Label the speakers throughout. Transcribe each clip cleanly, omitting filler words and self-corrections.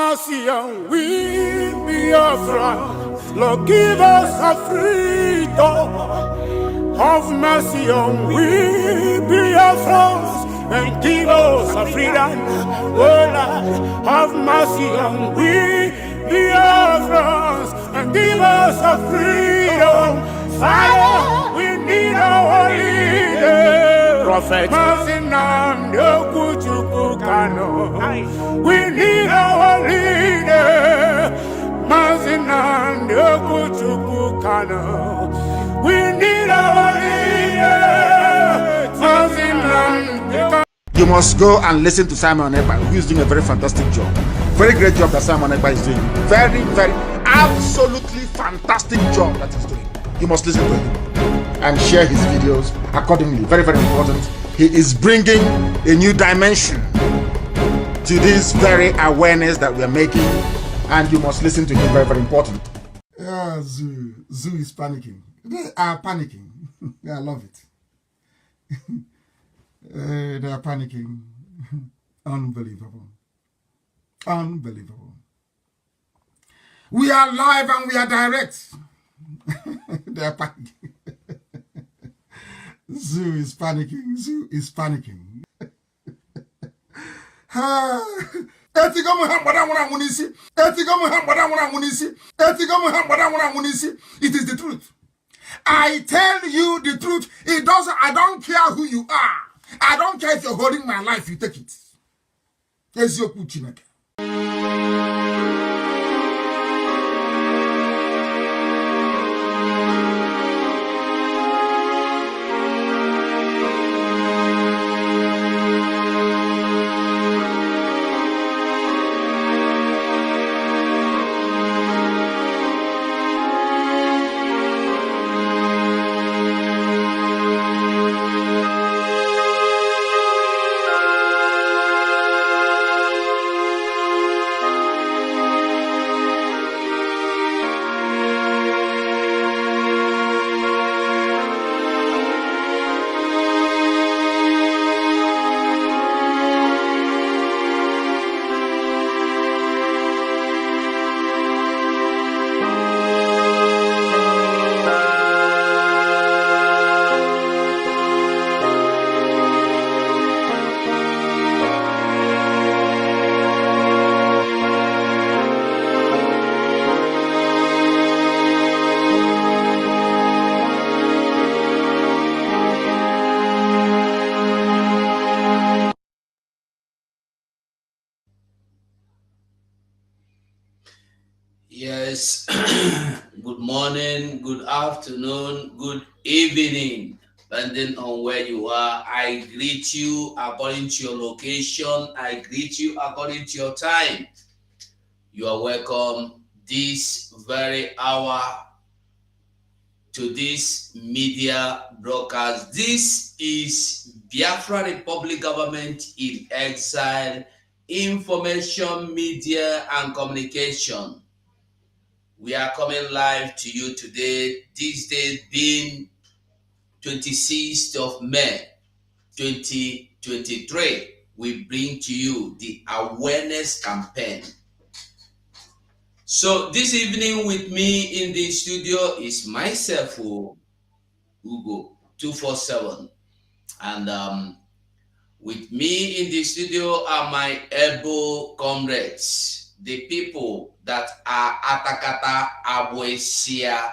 Speaker 1: mercy on we Biafra. Lord, give us a freedom. Have mercy on we Biafra and give us a freedom. Oh Lord, have mercy on we Biafra and give us a freedom. Father, we need our leader. Prophet. We need our leader. We need our leader.
Speaker 2: You must go and listen to Simon Ekpa, who is doing a very fantastic job. Very great job that Simon Ekpa is doing. Very, very, absolutely fantastic job that he's doing. You must listen to him and share his videos accordingly. Very, very important. He is bringing a new dimension to this very awareness that we are making, and you must listen to him. Very, very important.
Speaker 3: Yeah, Zoo is panicking. They are panicking. I love it. They are panicking. Unbelievable. Unbelievable. We are live and we are direct. They are panicking. Zoo is panicking. Zoo is panicking. It is the truth. I tell you the truth. I don't care who you are. I don't care if you're holding my life, you take it. There's your Puchinaka.
Speaker 4: Yes, good morning, good afternoon, good evening, depending on where you are. I greet you according to your location. I greet you according to your time. You are welcome this very hour to this media broadcast. This is Biafra Republic Government in Exile, Information, Media and Communication. We are coming live to you today, this day being 26th of May, 2023. We bring to you the awareness campaign. So this evening with me in the studio is myself, Ugo 247. And with me in the studio are my able comrades, the people that are Atakata Aboesia.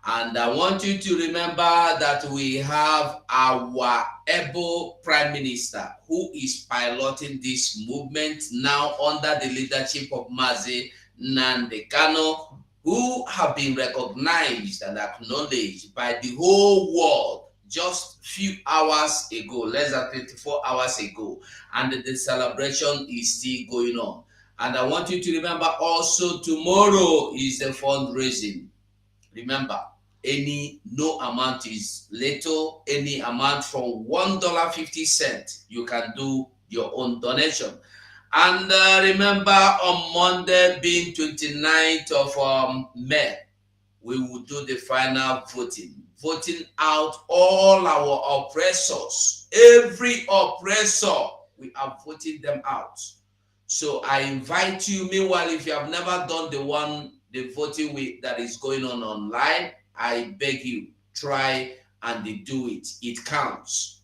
Speaker 4: And I want you to remember that we have our able Prime Minister who is piloting this movement now under the leadership of Mazi Nandekano, who have been recognized and acknowledged by the whole world just few hours ago, less than 24 hours ago, and the celebration is still going on. And I want you to remember also tomorrow is the fundraising. Remember, no amount is little, any amount from $1.50, you can do your own donation. And remember, on Monday being 29th of May, we will do the final voting out all our oppressors. Every oppressor, we are voting them out. So I invite you. Meanwhile, if you have never done the voting with that is going on online, I beg you, try and do it. It counts.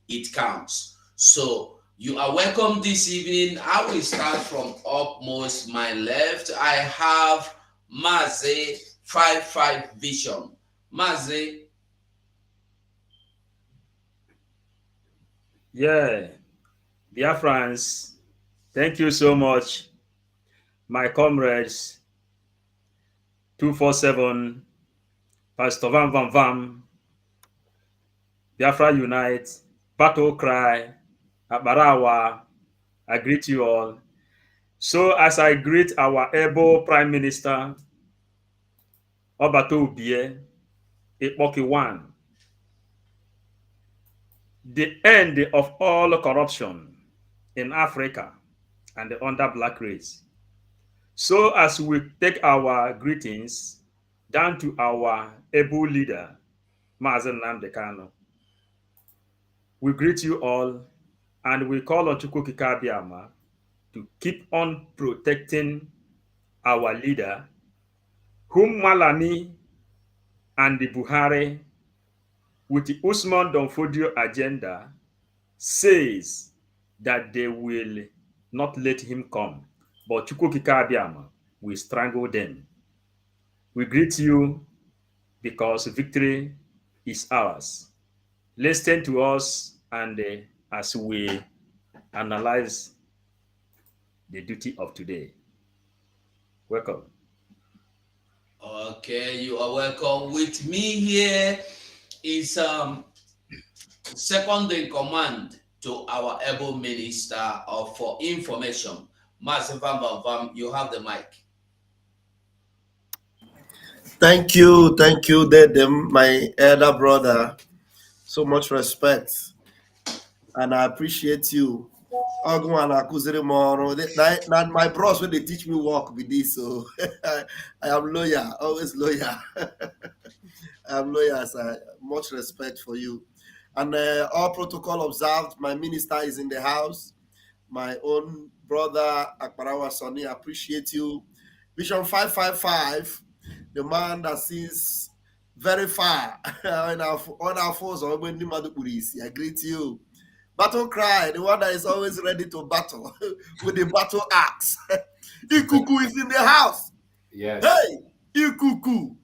Speaker 4: It counts. So you are welcome this evening. I will start from upmost my left. I have Maze 55 Vision. Maze.
Speaker 5: Yeah, Biafrans, thank you so much, my comrades. 247, Pastor Vam Vam Vam, Biafra Unite, Battle Cry, Abarawa. I greet you all. So, as I greet our able Prime Minister, Obato Ubie, Ikpoki One, the end of all corruption in Africa and the under black race. So, as we take our greetings down to our able leader, Mazen Nnamdi Kanu, we greet you all and we call on Chukwu Kikabiama to keep on protecting our leader, whom Malami and the Buhari, with the Usman Donfodio agenda, says that they will not let him come, but Chukwu Kikabiama will strangle them. We greet you because victory is ours. Listen to us and as we analyze the duty of today. Welcome.
Speaker 4: Okay, you are welcome. With me here is second in command to our able minister for information, Master Vam Vam Vam. You have the mic.
Speaker 6: Thank you, Dedem, my elder brother. So much respect, and I appreciate you. Not my bros when they teach me work with this, so I am loyal, always loyal. I'm loyal, sir. Much respect for you, and all protocol observed. My minister is in the house. My own brother Akbarawa Sonny, I appreciate you. Vision 555. The man that sees very far on our foes or when I greet you. Battle Cry, the one that is always ready to battle with the battle axe. Ikuku is in the house.
Speaker 7: Yes.
Speaker 6: Hey, Ikuku.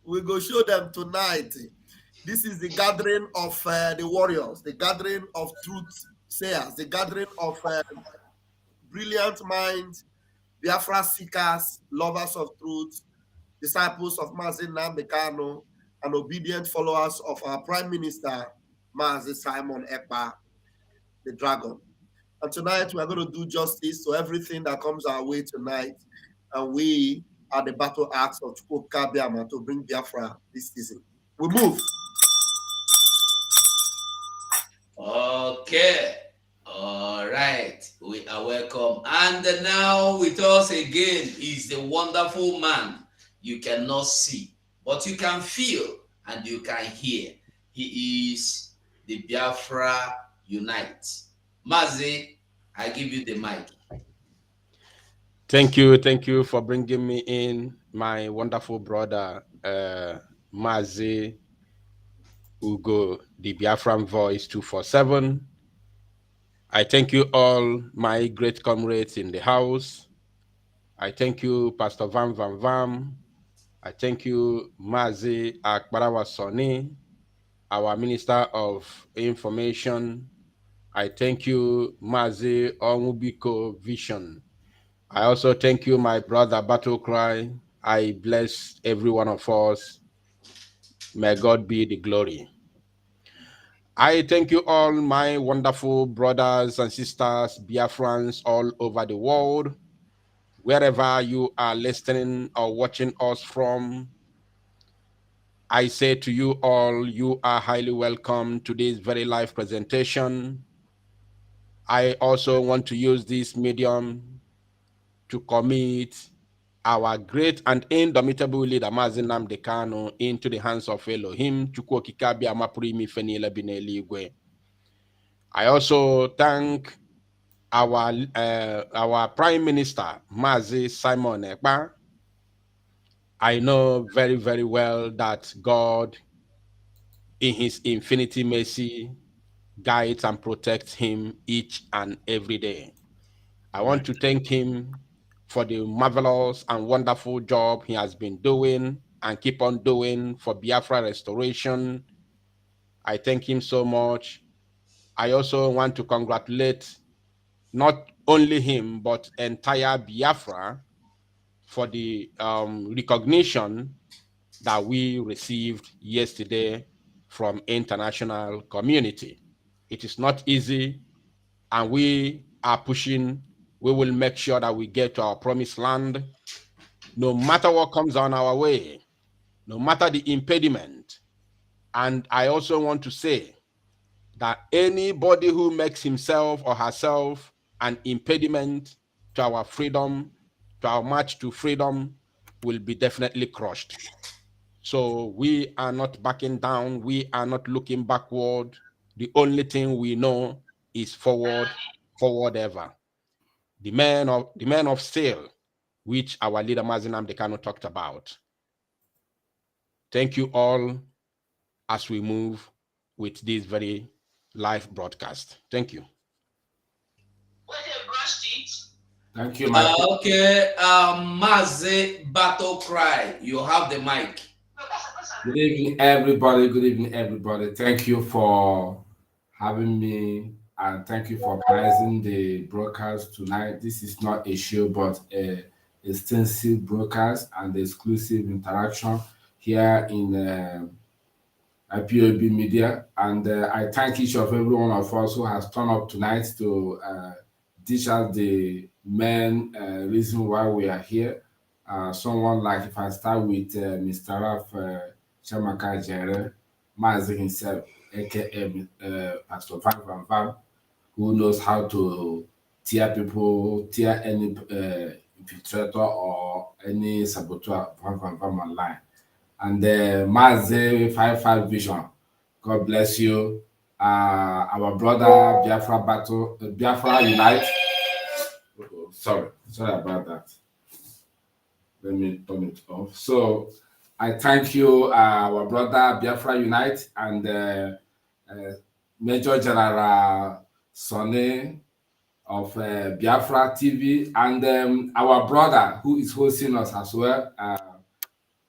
Speaker 6: We go show them tonight. This is the gathering of the warriors, the gathering of truth sayers, the gathering of brilliant minds, Biafra seekers, lovers of truth, disciples of Mazen Nnamdi Kanu, and obedient followers of our Prime Minister, Mazi Simon Ekpa, the Dragon. And tonight we are going to do justice to everything that comes our way tonight. And we are the battle axe of Chukwu Kabiama to bring Biafra this season. We move.
Speaker 4: Okay. All right. We are welcome. And now with us again is the wonderful man you cannot see, but you can feel and you can hear. He is the Biafra Unite. Mazi, I give you the mic.
Speaker 7: Thank you for bringing me in, my wonderful brother, Mazi Ugo, the Biafran Voice 247. I thank you all, my great comrades in the house. I thank you, Pastor Vam Vam Vam. I thank you, Mazi Akbarawa Soni, our Minister of Information. I thank you, Mazi Onwubiko Vision. I also thank you, my brother Battle Cry. I bless every one of us. May God be the glory. I thank you all, my wonderful brothers and sisters, Biafrans all over the world. Wherever you are listening or watching us from, I say to you all, you are highly welcome to this very live presentation. I also want to use this medium to commit our great and indomitable leader, Mazi Nnamdi Kanu, into the hands of Elohim. Chukwu Okike Abiama pụrụ ime ife niile bi n'eluigwe. I also thank our Prime Minister, Mazi Simon Ekpa. I know very, very well that God, in his infinity mercy, guides and protects him each and every day. I want to thank him for the marvelous and wonderful job he has been doing and keep on doing for Biafra restoration. I thank him so much. I also want to congratulate not only him, but entire Biafra for the recognition that we received yesterday from international community. It is not easy, and we are pushing. We will make sure that we get to our promised land, no matter what comes on our way, no matter the impediment. And I also want to say that anybody who makes himself or herself an impediment to our freedom, to our march to freedom, will be definitely crushed. So we are not backing down. We are not looking backward. The only thing we know is forward, forward ever. The man of steel, which our leader Mazi Nnamdi Kanu talked about. Thank you all as we move with this very live broadcast. Thank you.
Speaker 8: Thank you, my
Speaker 4: Okay, Mazi Battle Cry, you have the mic.
Speaker 8: Good evening, everybody. Good evening, everybody. Thank you for having me, and thank you for organizing the broadcast tonight. This is not a show, but a extensive broadcast and exclusive interaction here in IPOB Media. And I thank each of every one of us who has turned up tonight to dish out the main reason why we are here. Someone like, if I start with Mr. Raf Shamaka Jere, Mazi himself, aka Pastor Van Van, who knows how to tear people, tear any infiltrator or any saboteur Van online. And Mazi 55 Vision, God bless you. Our brother Biafra Battle, Biafra Unite. Sorry about that. Let me turn it off. So I thank you, our brother Biafra Unite and Major General Sonny of Biafra TV, and our brother who is hosting us as well,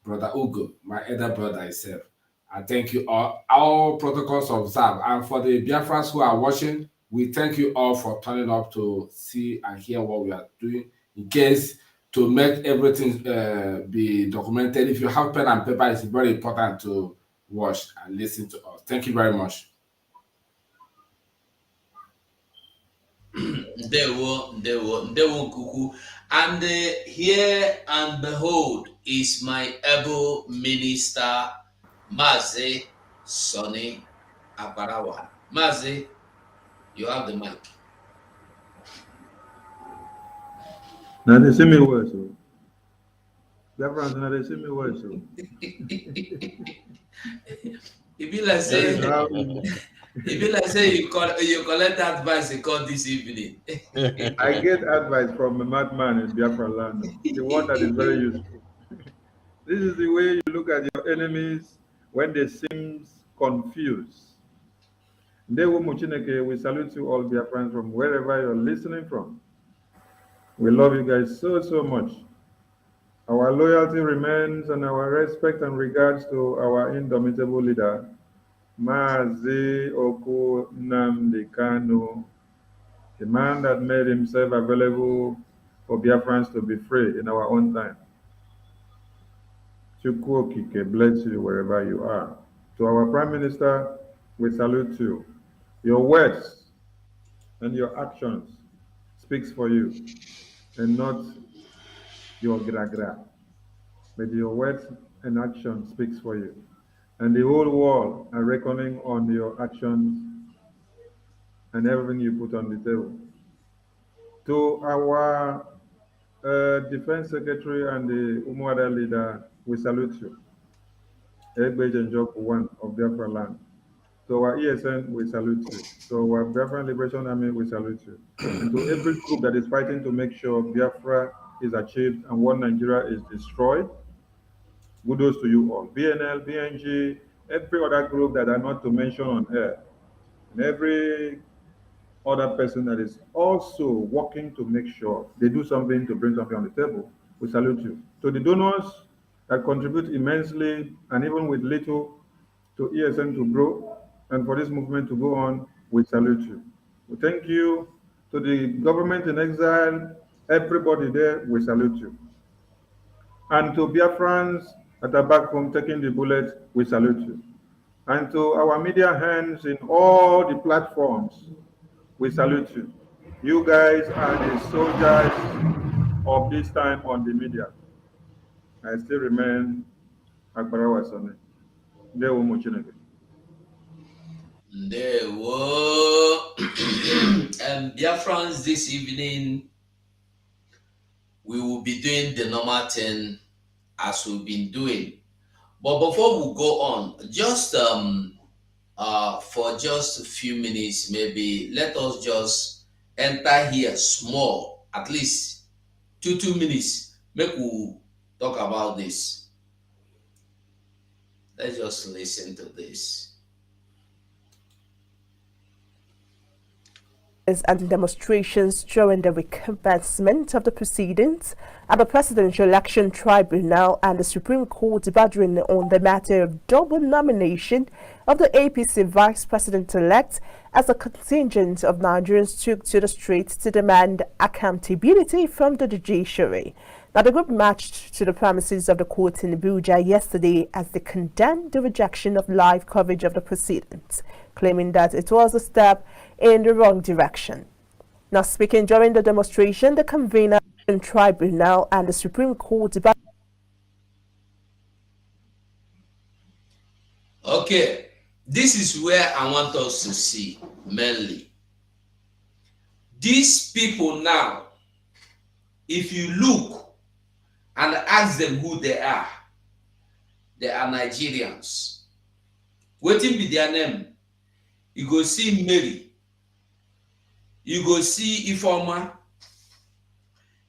Speaker 8: Brother Ugo, my elder brother himself. I thank you all protocols observed. And for the Biafras who are watching, we thank you all for turning up to see and hear what we are doing. In case to make everything be documented, if you have pen and paper, it's very important to watch and listen to us. Thank you very much.
Speaker 4: They won't cuckoo. And here and behold is my able minister, Mazi Sonny Aparawa. Mazi, you have the mic.
Speaker 9: Now they see me well, so. Biafrans, now they see me well, so.
Speaker 4: If you like say, you collect advice you call this evening.
Speaker 9: I get advice from a madman in Biafra land, the one that is very useful. This is the way you look at your enemies when they seem confused. Ndewo Muchineke, we salute you all, Biafrans, from wherever you're listening from. We love you guys so, so much. Our loyalty remains and our respect and regards to our indomitable leader, Mazi Nnamdi Kanu, the man that made himself available for Biafrans to be free in our own time. Chukwu Okike bless you wherever you are. To our Prime Minister, we salute you. Your words and your actions speaks for you, and not your gra-gra. But your words and actions speaks for you. And the whole world are reckoning on your actions and everything you put on the table. To our Defense Secretary and the Umuada leader, we salute you. Egbeje Njoku, one of Biafra land. To our ESN, we salute you. To our Biafran Liberation Army, we salute you. And to every group that is fighting to make sure Biafra is achieved and one Nigeria is destroyed, kudos to you all. BNL, BNG, every other group that are not to mention on air, and every other person that is also working to make sure they do something to bring something on the table, we salute you. To the donors that contribute immensely and even with little to ESN to grow and for this movement to go on, we salute you. We thank you. To the government in exile, everybody there, we salute you. And to Biafrans that are back home taking the bullet, we salute you. And to our media hands in all the platforms, we salute you. You guys are the soldiers of this time on the media. I still remain Akbarawa Sane. Ndewo Mochineke.
Speaker 4: Ndewo. Biafrans, this evening we will be doing the normal thing as we've been doing. But before we go on, just for just a few minutes, maybe let us just enter here small, at least two minutes. Make we talk about this. Let's just listen to this.
Speaker 10: And demonstrations during the recommencement of the proceedings at the Presidential Election Tribunal and the Supreme Court debating on the matter of double nomination of the APC Vice President-elect as a contingent of Nigerians took to the streets to demand accountability from the judiciary. Now, the group marched to the premises of the court in Abuja yesterday as they condemned the rejection of live coverage of the proceedings, claiming that it was a step in the wrong direction. Now, speaking during the demonstration, the convener of the tribunal and the Supreme Court about.
Speaker 4: Okay, this is where I want us to see mainly. These people now, if you look and ask them who they are Nigerians. Waiting be their name. You go see Mary. You go see Ifoma.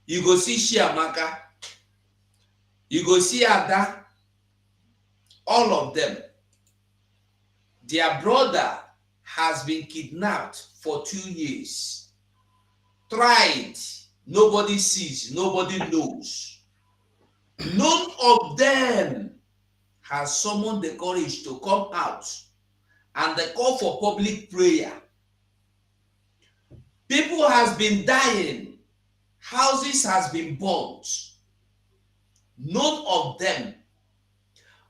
Speaker 4: You go see Shiamaka. You go see Ada. All of them. Their brother has been kidnapped for 2 years. Tried. Nobody sees. Nobody knows. None of them has summoned the courage to come out and the call for public prayer. People has been dying. Houses has been burnt. None of them.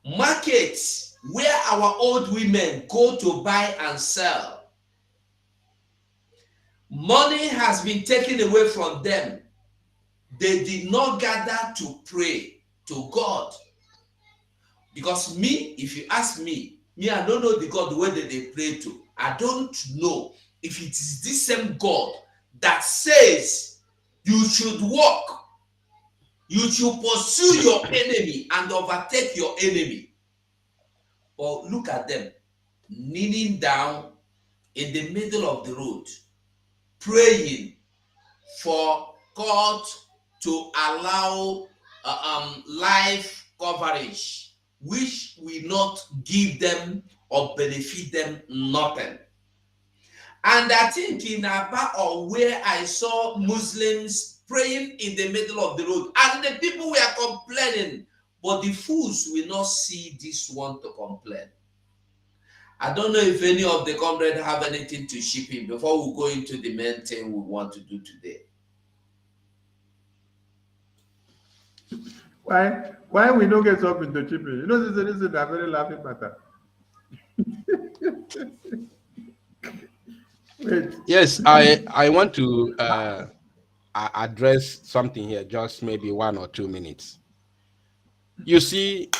Speaker 4: Markets where our old women go to buy and sell. Money has been taken away from them. They did not gather to pray to God. Because me, if you ask me, I don't know the God where they pray to. I don't know if it is this same God that says you should walk, you should pursue your enemy and overtake your enemy. But look at them, kneeling down in the middle of the road, praying for God to allow live coverage, which will not give them or benefit them nothing. And I think in Aba or where I saw Muslims praying in the middle of the road, and the people were complaining, but the fools will not see this one to complain. I don't know if any of the comrades have anything to ship in before we go into the main thing we want to do today.
Speaker 9: Why we don't get up into chipping? You know, this is a very laughing matter. Wait.
Speaker 7: Yes, I want to address something here, just maybe 1 or 2 minutes. You see,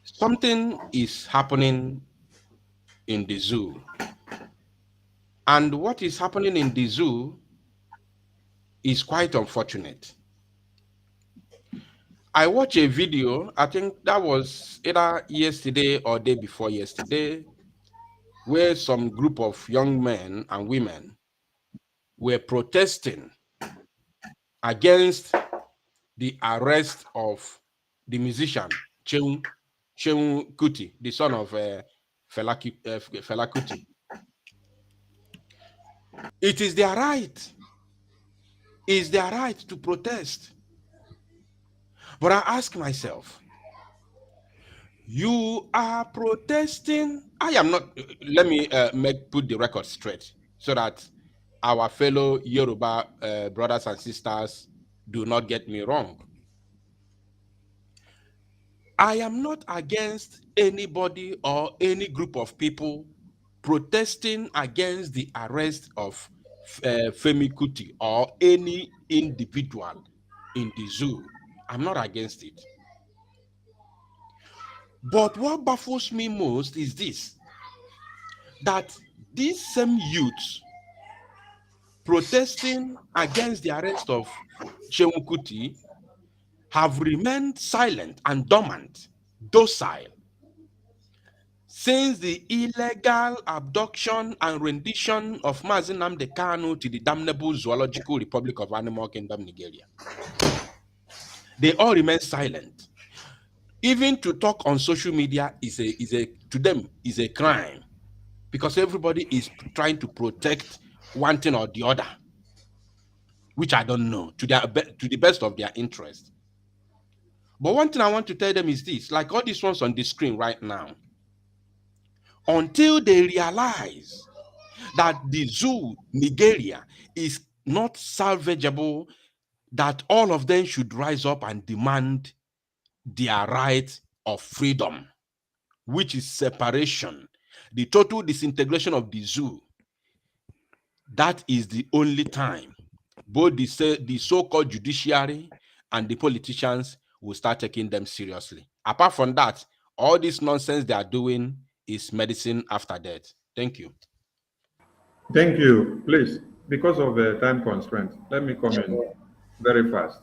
Speaker 7: something is happening in the zoo. And what is happening in the zoo is quite unfortunate. I watched a video, I think that was either yesterday or day before yesterday, where some group of young men and women were protesting against the arrest of the musician Cheun Kuti, the son of Fela Kuti. It is their right. It's their right to protest. But I ask myself, you are protesting. I am not. Let me put the record straight so that our fellow Yoruba brothers and sisters do not get me wrong. I am not against anybody or any group of people protesting against the arrest of Femi Kuti or any individual in the zoo. I'm not against it. But what baffles me most is this, that these same youths protesting against the arrest of Seun Kuti have remained silent and dormant, docile, since the illegal abduction and rendition of Mazi Nnamdi Kanu to the damnable Zoological Republic of Animal Kingdom, Nigeria. They all remain silent. Even to talk on social media to them is a crime, because everybody is trying to protect one thing or the other, which I don't know, to the best of their interest. But one thing I want to tell them is this, like all these ones on the screen right now, until they realize that the zoo, Nigeria, is not salvageable, that all of them should rise up and demand their right of freedom, which is separation, the total disintegration of the zoo. That is the only time both the so-called judiciary and the politicians will start taking them seriously. Apart from that, all this nonsense they are doing is medicine after death. Thank you.
Speaker 9: Thank you. Please, because of time constraint, let me comment very fast.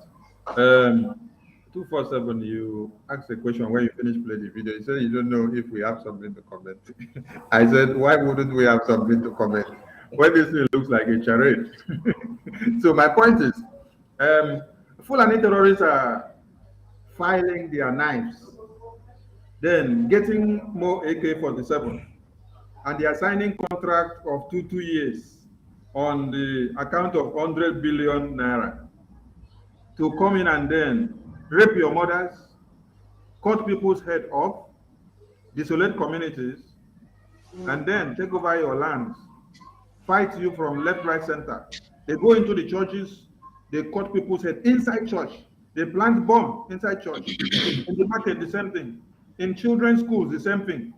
Speaker 9: 247, you asked a question when you finished playing the video. You said you don't know if we have something to comment. I said, why wouldn't we have something to comment? Well, this thing looks like a charade. So my point is, Fulani terrorists are filing their knives, then getting more AK-47, and they are signing contract of 2 years on the account of 100 billion naira to come in and then rape your mothers, cut people's head off, desolate communities, and then take over your lands, fight you from left, right, center. They go into the churches, they cut people's head inside church. They plant bomb inside church. In the market, the same thing. In children's schools, the same thing.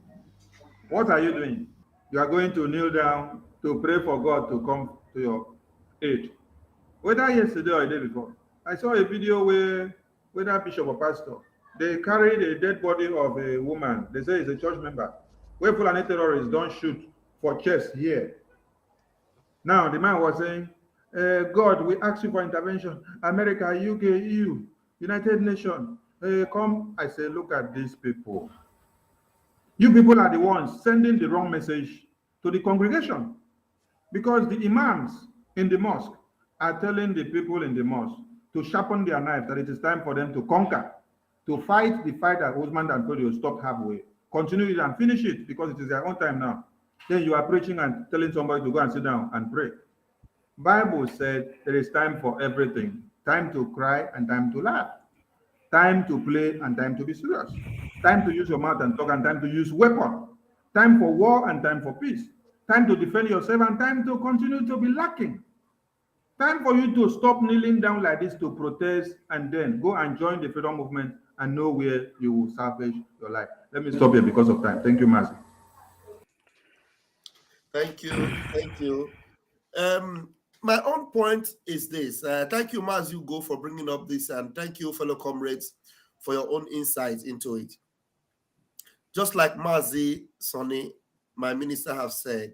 Speaker 9: What are you doing? You are going to kneel down to pray for God to come to your aid. Whether yesterday or the day before, I saw a video where whether bishop or pastor, they carried a dead body of a woman. They say it's a church member. Where Fulani terrorists don't shoot for chest here. Now the man was saying, God, we ask you for intervention. America, UK, EU, United Nations, come. I say, look at these people. You people are the ones sending the wrong message to the congregation, because the imams in the mosque are telling the people in the mosque to sharpen their knife, that it is time for them to conquer, to fight the fight that Usman and Todio stopped halfway. Continue it and finish it, because it is their own time now. Then you are preaching and telling somebody to go and sit down and pray. Bible said there is time for everything. Time to cry and time to laugh. Time to play and time to be serious. Time to use your mouth and talk and time to use weapon. Time for war and time for peace. Time to defend yourself and time to continue to be lacking. Time for you to stop kneeling down like this to protest and then go and join the freedom movement and know where you will salvage your life. Let me stop here because of time. Thank you, Mazi.
Speaker 6: Thank you. Thank you. My own point is this. Thank you, Mazi Ugo, for bringing up this, and thank you, fellow comrades, for your own insights into it. Just like Mazi, Sonny, my minister, have said,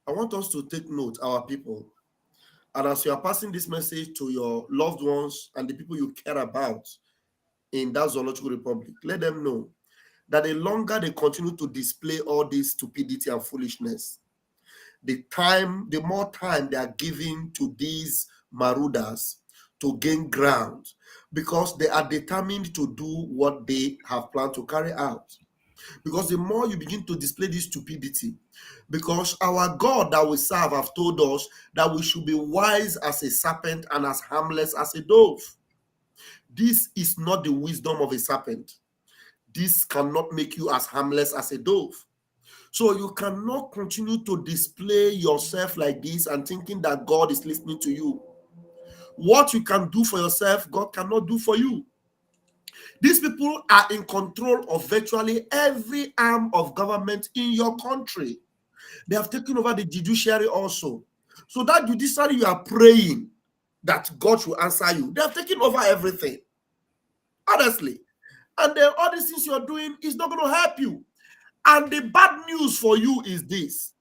Speaker 6: I want us to take note, our people. And as you are passing this message to your loved ones and the people you care about in that zoological republic, let them know that the longer they continue to display all this stupidity and foolishness, the more time they are giving to these marauders to gain ground, because they are determined to do what they have planned to carry out. Because the more you begin to display this stupidity, because our God that we serve have told us that we should be wise as a serpent and as harmless as a dove. This is not the wisdom of a serpent. This cannot make you as harmless as a dove. So you cannot continue to display yourself like this and thinking that God is listening to you. What you can do for yourself, God cannot do for you. These people are in control of virtually every arm of government in your country. They have taken over the judiciary also. So that judiciary you are praying that God should answer you, they have taken over everything. Honestly. And then all these things you're doing is not going to help you. And the bad news for you is this.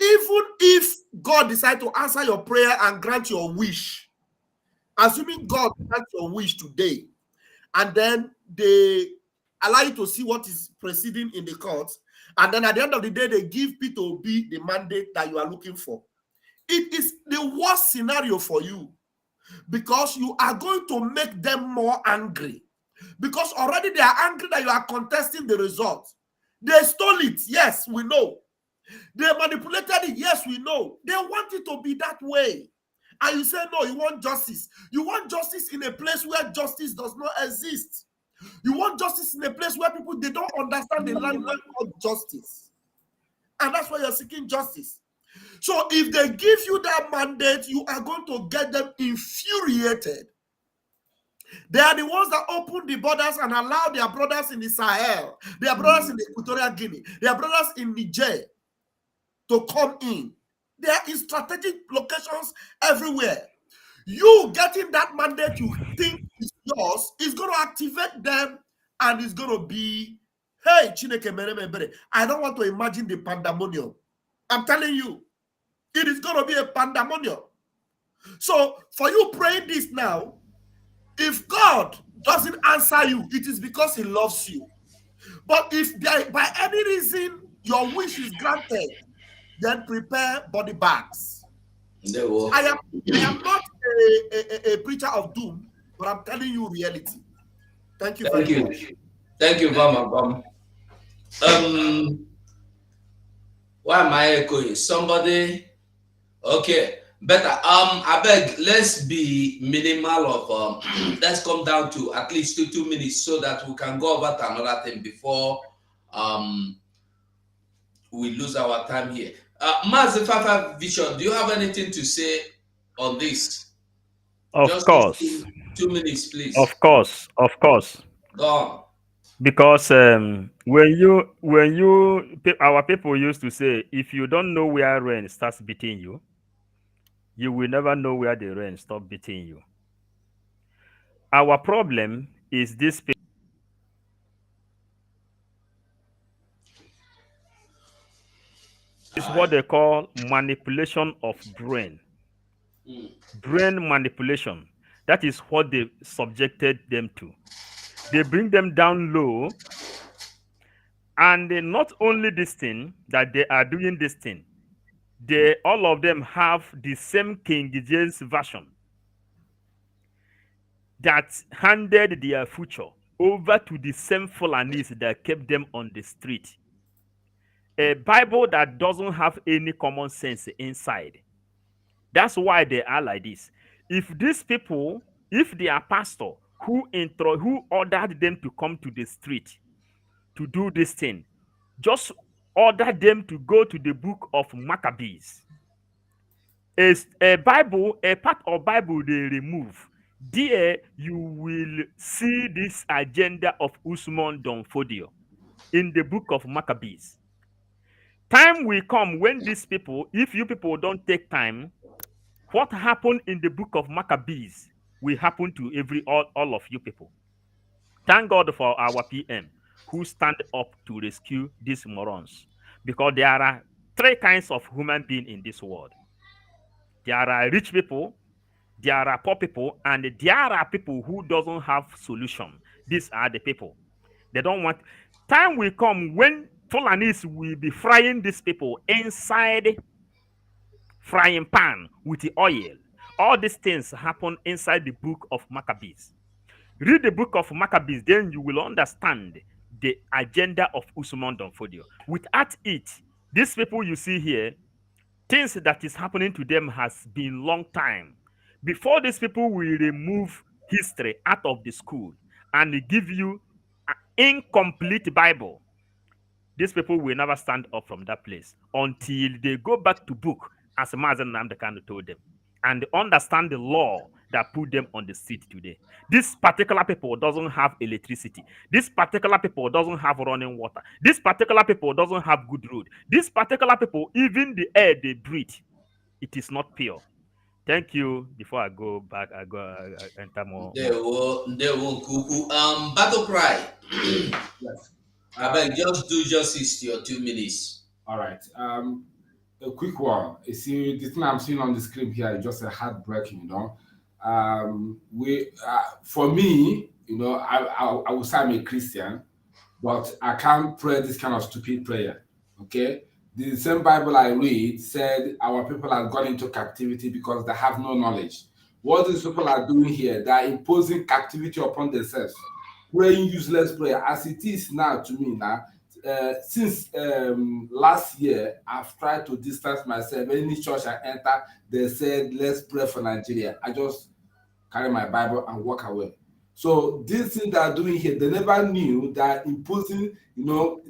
Speaker 6: Even if God decides to answer your prayer and grant your wish, assuming God grants your wish today, and then they allow you to see what is proceeding in the courts, and then at the end of the day, they give P2B the mandate that you are looking for. It is the worst scenario for you, because you are going to make them more angry. Because already they are angry that you are contesting the result. They stole it, yes, we know. They manipulated it, yes, we know. They want it to be that way. And you say, no, you want justice. You want justice in a place where justice does not exist. You want justice in a place where people, they don't understand the language of justice. And that's why you're seeking justice. So if they give you that mandate, you are going to get them infuriated. They are the ones that open the borders and allow their brothers in the Sahel, their brothers in the Equatorial Guinea, their brothers in Niger to come in. They are in strategic locations everywhere. You getting that mandate you think is yours is going to activate them, and it's going to be, hey, Chineke mere me bere. I don't want to imagine the pandemonium. I'm telling you, it is going to be a pandemonium. So for you praying this now, if God doesn't answer you, it is because he loves you. But if by any reason your wish is granted, then prepare body bags. I am not a preacher of doom, but I'm telling you reality. Thank you very much.
Speaker 4: Thank you, Mama. Why am I echoing? Somebody? Okay. Better. I beg, let's be minimal of let's come down to at least 2 minutes so that we can go over to another thing before we lose our time here. Mazi Fafa Vision, do you have anything to say on this?
Speaker 5: Of course.
Speaker 4: 2 minutes, please.
Speaker 5: Of course.
Speaker 4: Go on.
Speaker 5: Because our people used to say, if you don't know where rain starts beating you, you will never know where the rain stops beating you. Our problem is this is what they call manipulation of brain. Brain manipulation. That is what they subjected them to. They bring them down low, and not only this thing, that they are doing this thing, all of them have the same King James version that handed their future over to the same Fulanis that kept them on the street. A Bible that doesn't have any common sense inside. That's why they are like this. If these people, if their pastor who ordered them to come to the street to do this thing, just order them to go to the book of Maccabees. A part of Bible they remove. There you will see this agenda of Usman Donfodio in the book of Maccabees. Time will come when these people, if you people don't take time, what happened in the book of Maccabees will happen to all of you people. Thank God for our PM who stand up to rescue these morons, because there are 3 kinds of human beings in this world. There are rich people, there are poor people, and there are people who doesn't have solution. These are the people. They don't want. Time will come when Fulanis will be frying these people inside frying pan with the oil. All these things happen inside the book of Maccabees. Read the book of Maccabees, then you will understand the agenda of Usman Donfodio. Without it, these people you see here, things that is happening to them has been long time. Before these people will remove history out of the school and give you an incomplete Bible, these people will never stand up from that place until they go back to book, as Mazen Namdekan told them, and understand the law that put them on the seat today. This particular people doesn't have electricity. This particular people doesn't have running water. This particular people doesn't have good road. This particular people, even the air they breathe, it is not pure. Thank you. Before I go back, I enter more.
Speaker 4: There will cuckoo. Battle cry.
Speaker 8: Yes.
Speaker 4: I beg, just do justice to your 2 minutes.
Speaker 8: All right. A quick one. You see, the thing I'm seeing on the screen here is just a heartbreaking, for me, I would say I'm a Christian, but I can't pray this kind of stupid prayer. Okay. The same Bible I read said our people have gone into captivity because they have no knowledge. What these people are doing here, they are imposing captivity upon themselves, praying useless prayer as it is now to me now. Since last year, I've tried to distance myself. Any church I enter, they said, let's pray for Nigeria. I just carry my Bible and walk away. So this thing they are doing here, they never knew that imposing,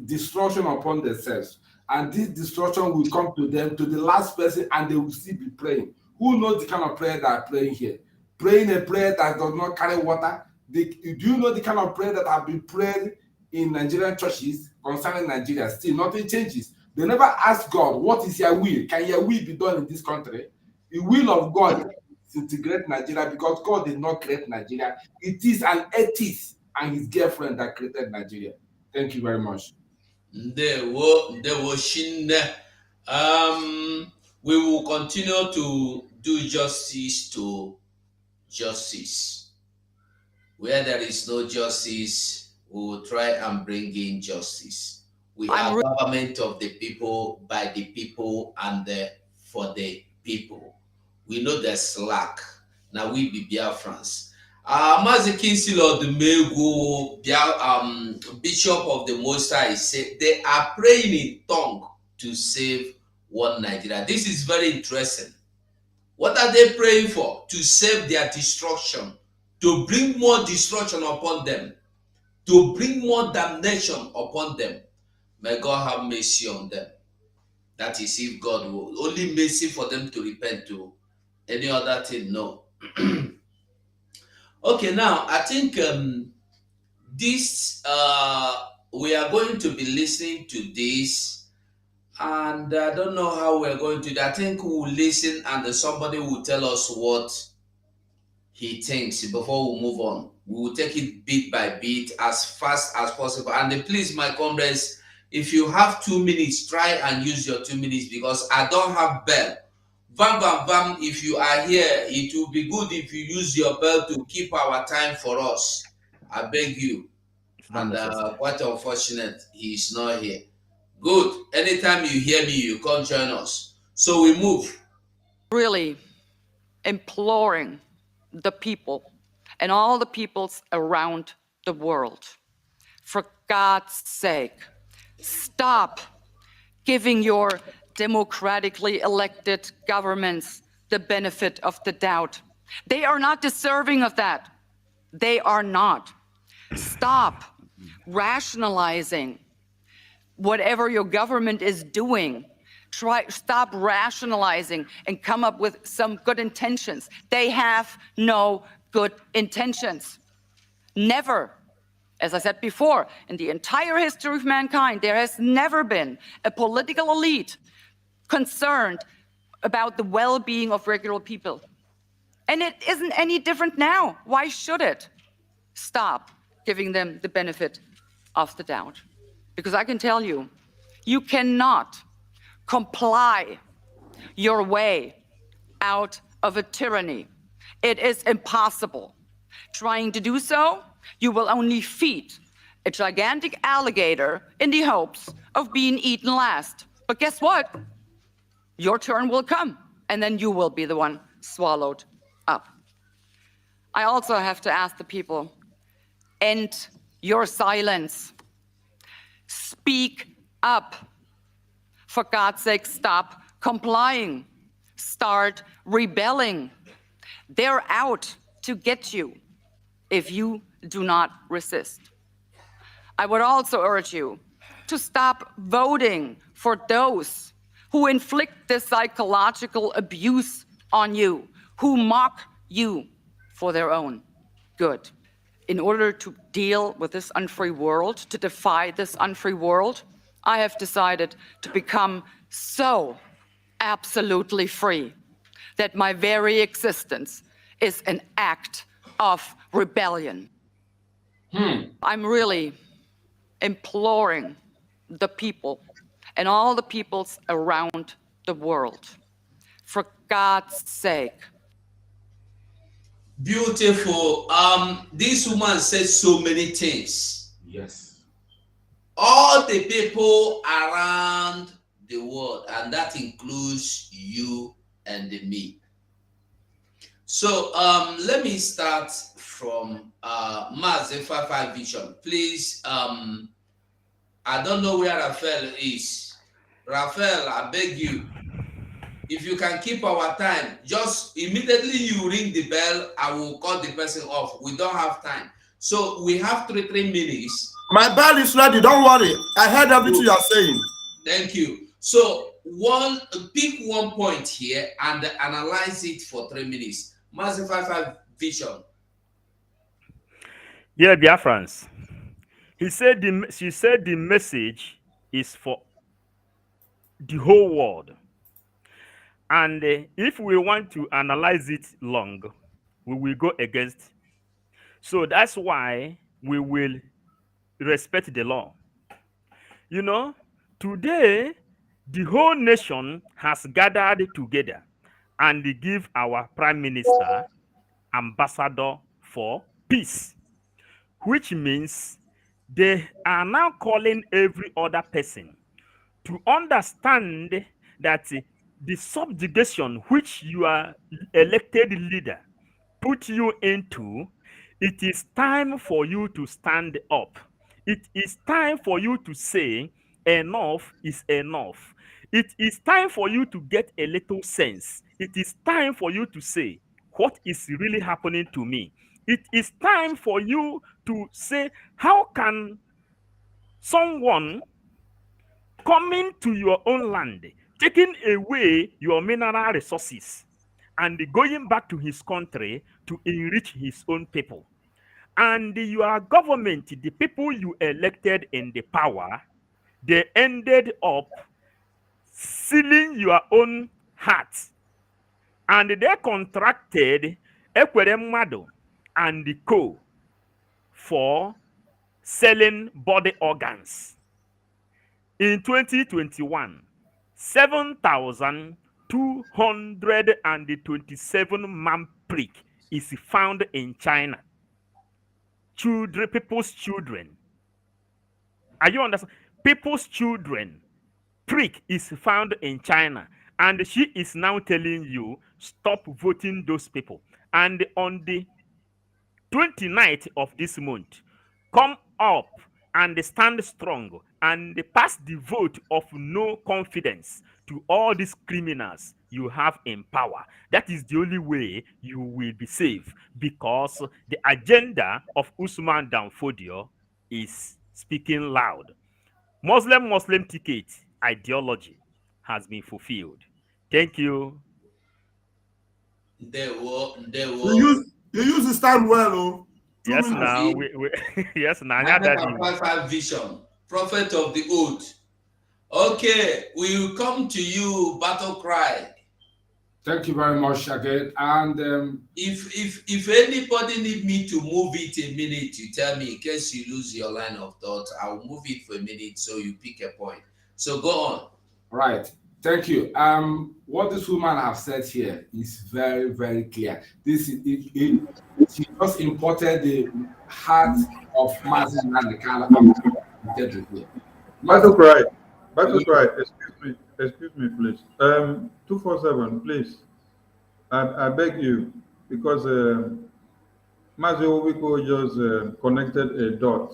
Speaker 8: destruction upon themselves. And this destruction will come to them, to the last person, and they will still be praying. Who knows the kind of prayer they are praying here? Praying a prayer that does not carry water. Do you know the kind of prayer that have been prayed in Nigerian churches concerning Nigeria? Still, nothing changes. They never ask God, what is your will? Can your will be done in this country? The will of God is to integrate Nigeria because God did not create Nigeria. It is an atheist and his girlfriend that created Nigeria. Thank you very much.
Speaker 4: We will continue to do justice to justice. Where there is no justice, we will try and bring in justice. We are government of the people, by the people, and for the people. We know the slack. Now we be Biafrans. Mazi Kinsilo the Mego, Bishop of the Most High, said they are praying in tongue to save one Nigeria. This is very interesting. What are they praying for? To save their destruction, to bring more destruction upon them, to bring more damnation upon them. May God have mercy on them. That is, if God will only mercy for them to repent to. Any other thing, no. Okay, now I think this we are going to be listening to this, and I don't know how we're going to do. I think we will listen, and somebody will tell us what he thinks before we move on. We will take it bit by bit as fast as possible. And please, my comrades, if you have 2 minutes, try and use your 2 minutes because I don't have bell. Vam, if you are here, it will be good if you use your bell to keep our time for us. I beg you. And quite unfortunate, he is not here. Good. Anytime you hear me, you come join us. So we move.
Speaker 11: Really imploring the people and all the peoples around the world, for God's sake, stop giving your democratically elected governments the benefit of the doubt. They are not deserving of that. They are not. Stop rationalizing whatever your government is doing. Stop rationalizing and come up with some good intentions. They have no good intentions. Never. As I said before, in the entire history of mankind, there has never been a political elite concerned about the well-being of regular people. And it isn't any different now. Why should it? Stop giving them the benefit of the doubt. Because I can tell you, you cannot comply your way out of a tyranny. It is impossible. Trying to do so, you will only feed a gigantic alligator in the hopes of being eaten last. But guess what? Your turn will come, and then you will be the one swallowed up. I also have to ask the people, end your silence. Speak up. For God's sake, stop complying. Start rebelling. They're out to get you if you do not resist. I would also urge you to stop voting for those who inflict this psychological abuse on you, who mock you for their own good. In order to deal with this unfree world, to defy this unfree world, I have decided to become so absolutely free that my very existence is an act of rebellion. I'm really imploring the people and all the peoples around the world, for God's sake.
Speaker 4: Beautiful. This woman said so many things.
Speaker 8: Yes.
Speaker 4: All the people around the world, and that includes you and me. So let me start from Mazi 55 Vision. Please, I don't know where Raphael is. Raphael, I beg you, if you can keep our time, just immediately you ring the bell, I will call the person off. We don't have time. So we have 3 minutes.
Speaker 6: My bell is ready, don't worry. I heard everything you are saying.
Speaker 4: Thank you. So pick one point here and analyze it for 3 minutes. Mazi 55 Vision.
Speaker 5: Yeah, Biafrans. She said the message is for the whole world. And if we want to analyze it long, we will go against. So that's why we will respect the law. You know, today, the whole nation has gathered together and give our Prime Minister ambassador for peace, which means they are now calling every other person to understand that the subjugation which your elected leader put you into, it is time for you to stand up. It is time for you to say enough is enough. It is time for you to get a little sense. It is time for you to say what is really happening to me. It is time for you to say, how can someone coming to your own land, taking away your mineral resources, and going back to his country to enrich his own people? And your government, the people you elected in the power, they ended up sealing your own heart. And they contracted Ekweremadu and the co for selling body organs. In 2021, 7,227 man prick is found in China. People's children. Are you understand? People's children. Prick is found in China. And she is now telling you, stop voting those people. And on the 29th of this month, come up and stand strong and pass the vote of no confidence to all these criminals you have in power. That is the only way you will be safe, because the agenda of Usman Danfodio is speaking loud. Muslim ticket ideology has been fulfilled. Thank you.
Speaker 6: You use the stand well, oh.
Speaker 5: Yes, now yes, now.
Speaker 4: Vision, prophet of the old. Okay, we will come to you, battle cry.
Speaker 8: Thank you very much again. And
Speaker 4: if anybody need me to move it a minute, you tell me in case you lose your line of thought. I'll move it for a minute so you pick a point. So go on.
Speaker 8: Right. Thank you. What this woman has said here is very, very clear. She just imported heart of Mazin Nandekala.
Speaker 9: Battle cry. Excuse me, please. 247, please. I beg you, because Mazi Owiko just connected a dot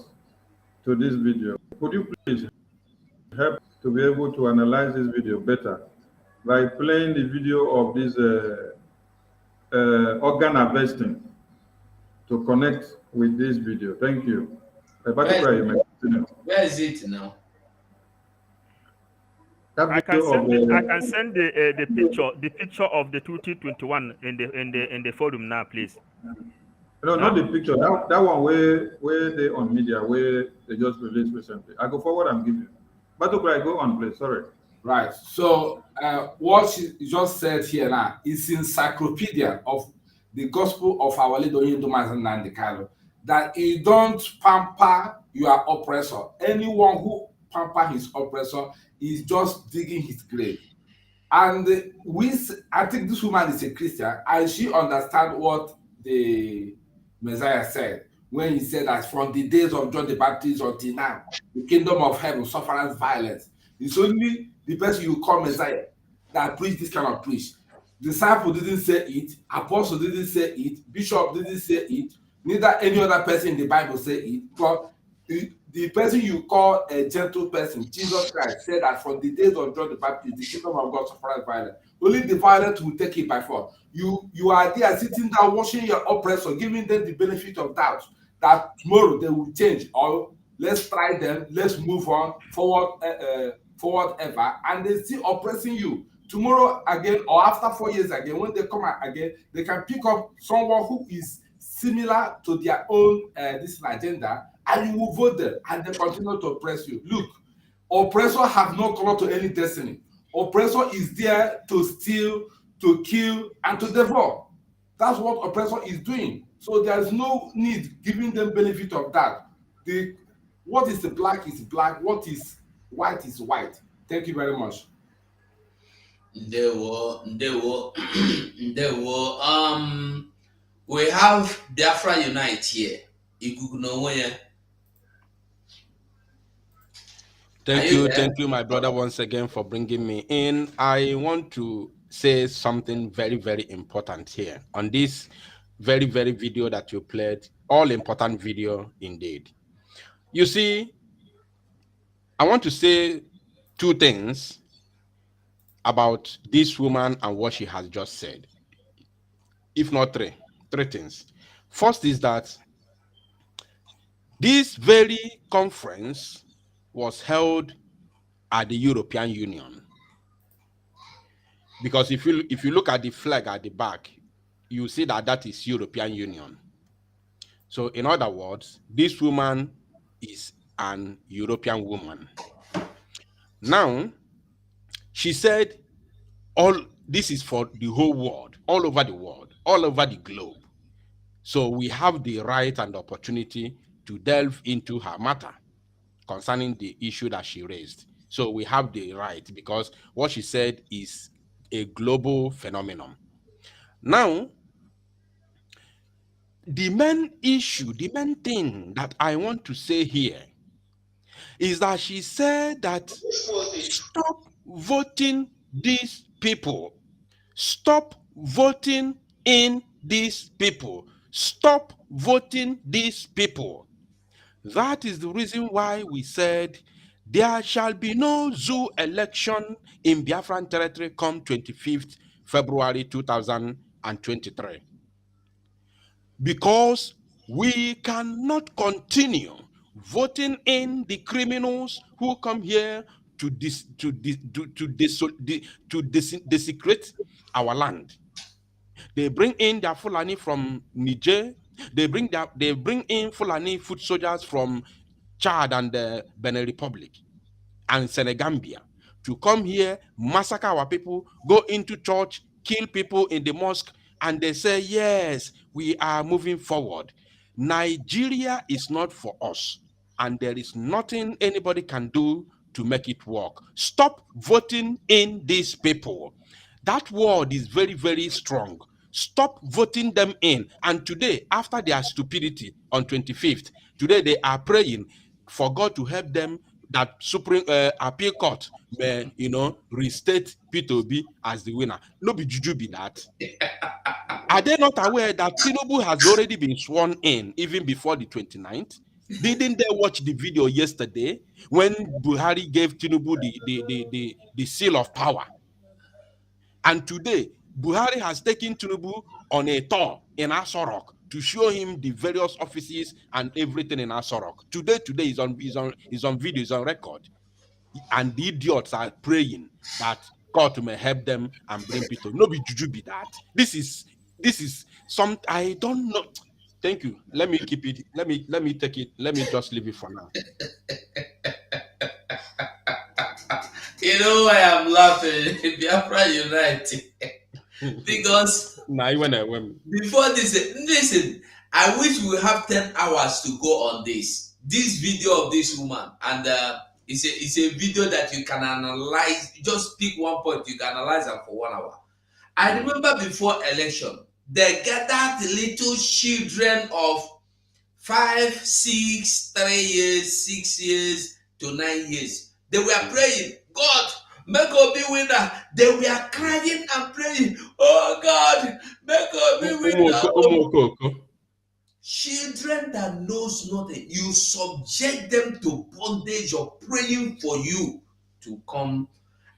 Speaker 9: to this video. Could you please help to be able to analyze this video better by playing the video of this organ harvesting to connect with this video? Thank you.
Speaker 4: Where is it now?
Speaker 5: I can send the picture of the 2021 in the forum now, please.
Speaker 9: No, not the picture. That one where they on media, where they just released recently. I go forward and give you. But okay, go on, please. Sorry.
Speaker 8: Right. So what she just said here now is encyclopedia of the gospel of our Lord Nandekalo, that you don't pamper your oppressor. Anyone who pamper his oppressor is just digging his grave. And I think this woman is a Christian, and she understands what the Messiah said when he said that from the days of John the Baptist until now, the kingdom of heaven suffers violence. It's only the person you call Messiah that preach this kind of preach. Disciple didn't say it, apostle didn't say it, bishop didn't say it, neither any other person in the Bible say it. But the person you call a gentle person, Jesus Christ, said that from the days of John the Baptist, the kingdom of God suffers violence. Only the violent will take it by force. You are there sitting down watching your oppressor, giving them the benefit of doubt that tomorrow they will change, or let's try them, let's move on forward ever, and they still oppressing you. Tomorrow again, or after 4 years again, when they come again, they can pick up someone who is similar to their own this agenda, and you will vote them, and they continue to oppress you. Look, oppressor have no color to any destiny. Oppressor is there to steal, to kill, and to devour. That's what oppressor is doing. So there's no need giving them benefit of that. What is black is black. What is white is white. Thank you very much.
Speaker 4: Ndewo. We have Biafra Unite here.
Speaker 7: Thank you, my brother, once again for bringing me in. I want to say something very, very important here on this very, very video that you played. All important video indeed. You see, I want to say two things about this woman and what she has just said. If not three things. First is that this very conference was held at the European Union. Because if you look at the flag at the back, you see that is European Union. So in other words, this woman is an European woman. Now, she said all this is for the whole world, all over the world, all over the globe. So we have the right and opportunity to delve into her matter concerning the issue that she raised. So we have the right, because what she said is a global phenomenon. Now, the main issue, the main thing that I want to say here is that she said that stop voting these people. Stop voting in these people. Stop voting these people. That is the reason why we said there shall be no zoo election in Biafran territory come 25th February 2023. Because we cannot continue voting in the criminals who come here to desecrate our land. They bring in their Fulani from Niger. They bring in Fulani foot soldiers from Chad and the Benin Republic and Senegambia to come here, massacre our people, go into church, kill people in the mosque, and they say, yes, we are moving forward. Nigeria is not for us, and there is nothing anybody can do to make it work. Stop voting in these people. That word is very, very strong. Stop voting them in. And today, after their stupidity on 25th, today they are praying for God to help them that Supreme Appeal Court may, restate P2B as the winner. No be juju be that. Are they not aware that Tinubu has already been sworn in even before the 29th? Didn't they watch the video yesterday when Buhari gave Tinubu the seal of power? And today, Buhari has taken Tinubu on a tour in Asorok to show him the various offices and everything in Asorok. Today is on video, is on record. And the idiots are praying that God may help them and bring people. No be juju be that. This is some, I don't know. Thank you. Let me keep it. Let me take it. Let me just leave it for now.
Speaker 4: You know why I'm laughing? Biafra United. Because before this, listen, I wish we have 10 hours to go on this video of this woman. And it's a video that you can analyze. Just pick one point, you can analyze them for 1 hour. I remember before election, they gathered little children of 5, 6, 3 years, 6 years to 9 years. They were praying, God, make Obi winner. They were crying and praying, oh God, make Obi winner. Children that knows nothing, you subject them to bondage of praying for you to come.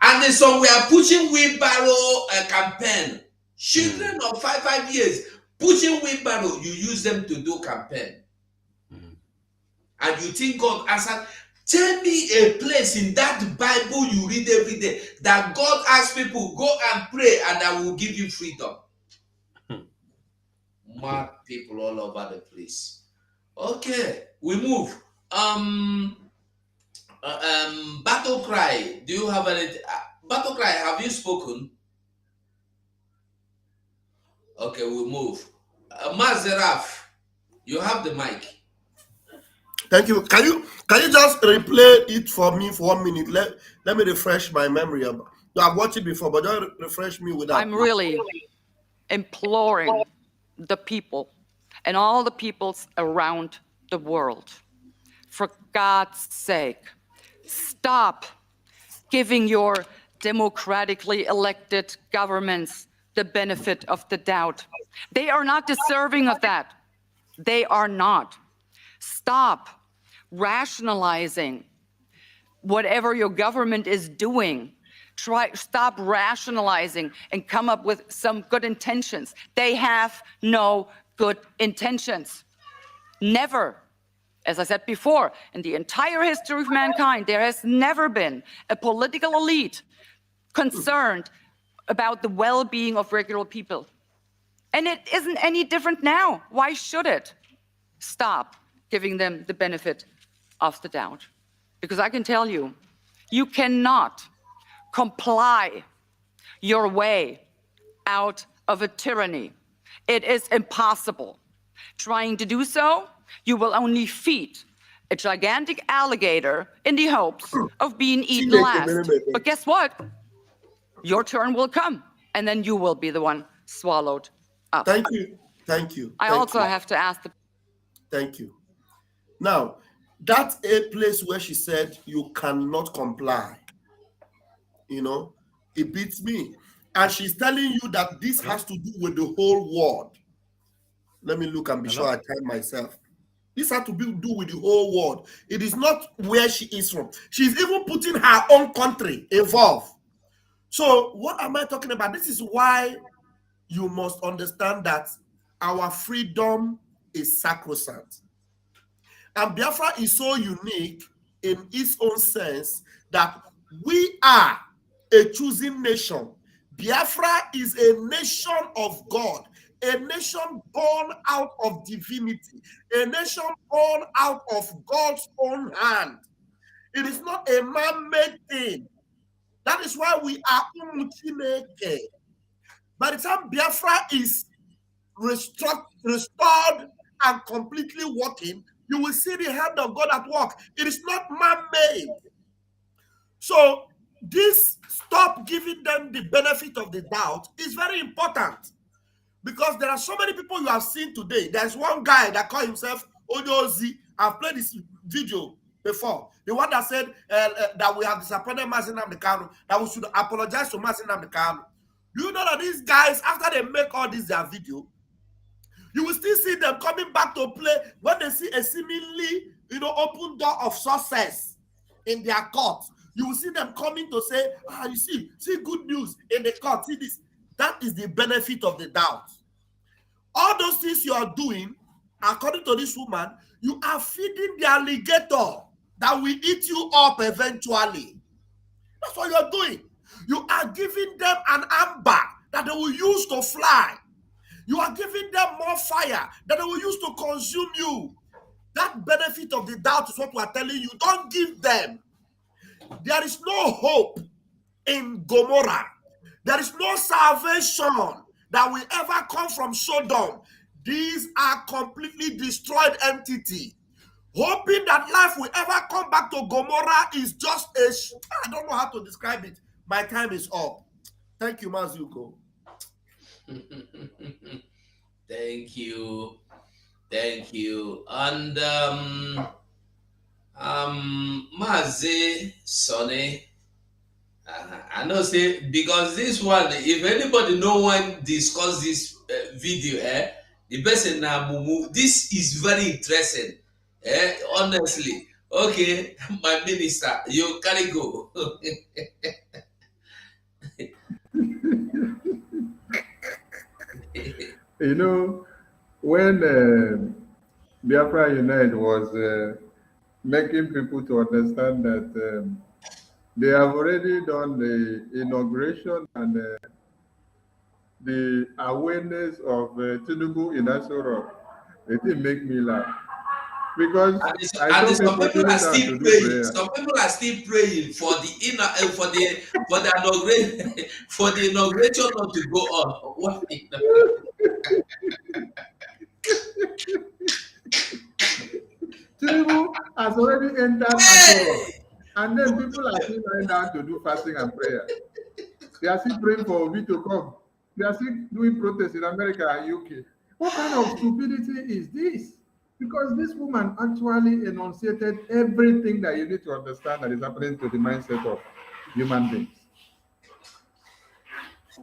Speaker 4: And then some were pushing wheelbarrow campaign. Children of 5 years pushing wheelbarrow, you use them to do campaign. And you think God answered. Tell me a place in that Bible you read every day that God asks people, go and pray and I will give you freedom. Mad people all over the place. Okay, we move. Battle Cry, do you have any? Battle Cry, have you spoken? Okay, we move. Mazeraf, you have the mic.
Speaker 6: Thank you. Can you just replay it for me for 1 minute? Let me refresh my memory. I've watched it before, but don't refresh me with that.
Speaker 11: I'm really imploring the people and all the peoples around the world, for God's sake, stop giving your democratically elected governments the benefit of the doubt. They are not deserving of that. They are not. Stop rationalizing whatever your government is doing. Stop rationalizing and come up with some good intentions. They have no good intentions. Never. As I said before, in the entire history of mankind, there has never been a political elite concerned about the well-being of regular people. And it isn't any different now. Why should it? Stop giving them the benefit of the doubt. Because I can tell you, you cannot comply your way out of a tyranny. It is impossible. Trying to do so, you will only feed a gigantic alligator in the hopes of being eaten last. But guess what? Your turn will come, and then you will be the one swallowed up.
Speaker 6: Thank you. Thank you.
Speaker 11: I also have to ask the...
Speaker 6: Thank you. Now, that's a place where she said you cannot comply. You know, it beats me. And she's telling you that this has to do with the whole world. Let me look and be sure I time myself. This has to do with the whole world. It is not where she is from. She's even putting her own country involved. So what am I talking about? This is why you must understand that our freedom is sacrosanct. And Biafra is so unique in its own sense that we are a choosing nation. Biafra is a nation of God, a nation born out of divinity, a nation born out of God's own hand. It is not a man-made thing. That is why we are Umuchineke. By the time Biafra is restored and completely working, you will see the hand of God at work. It is not man-made. So this stop giving them the benefit of the doubt is very important. Because there are so many people you have seen today. There's one guy that called himself Odozi. I've played this video before. The one that said that we have disappointed Mazin Namdekanu, that we should apologize to Mazin Namdekanu. Do you know that these guys, after they make all this their video, you will still see them coming back to play when they see a seemingly, open door of success in their court. You will see them coming to say, you see good news in the court. See this. That is the benefit of the doubt. All those things you are doing, according to this woman, you are feeding the alligator that will eat you up eventually. That's what you're doing. You are giving them an amber that they will use to fly. You are giving them more fire that they will use to consume you. That benefit of the doubt is what we are telling you. Don't give them. There is no hope in Gomorrah. There is no salvation that will ever come from Sodom. These are completely destroyed entities. Hoping that life will ever come back to Gomorrah is just I don't know how to describe it. My time is up. Thank you, Mazuko.
Speaker 4: Thank you. Thank you. And Mazi Sonny, I know say because this one, if anybody no one discuss this video, the person now Mumu, this is very interesting. Honestly. Okay, my minister, you carry go.
Speaker 9: When Biafra United was making people to understand that they have already done the inauguration and the awareness of Tinubu in Asoro, it didn't make me laugh. Because
Speaker 4: some people are still praying. Some people are still praying for the for the inauguration not to go on. What?
Speaker 9: Tinubu has already entered Asoro, and then people are still going down to do fasting and prayer. They are still praying for Obi to come. They are still doing protests in America and UK. What kind of stupidity is this? Because this woman actually enunciated everything that you need to understand that is happening to the mindset of human beings.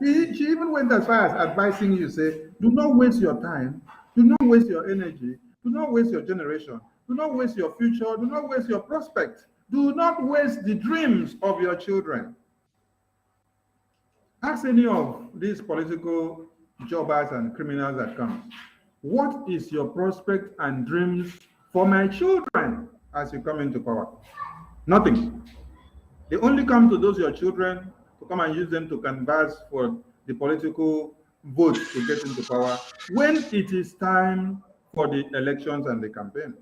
Speaker 9: She even went as far as advising you, say, do not waste your time, do not waste your energy, do not waste your generation, do not waste your future, do not waste your prospect, do not waste the dreams of your children. Ask any of these political jobbers and criminals that come, what is your prospect and dreams for my children as you come into power? Nothing. They only come to those your children to come and use them to canvass for the political vote to get into power when it is time for the elections and the campaigns.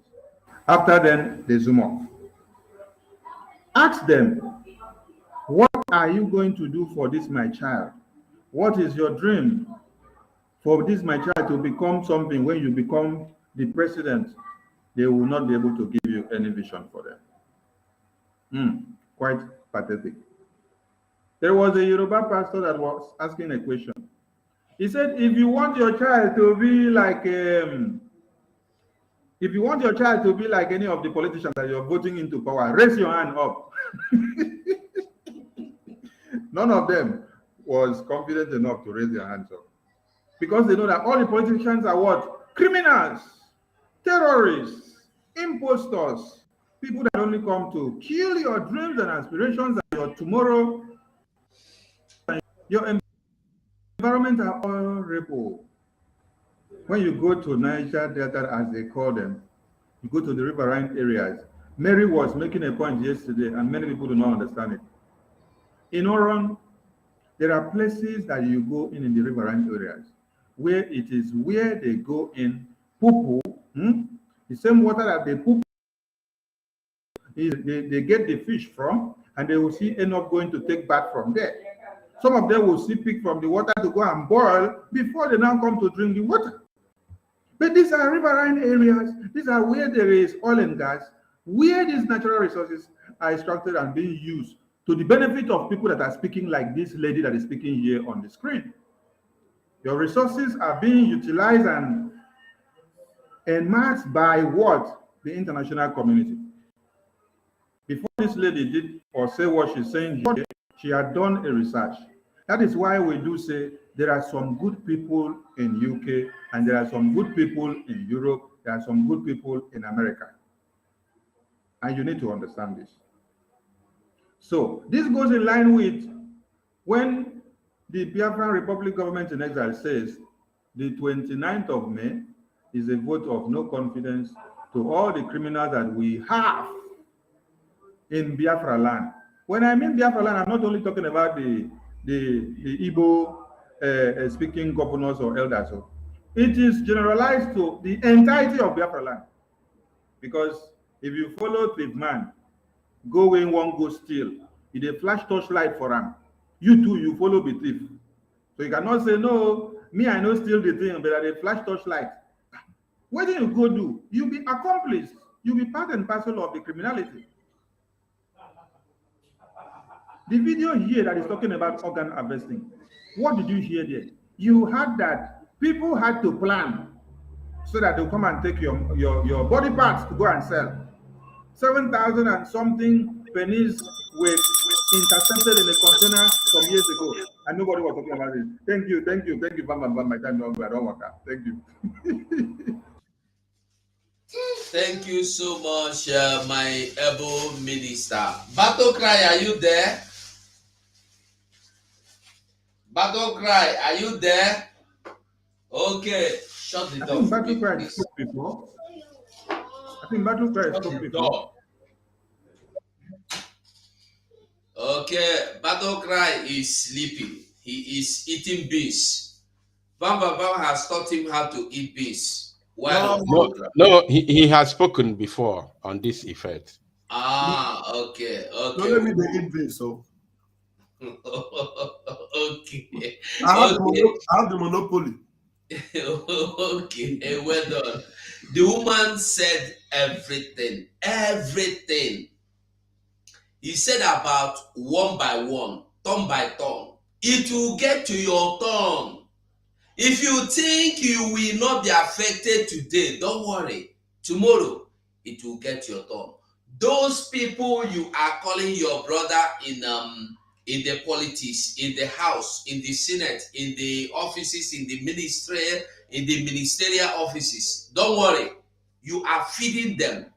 Speaker 9: After then, they zoom off. Ask them, what are you going to do for this, my child? What is your dream for this, my child, to become something? When you become the president, they will not be able to give you any vision for them. Quite pathetic. There was a Yoruba pastor that was asking a question. He said, if you want your child to be like any of the politicians that you're voting into power, raise your hand up. None of them was confident enough to raise their hands up, because they know that all the politicians are what? Criminals, terrorists, impostors, people that only come to kill your dreams and aspirations and your tomorrow. Your environment are all rebel. When you go to Niger Delta, as they call them, you go to the riverine areas. Mary was making a point yesterday, and many people do not understand it. In Oron, there are places that you go in the riverine areas where it is where they go in poo-poo, the same water that they poop, they get the fish from, and they will see end up going to take bath from there. Some of them will see pick from the water to go and boil before they now come to drink the water. But these are riverine areas. These are where there is oil and gas, where these natural resources are extracted and being used to the benefit of people that are speaking like this lady that is speaking here on the screen. Your resources are being utilized and enhanced by what? The international community. Before this lady did or say what she's saying here, she had done a research. That is why we do say there are some good people in UK and there are some good people in Europe, there are some good people in America. And you need to understand this. So this goes in line with when the Biafran Republic government in exile says the 29th of May is a vote of no confidence to all the criminals that we have in Biafra land. When I mean Biafra land, I'm not only talking about the Igbo speaking governors or elders. It is generalized to the entirety of Biafra land. Because if you follow thief man, go in one go steal, if they flash torchlight for him, you too, you follow the thief. So you cannot say, no, me, I know steal the thing, but they flash torchlight. What do you go do? You'll be accomplice. You'll be part and parcel of the criminality. The video here that is talking about organ harvesting, what did you hear there? You heard that people had to plan so that they'll come and take your body parts to go and sell. 7,000 and something pennies were intercepted in a container some years ago, and nobody was talking about it. Thank you, bam, my time don't work out. Thank you.
Speaker 4: Thank you so much, my able minister. Battle Cry, are you there? Battle Cry, are you there? Okay, shut the door.
Speaker 9: Battle Cry spoke before. I think Battle Cry spoke before.
Speaker 4: Okay, Battle Cry is sleeping. He is eating beans. Bam has taught him how to eat beans.
Speaker 7: No, he has spoken before on this effect.
Speaker 4: Okay.
Speaker 6: Don't let me eat beans, so.
Speaker 4: Okay.
Speaker 6: I have the monopoly.
Speaker 4: Okay, well done. The woman said everything. He said about one by one, turn by turn. It will get to your turn. If you think you will not be affected today, don't worry. Tomorrow, it will get your turn. Those people you are calling your brother in the politics, in the house, in the Senate, in the offices, in the ministerial offices, don't worry. You are feeding them.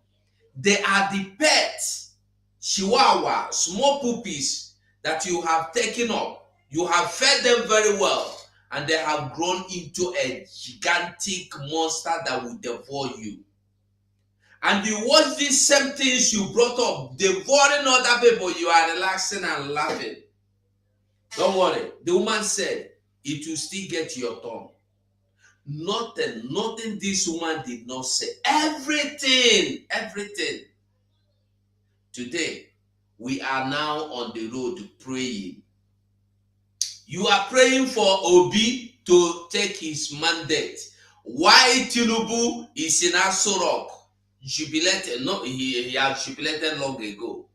Speaker 4: They are the pets, chihuahua, small puppies that you have taken up. You have fed them very well, and they have grown into a gigantic monster that will devour you. And you watch these same things you brought up, devouring other people, you are relaxing and laughing. Don't worry. The woman said, it will still get your turn. Nothing this woman did not say. Everything. Today, we are now on the road praying. You are praying for Obi to take his mandate. Why Tinubu is in Aso Rock? Jubilated. No, he has jubilated long ago.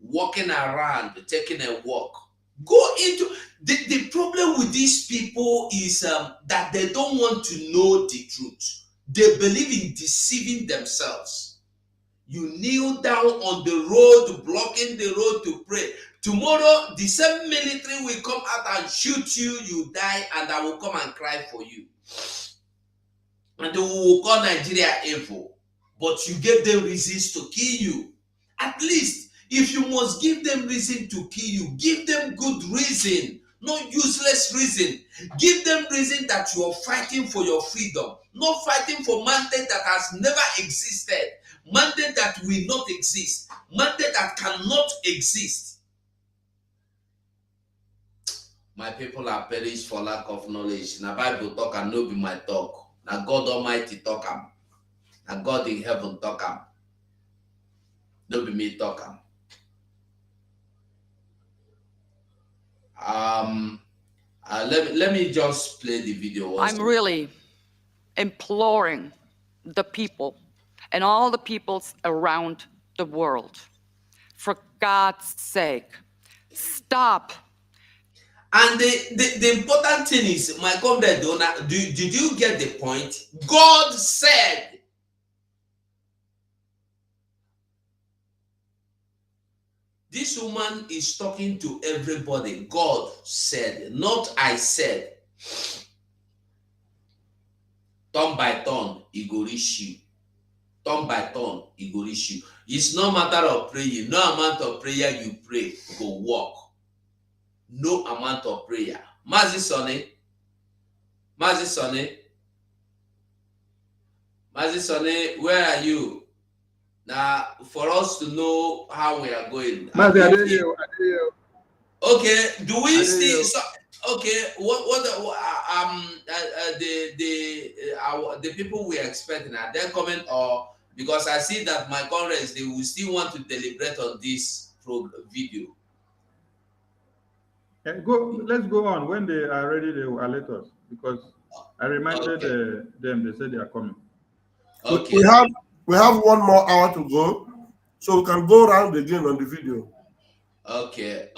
Speaker 4: Walking around, taking a walk. Go into the problem with these people is that they don't want to know the truth. They believe in deceiving themselves. You kneel down on the road, blocking the road to pray. Tomorrow, the same military will come out and shoot you, you die, and I will come and cry for you. And they will call Nigeria evil. But you gave them reasons to kill you. At least, if you must give them reason to kill you, give them good reason, not useless reason. Give them reason that you are fighting for your freedom, not fighting for mandate that has never existed, mandate that will not exist, mandate that cannot exist. My people are perished for lack of knowledge. Now Bible talk and no be my talk. Now God Almighty talk am. Now God in heaven talk am. No be me talk am. Let me just play the video.
Speaker 11: I'm really imploring the people and all the peoples around the world, for God's sake, stop.
Speaker 4: And the important thing is, my comrade Dona, did you get the point? God said. This woman is talking to everybody. God said, not I said. Turn by turn, he go reach you. Turn by turn, he go reach you. It's no matter of prayer. No amount of prayer you pray go work. No amount of prayer. Mazi Sonny, where are you? Now, for us to know how we are going.
Speaker 9: Mazi, I did you.
Speaker 4: Okay, do we still? So, okay, the people we are expecting, are they coming, or because I see that my comrades, they will still want to deliberate on this video.
Speaker 9: And let's go on. When they are ready, they will alert us, because I reminded them. They said they are coming.
Speaker 4: Okay.
Speaker 6: We have 1 more hour to go, so we can go around again on the video.
Speaker 4: Okay.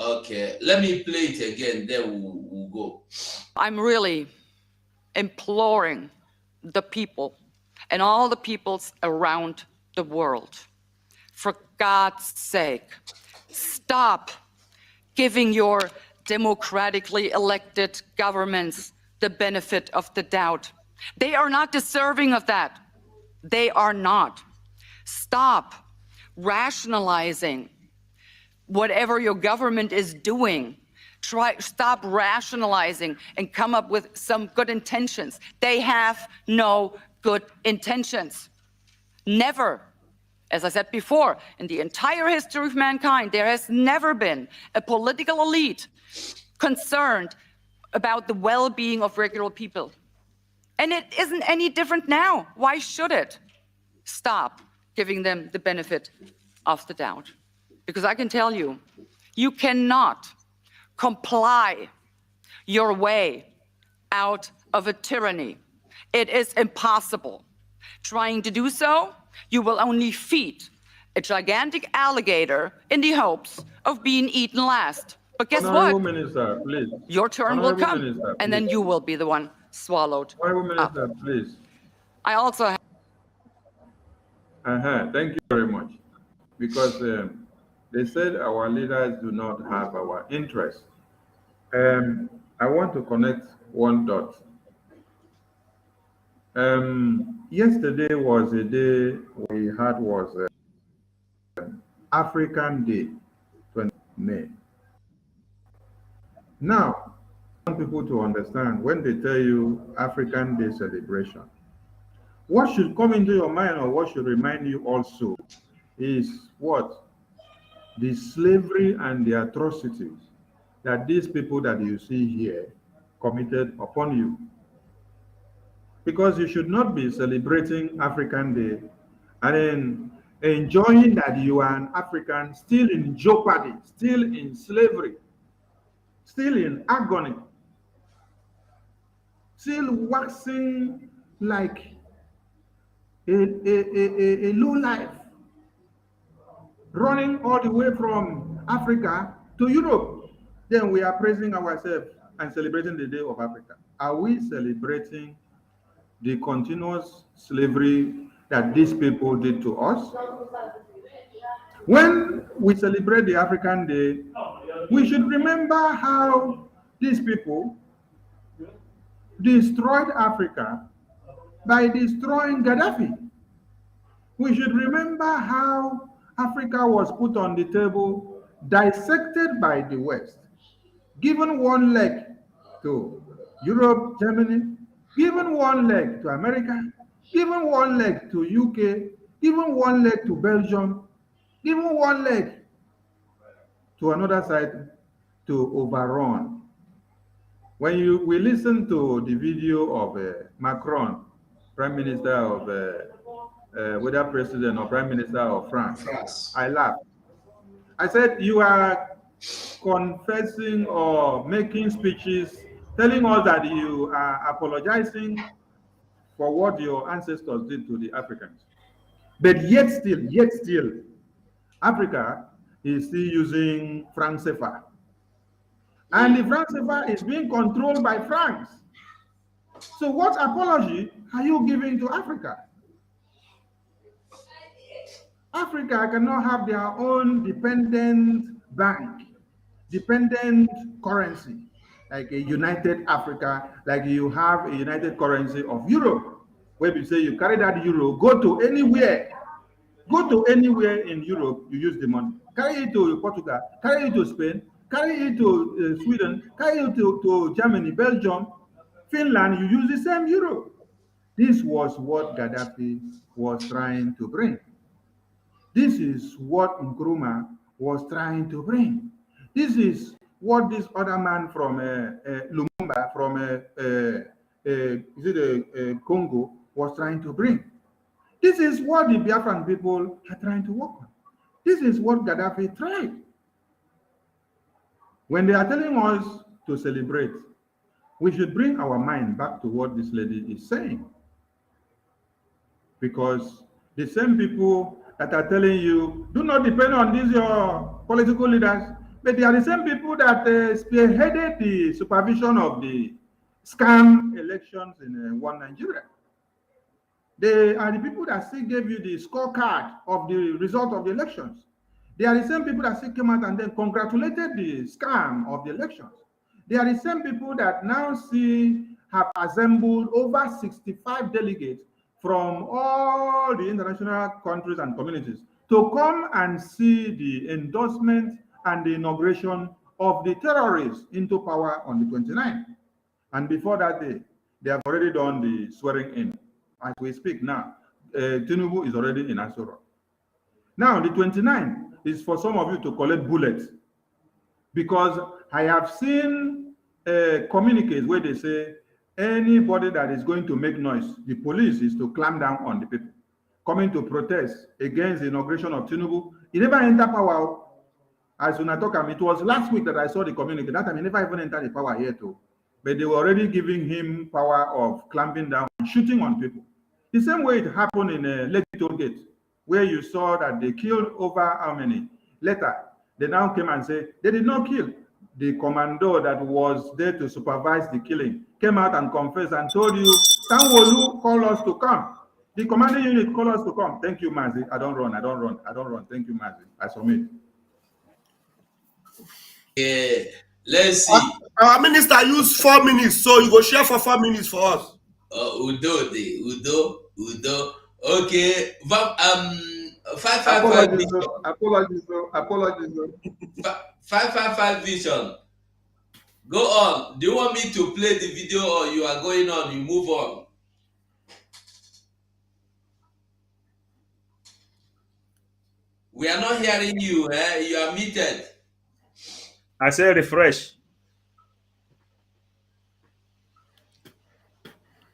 Speaker 4: Let me play it again. Then we'll go.
Speaker 11: I'm really imploring the people and all the peoples around the world, for God's sake, stop giving your democratically elected governments the benefit of the doubt. They are not deserving of that. They are not. Stop rationalizing whatever your government is doing. Stop rationalizing and come up with some good intentions. They have no good intentions. Never. As I said before, in the entire history of mankind, there has never been a political elite concerned about the well-being of regular people. And it isn't any different now. Why should it? Stop giving them the benefit of the doubt. Because I can tell you, you cannot comply your way out of a tyranny. It is impossible. Trying to do so, you will only feed a gigantic alligator in the hopes of being eaten last. But guess what?
Speaker 9: Minister, please.
Speaker 11: Your turn will come,
Speaker 9: Minister,
Speaker 11: and then you will be the one swallowed up.
Speaker 9: Minister, please.
Speaker 11: I also have...
Speaker 9: Thank you very much. Because they said our leaders do not have our interest. I want to connect one dot. Yesterday was a day we had was African Day, 20 May. Now, I want people to understand, when they tell you African Day celebration, what should come into your mind, or what should remind you also, is what? The slavery and the atrocities that these people that you see here committed upon you. Because you should not be celebrating African Day and then enjoying that you are an African, still in jeopardy, still in slavery, still in agony, still waxing like a low life, running all the way from Africa to Europe. Then we are praising ourselves and celebrating the Day of Africa. Are we celebrating the continuous slavery that these people did to us? When we celebrate the African Day, we should remember how these people destroyed Africa by destroying Gaddafi. We should remember how Africa was put on the table, dissected by the West, given one leg to Europe, Germany, given one leg to America, given one leg to UK, given one leg to Belgium, given one leg to another side to overrun. When we listen to the video of Macron, Prime Minister of, whether President or Prime Minister of France, I laughed. I said, you are confessing or making speeches telling us that you are apologizing for what your ancestors did to the Africans. But yet still, Africa is still using franc CFA. And the franc CFA is being controlled by francs. So what apology are you giving to Africa? Africa cannot have their own dependent bank, dependent currency, like a united Africa, like you have a united currency of Europe, where you say you carry that euro, go to anywhere in Europe, you use the money. Carry it to Portugal, carry it to Spain, carry it to Sweden, carry it to Germany, Belgium, Finland, you use the same euro. This was what Gaddafi was trying to bring. This is what Nkrumah was trying to bring. This is what this other man from Lumumba, from Congo, was trying to bring. This is what the Biafran people are trying to work on. This is what Gaddafi tried. When they are telling us to celebrate, we should bring our mind back to what this lady is saying. Because the same people that are telling you, do not depend on these your political leaders, but they are the same people that spearheaded the supervision of the scam elections in one Nigeria. They are the people that still gave you the scorecard of the result of the elections. They are the same people that still came out and then congratulated the scam of the elections. They are the same people that now have assembled over 65 delegates from all the international countries and communities to come and see the endorsement and the inauguration of the terrorists into power on the 29th. And before that day, they have already done the swearing in. As we speak now, Tinubu is already in Asoro. Now, the 29th is for some of you to collect bullets, because I have seen communiques where they say anybody that is going to make noise, the police is to clamp down on the people coming to protest against the inauguration of Tinubu. He never entered power. As Unatoka, it was last week that I saw the communique. That time he never even entered the power here too. But they were already giving him power of clamping down and shooting on people. The same way it happened in Lekki Gate, where you saw that they killed over how many? Later, they now came and said they did not kill. The commando that was there to supervise the killing came out and confessed and told you, Sanwo-Olu called us to come. The commanding unit called us to come. Thank you, Mazi. I don't run. Thank you, Mazi. I submit.
Speaker 4: Yeah, let's see.
Speaker 6: Our minister used 4 minutes, so you go share for 4 minutes for us.
Speaker 4: Udo. Okay. 555 vision.
Speaker 9: Apologies.
Speaker 4: 555 vision. Go on. Do you want me to play the video, or you are going on? You move on. We are not hearing you. You are muted.
Speaker 5: I say refresh.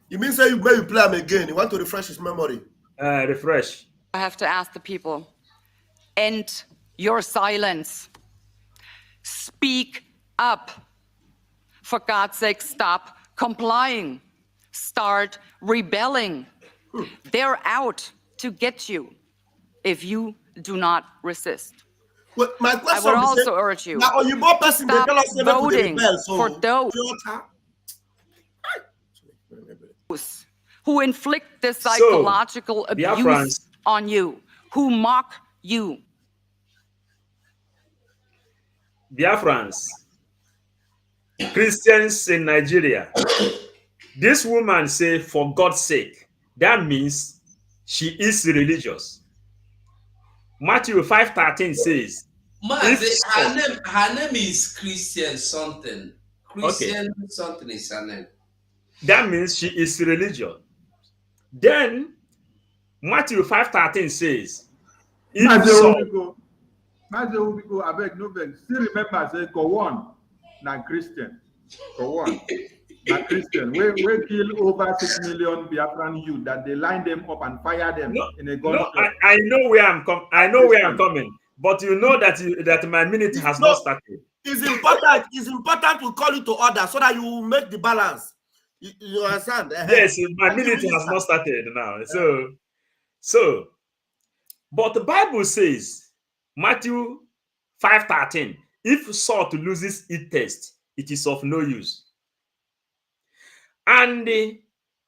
Speaker 6: You mean say when you play him again, you want to refresh his memory?
Speaker 5: Refresh.
Speaker 11: I have to ask the people, end your silence. Speak up. For God's sake, stop complying. Start rebelling. They're out to get you if you do not resist.
Speaker 6: Well, my question
Speaker 11: I would also urge you,
Speaker 6: now you both person they
Speaker 11: stop
Speaker 6: tell us
Speaker 11: voting
Speaker 6: so
Speaker 11: for those who inflict this psychological abuse on you, who mock you.
Speaker 5: Biafrans, Christians in Nigeria, this woman say, for God's sake, that means she is religious. Matthew 5:13 says,
Speaker 4: her name is Christian something. Christian something is her name.
Speaker 5: That means she is religious. Then Matthew 5:13 says, if so,
Speaker 9: I beg no beg. Still remember, say go on, not Christian. Go on, not Christian. We kill over 6 million Biafran youth that they line them up and fire them in a gun.
Speaker 5: No, I know where I'm coming. I know where I'm coming. But you know that my minute has not started.
Speaker 6: It's important. It's important to call you to order so that you make the balance. You understand?
Speaker 5: Yes, my minute has not started now. So, but the Bible says, Matthew 5:13, if salt loses its taste, it is of no use. And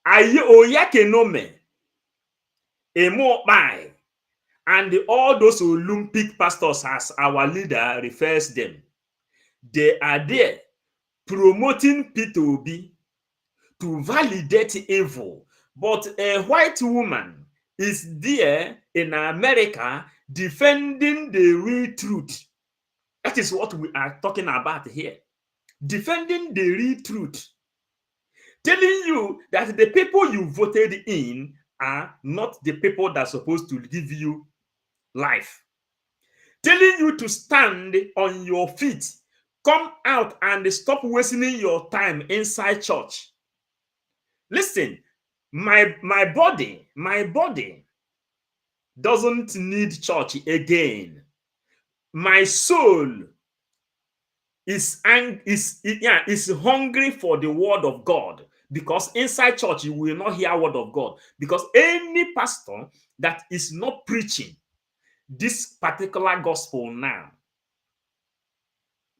Speaker 5: Oyakenome, Emopai, and all those Olympic pastors, as our leader refers them, they are there promoting P2B to validate evil. But a white woman is there in America defending the real truth. That is what we are talking about here. Defending the real truth. Telling you that the people you voted in are not the people that are supposed to give you life. Telling you to stand on your feet, come out and stop wasting your time inside church. Listen, my body doesn't need church again. My soul is hungry for the word of God, because inside church you will not hear word of God, because any pastor that is not preaching this particular gospel now,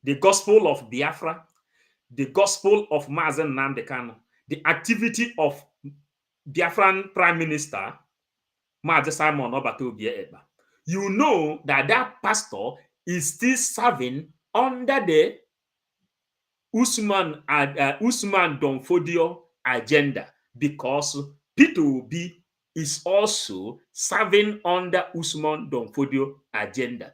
Speaker 5: the gospel of Biafra, the gospel of Mazen Nnamdi Kanu, the activity of Biafran Prime Minister Mazi Simon Obatobi Ekpa, you know that that pastor is still serving under the Usman Donfodio agenda, because P2B is also serving under Usman Donfodio agenda.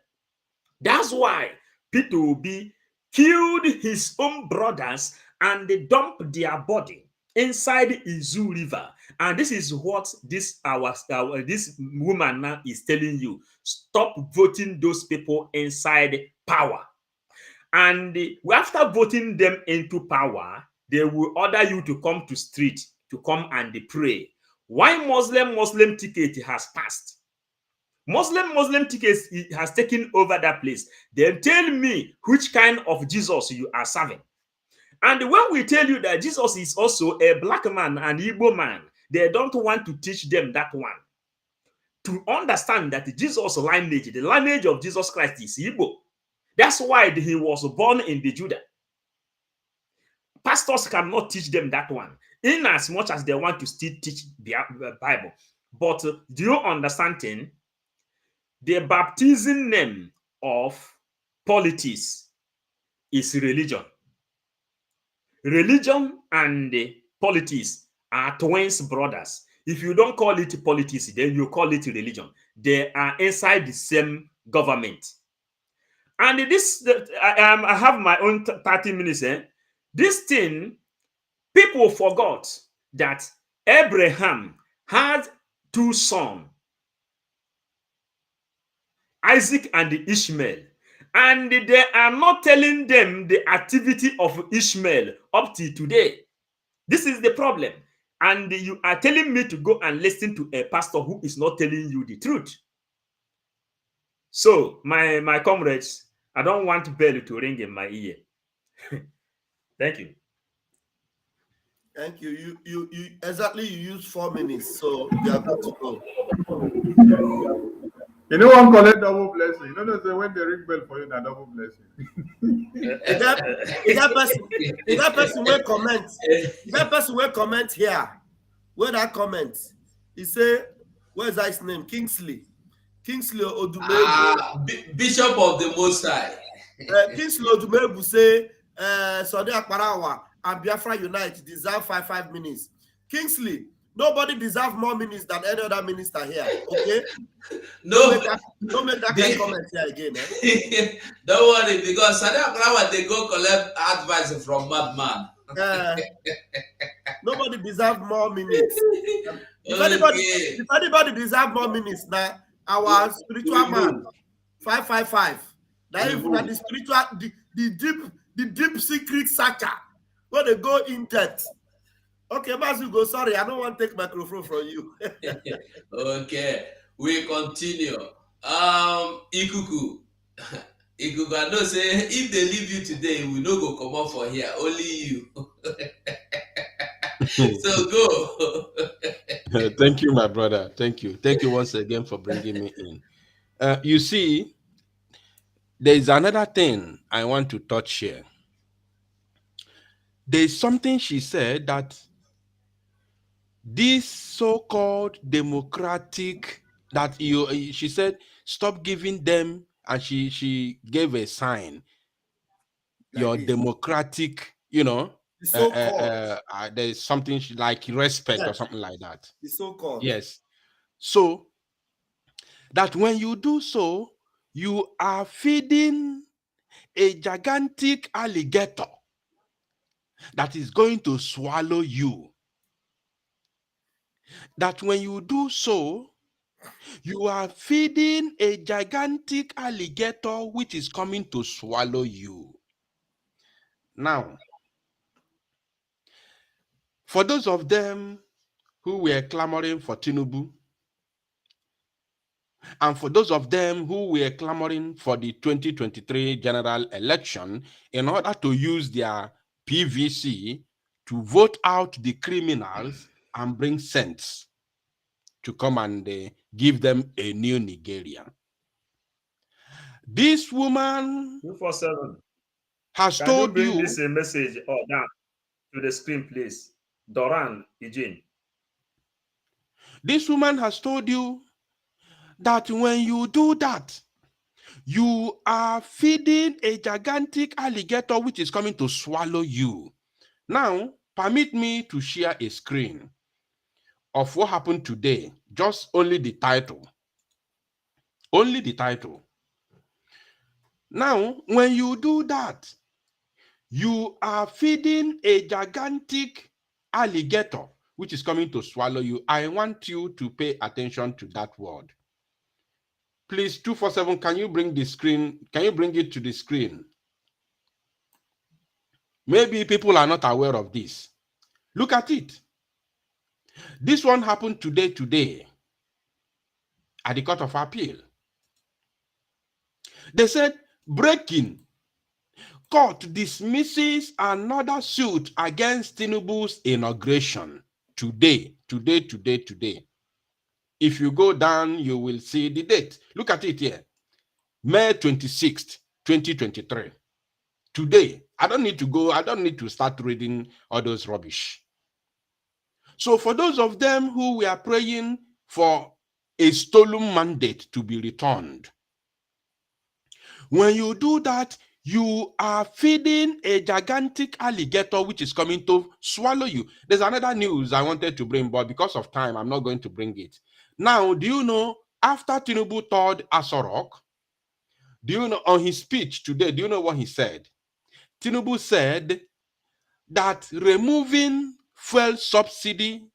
Speaker 5: That's why P2B killed his own brothers and they dumped their body inside Izu River. And this is what this woman now is telling you. Stop voting those people inside power. And after voting them into power, they will order you to come to street to come and pray. Why Muslim ticket has passed? Muslim tickets has taken over that place. Then tell me which kind of Jesus you are serving. And when we tell you that Jesus is also a black man, an Igbo man, they don't want to teach them that one. To understand that Jesus' lineage, the lineage of Jesus Christ is Igbo. That's why he was born in the Judah. Pastors cannot teach them that one, in as much as they want to still teach the Bible. But do you understand? The baptism name of politics is religion. Religion and politics are twins brothers. If you don't call it politics, then you call it religion. They are inside the same government. And this, I have my own 30 minutes. This thing, people forgot that Abraham had two sons, Isaac and Ishmael. And they are not telling them the activity of Ishmael up to today. This is the problem. And you are telling me to go and listen to a pastor who is not telling you the truth. So, my comrades, I don't want bell to ring in my ear. Thank you.
Speaker 6: Thank you. You exactly, you used 4 minutes, so you are good to go.
Speaker 9: You know one collect double blessing. You know say when they ring bell for you, na double blessing.
Speaker 6: Is that person will comment? Is that person will comment here? Where that comment? He say, where's his name? Kingsley Odumebu.
Speaker 4: Bishop of the Most High.
Speaker 6: Kingsley Odumebu say, Sode Akparawa and Biafra Unite deserve 5 minutes. Kingsley, nobody deserves more minutes than any other minister here. Okay? Don't make that kind of comment here again.
Speaker 4: Don't worry, because Sode Akparawa they go collect advice from madman.
Speaker 6: Nobody deserves more minutes. If anybody deserves more minutes, now our spiritual man 555. Now even the spiritual, the deep secret searcher, where they go in depth. Okay, Mazu, go. Sorry, I don't want to take microphone from you.
Speaker 4: Okay, we continue. Ikuku, I know say if they leave you today, we no go come up for here. Only you. So go.
Speaker 7: Thank you, my brother. Thank you. Thank you once again for bringing me in. You see, there is another thing I want to touch here. there's something she said that this so-called democratic that she said stop giving them, and she gave a sign,
Speaker 6: Like
Speaker 7: your
Speaker 6: this.
Speaker 7: democratic,
Speaker 6: The so-called.
Speaker 7: there's something like respect or
Speaker 6: Yes.
Speaker 7: something like that.
Speaker 6: The so-called.
Speaker 7: Yes. So that when you do so, you are feeding a gigantic alligator that is going to swallow you. That when you do so, you are feeding a gigantic alligator which is coming to swallow you. Now, for those of them who were clamoring for Tinubu, and for those of them who were clamoring for the 2023 general election in order to use their PVC to vote out the criminals and bring sense to come and give them a new Nigeria. This woman
Speaker 5: 247.
Speaker 7: has
Speaker 5: Can
Speaker 7: told
Speaker 5: you bring
Speaker 7: you
Speaker 5: this message down to the screen, please? Doran Eugene.
Speaker 7: This woman has told you that when you do that, you are feeding a gigantic alligator which is coming to swallow you. Now, permit me to share a screen of what happened today, just only the title. Only the title. Now, when you do that, you are feeding a gigantic alligator which is coming to swallow you. I want you to pay attention to that word. Please, 247, can you bring the screen? Can you bring it to the screen? Maybe people are not aware of this. Look at it. This one happened today at the Court of Appeal. They said, breaking. Court dismisses another suit against Tinubu's inauguration. Today. If you go down, you will see the date. Look at it here. May 26th, 2023. Today. I don't need to start reading all those rubbish. So for those of them who were praying for a stolen mandate to be returned, when you do that, you are feeding a gigantic alligator which is coming to swallow you. There's another news I wanted to bring, but because of time, I'm not going to bring it. Now, do you know, after Tinubu toured Aso Rock, do you know, on his speech today, do you know what he said? Tinubu said that removing fuel subsidy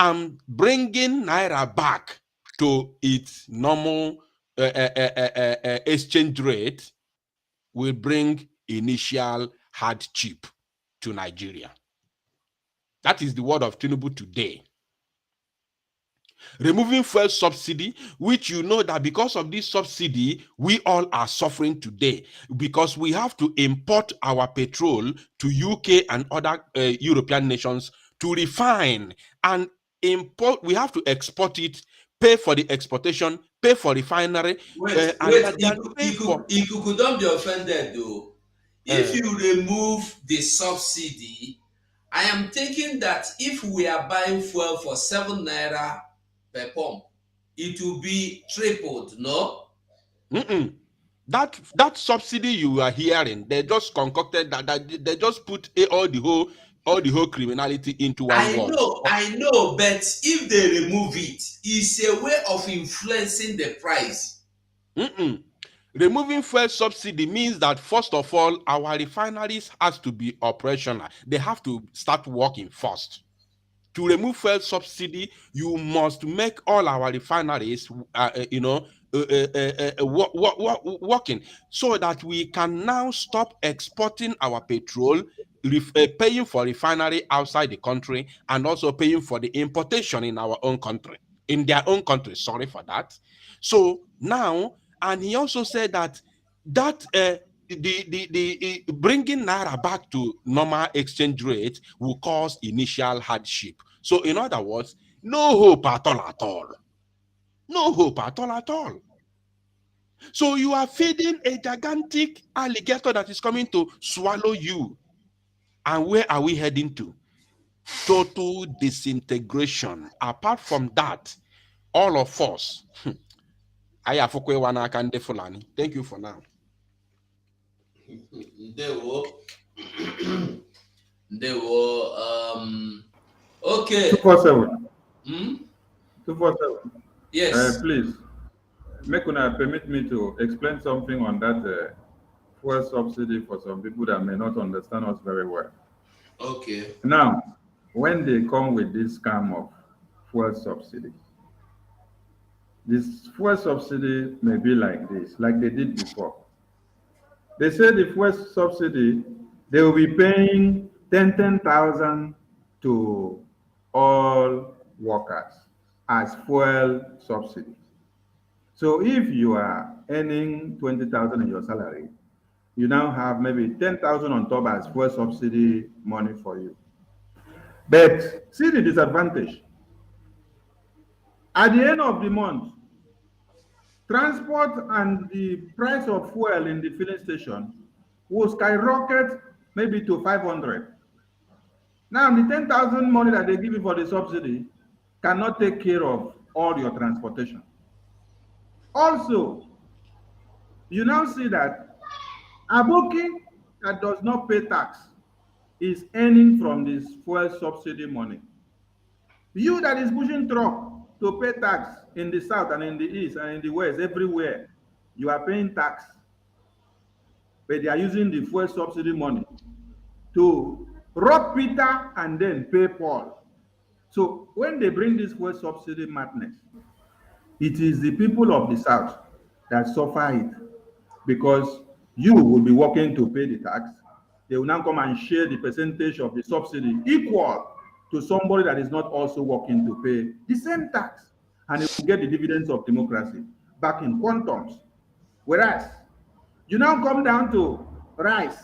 Speaker 7: and bringing Naira back to its normal exchange rate will bring initial hardship to Nigeria. That is the word of Tinubu today. Removing fuel subsidy, which you know that because of this subsidy, we all are suffering today because we have to import our petrol to UK and other European nations to refine and import. We have to export it, pay for the exportation, pay for refinery.
Speaker 4: You don't be offended though. If you remove the subsidy, I am thinking that if we are buying fuel for 7 naira per pump, it will be tripled, no?
Speaker 7: That subsidy you are hearing, they just concocted that they just put all the whole criminality into one word.
Speaker 4: I know, but if they remove it, it's a way of influencing the price.
Speaker 7: Removing fuel subsidy means that first of all, our refineries has to be operational. They have to start working first. To remove fuel subsidy, you must make all our refineries, working so that we can now stop exporting our petrol, paying for refinery outside the country, and also paying for the importation in our own country, in their own country. Sorry for that. So now, and he also said that the bringing Naira back to normal exchange rate will cause initial hardship. So in other words, no hope at all. No hope at all. So you are feeding a gigantic alligator that is coming to swallow you. And where are we heading to? Total disintegration. Apart from that, all of us, thank you for now.
Speaker 4: Okay.
Speaker 9: 247.
Speaker 4: Hmm?
Speaker 9: 247.
Speaker 4: Yes.
Speaker 9: Please, permit me to explain something on that fuel subsidy for some people that may not understand us very well.
Speaker 4: Okay.
Speaker 9: Now, when they come with this scam of fuel subsidy, this fuel subsidy may be like this, like they did before. They say the fuel subsidy, they will be paying 10,000 to all workers as fuel subsidy. So if you are earning 20,000 in your salary, you now have maybe 10,000 on top as fuel subsidy money for you. But see the disadvantage. At the end of the month, transport and the price of fuel in the filling station will skyrocket maybe to 500. Now, the 10,000 money that they give you for the subsidy cannot take care of all your transportation. Also, you now see that Aboki that does not pay tax is earning from this fuel subsidy money. You that is pushing truck to pay tax in the south and in the east and in the west, everywhere, you are paying tax. But they are using the fuel subsidy money to rob Peter and then pay Paul. So when they bring this fuel subsidy madness, it is the people of the south that suffer it, because you will be working to pay the tax. They will now come and share the percentage of the subsidy equal to somebody that is not also working to pay the same tax, and it will get the dividends of democracy back in quantums. Whereas you now come down to rice.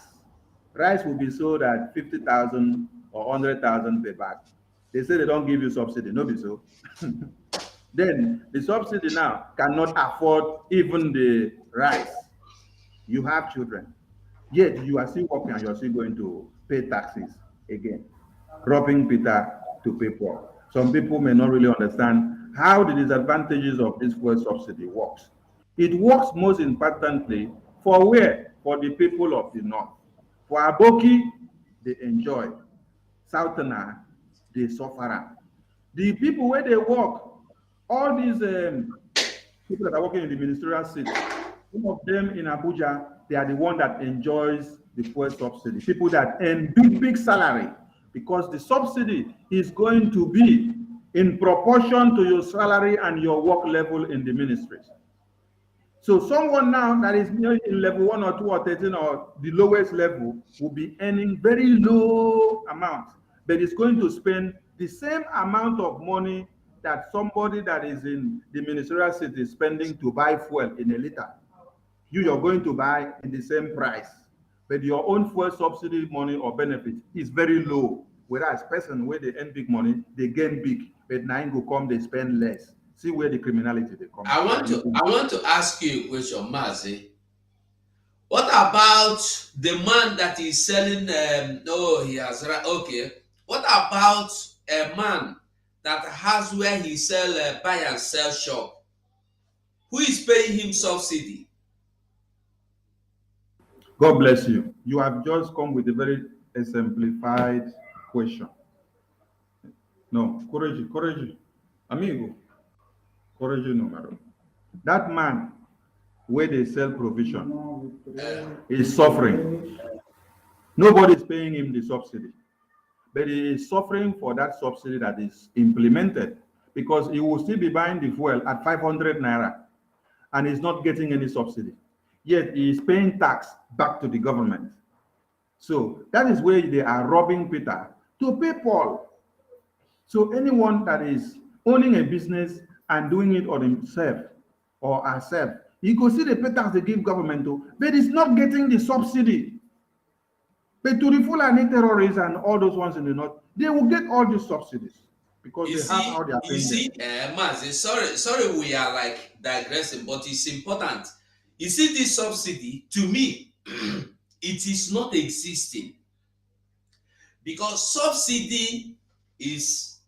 Speaker 9: Rice will be sold at 50,000 or 100,000 per bag. They say they don't give you subsidy, no be so. Then the subsidy now cannot afford even the rice. You have children, yet you are still working and you are still going to pay taxes again, robbing Peter to pay Paul. Some people may not really understand how the disadvantages of this fuel subsidy works. It works most importantly for where? For the people of the north. For Aboki, they enjoy. Southerner, they suffer. The people where they work, all these people that are working in the ministerial seat, some of them in Abuja, they are the one that enjoys the fuel subsidy. People that earn big salary, because the subsidy is going to be in proportion to your salary and your work level in the ministries. So someone now that is in level 1 or 2 or 13 or the lowest level will be earning very low amount, but is going to spend the same amount of money that somebody that is in the ministerial seat is spending to buy fuel in a liter. You're going to buy in the same price, but your own fuel subsidy money or benefit is very low. Whereas person where they earn big money, they gain big, but now go come, they spend less. See where the criminality they come.
Speaker 4: I want to ask you a question, Mazi. What about the man that is selling? He has okay. What about a man that has where he sell buy and sell shop? Who is paying him subsidy?
Speaker 9: God bless you. You have just come with a very exemplified question. No, courage, amigo. Courage, no matter. That man where they sell provision is suffering. Nobody is paying him the subsidy, but he is suffering for that subsidy that is implemented, because he will still be buying the fuel at 500 naira and is not getting any subsidy. Yet he is paying tax back to the government. So that is where they are robbing Peter to pay Paul. So anyone that is owning a business and doing it on himself or herself, you go see the pay tax they give government to, but it's not getting the subsidy. But to the Fulani terrorists and all those ones in the north, they will get all these subsidies because they have how they are paying.
Speaker 4: You see, Mazi, sorry, we are like digressing, but it's important. You see, this subsidy, to me, it is not existing. Because subsidy is,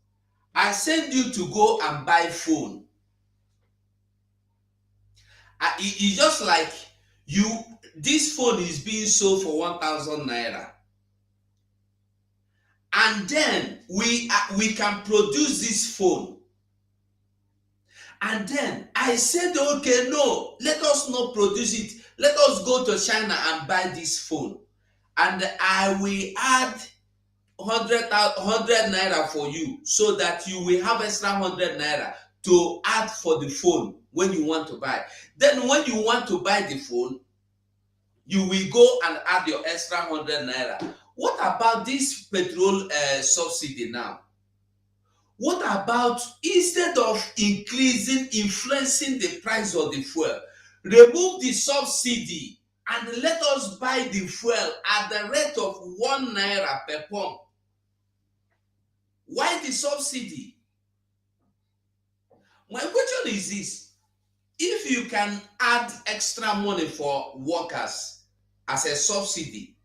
Speaker 4: I send you to go and buy phone. It's just like this phone is being sold for 1,000 naira. And then we can produce this phone. And then I said, okay, no, let us not produce it. Let us go to China and buy this phone. And I will add 100 naira for you, so that you will have extra 100 naira to add for the phone when you want to buy. Then when you want to buy the phone, you will go and add your extra 100 naira. What about this petrol subsidy now? What about, instead of influencing the price of the fuel, remove the subsidy and let us buy the fuel at the rate of 1 naira per pump? Why the subsidy? My question is this: if you can add extra money for workers as a subsidy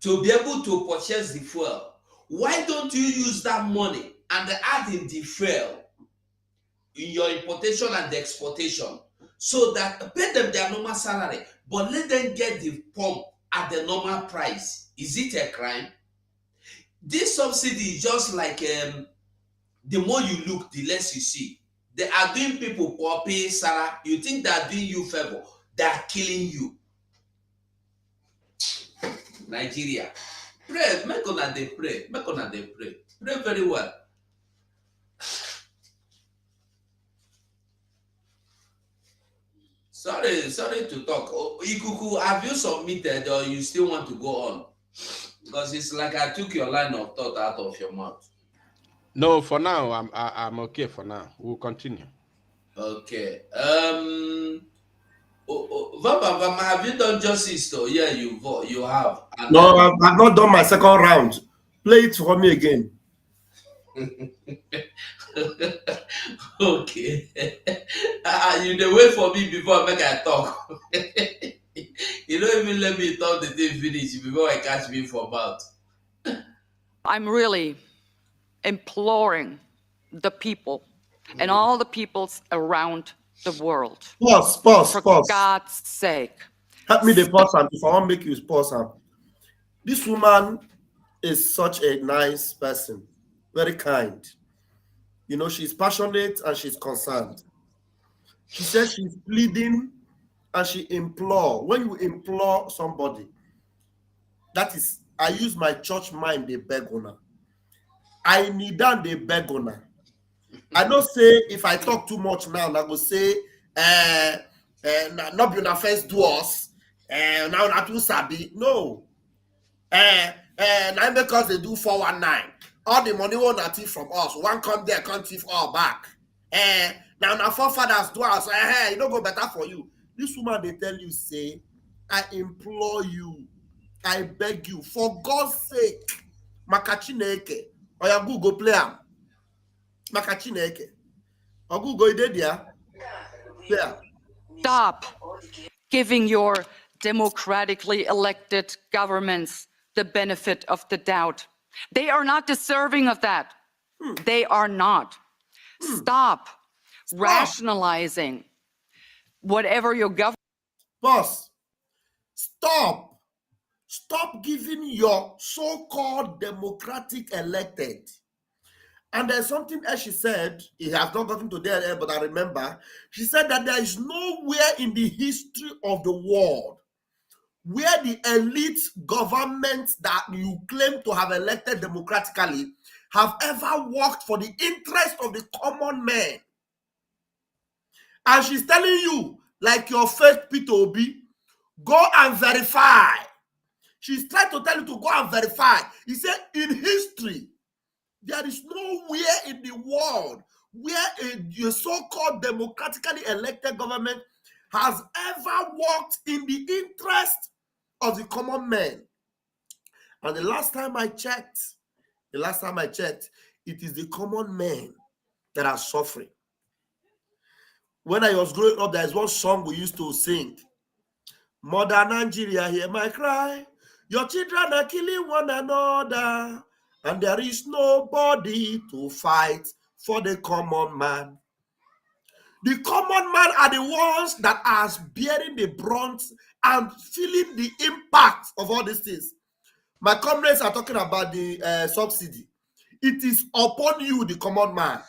Speaker 4: to be able to purchase the fuel, why don't you use that money and add in the fuel in your importation and the exportation, so that pay them their normal salary, but let them get the pump at the normal price? Is it a crime? This subsidy is just like the more you look, the less you see. They are doing people poppy, Sarah. You think they are doing you favor? They are killing you. Nigeria, pray. Make una dey pray. Make una dey pray. Pray very well. Sorry to talk. Oh, Ikuku, have you submitted, or you still want to go on? Because it's like I took your line of thought out of your mouth.
Speaker 7: No, for now, I'm okay for now. We'll continue.
Speaker 4: Okay. Vamba, have you done justice though? Yeah, you have. And
Speaker 6: no, I've not done my second round. Play it for me again.
Speaker 4: Okay. You dey wait for me before I make I talk. You don't even let me talk the thing finish before I catch me for mouth.
Speaker 11: I'm really imploring the people and all the peoples around the world.
Speaker 6: Pause.
Speaker 11: For God's sake.
Speaker 6: Help me to pause, and if I want to make you pause, this woman is such a nice person, very kind. You know, she's passionate and she's concerned. She says she's pleading and she implore. When you implore somebody, that is, I use my church mind, they beg on her. I need that, they beg on her. I don't say if I talk too much now, I go say, not be on first do us, now not too sabi. No. Now because they do 419. All the money won't thief from us. One come there, can't thief all back. Now forefathers do us. You don't go better for you. This woman, they tell you, say, I implore you, I beg you, for God's sake, Makachineke, or your Google play am. Makachineke. Or Google did there.
Speaker 11: Stop giving your democratically elected governments the benefit of the doubt. They are not deserving of that. They are not. Stop rationalizing whatever your government.
Speaker 6: Boss, stop giving your so-called democratic elected. And there's something else she said, it has not gotten to there, but I remember, she said that there is nowhere in the history of the world where the elite governments that you claim to have elected democratically have ever worked for the interest of the common man. And she's telling you, like your fake Peter Obi, go and verify. She's trying to tell you to go and verify. He said, in history, there is nowhere in the world where a so-called democratically elected government has ever worked in the interest of the common man. And the last time I checked, it is the common man that are suffering. When I was growing up, there is one song we used to sing. Mother Nigeria, hear my cry. Your children are killing one another, and there is nobody to fight for the common man. The common man are the ones that are bearing the brunt and feeling the impact of all these things. My comrades are talking about the subsidy. It is upon you, the common man.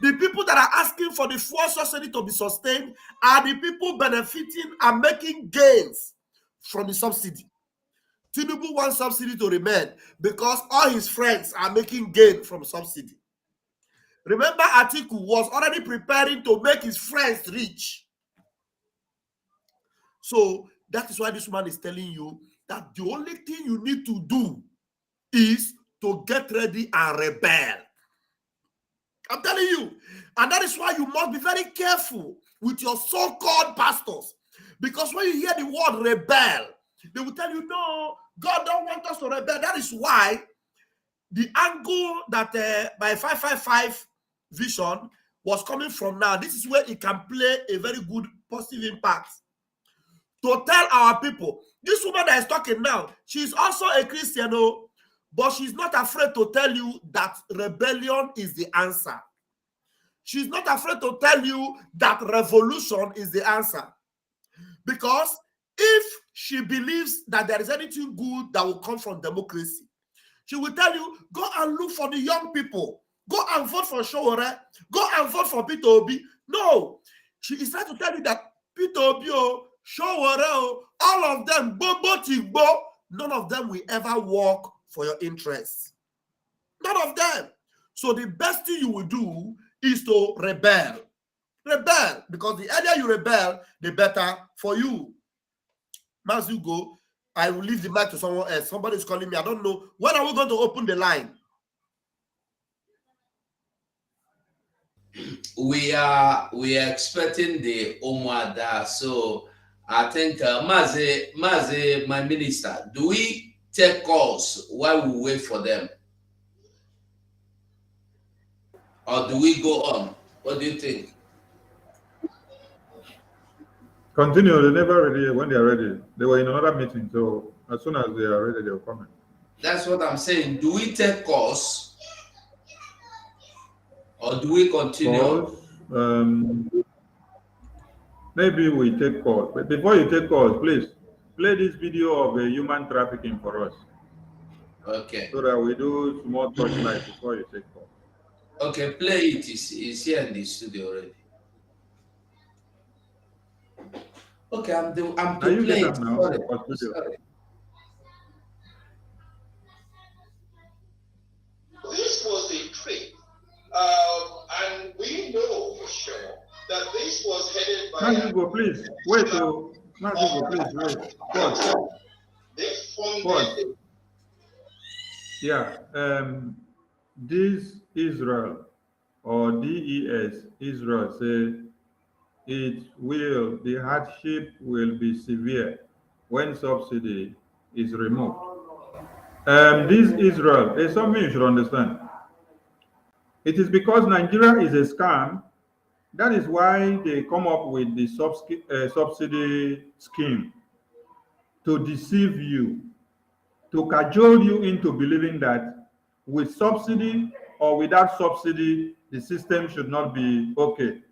Speaker 6: The people that are asking for the fuel subsidy to be sustained are the people benefiting and making gains from the subsidy. Tinubu wants subsidy to remain because all his friends are making gain from subsidy. Remember, Atiku was already preparing to make his friends rich. So that is why this man is telling you that the only thing you need to do is to get ready and rebel. I'm telling you. And that is why you must be very careful with your so-called pastors. Because when you hear the word rebel, they will tell you, no, God don't want us to rebel. That is why the angle that my 555 vision was coming from now, this is where it can play a very good positive impact. To tell our people, this woman that is talking now, she's also a Christian, but she's not afraid to tell you that rebellion is the answer. She's not afraid to tell you that revolution is the answer. Because if she believes that there is anything good that will come from democracy, she will tell you, go and look for the young people. Go and vote for Showore. Go and vote for Peter Obi. No. She is trying to tell you that Peter Obi, Showore, all of them, none of them will ever work for your interests. None of them. So the best thing you will do is to rebel. Rebel, because the earlier you rebel, the better for you. As you go, I will leave the mic to someone else. Somebody is calling me. I don't know. When are we going to open the line?
Speaker 4: We are expecting the Umuada. So I think Maze, my minister, do we take calls while we wait for them? Or do we go on? What do you think?
Speaker 9: Continue. They never ready when they are ready. They were in another meeting, so as soon as they are ready, they will come in.
Speaker 4: That's what I'm saying. Do we take calls? Or do we continue?
Speaker 9: Calls, maybe we take calls. But before you take calls, please play this video of the human trafficking for us.
Speaker 4: Okay.
Speaker 9: So that we do small torchlight before you take calls.
Speaker 4: Okay, play it. It's here in the studio already. Okay, I'm to play it.
Speaker 9: Now?
Speaker 4: Sorry.
Speaker 12: This was a trick, and we know for sure that this was headed by.
Speaker 9: Magigo, please wait. Magigo, please wait. Pause.
Speaker 12: They funded.
Speaker 9: Yeah. This Israel or DES Israel say the hardship will be severe when subsidy is removed. This Israel is something you should understand. It is because Nigeria is a scam. That is why they come up with the subsidy scheme to deceive you, to cajole you into believing that with subsidy or without subsidy, the system should not be okay.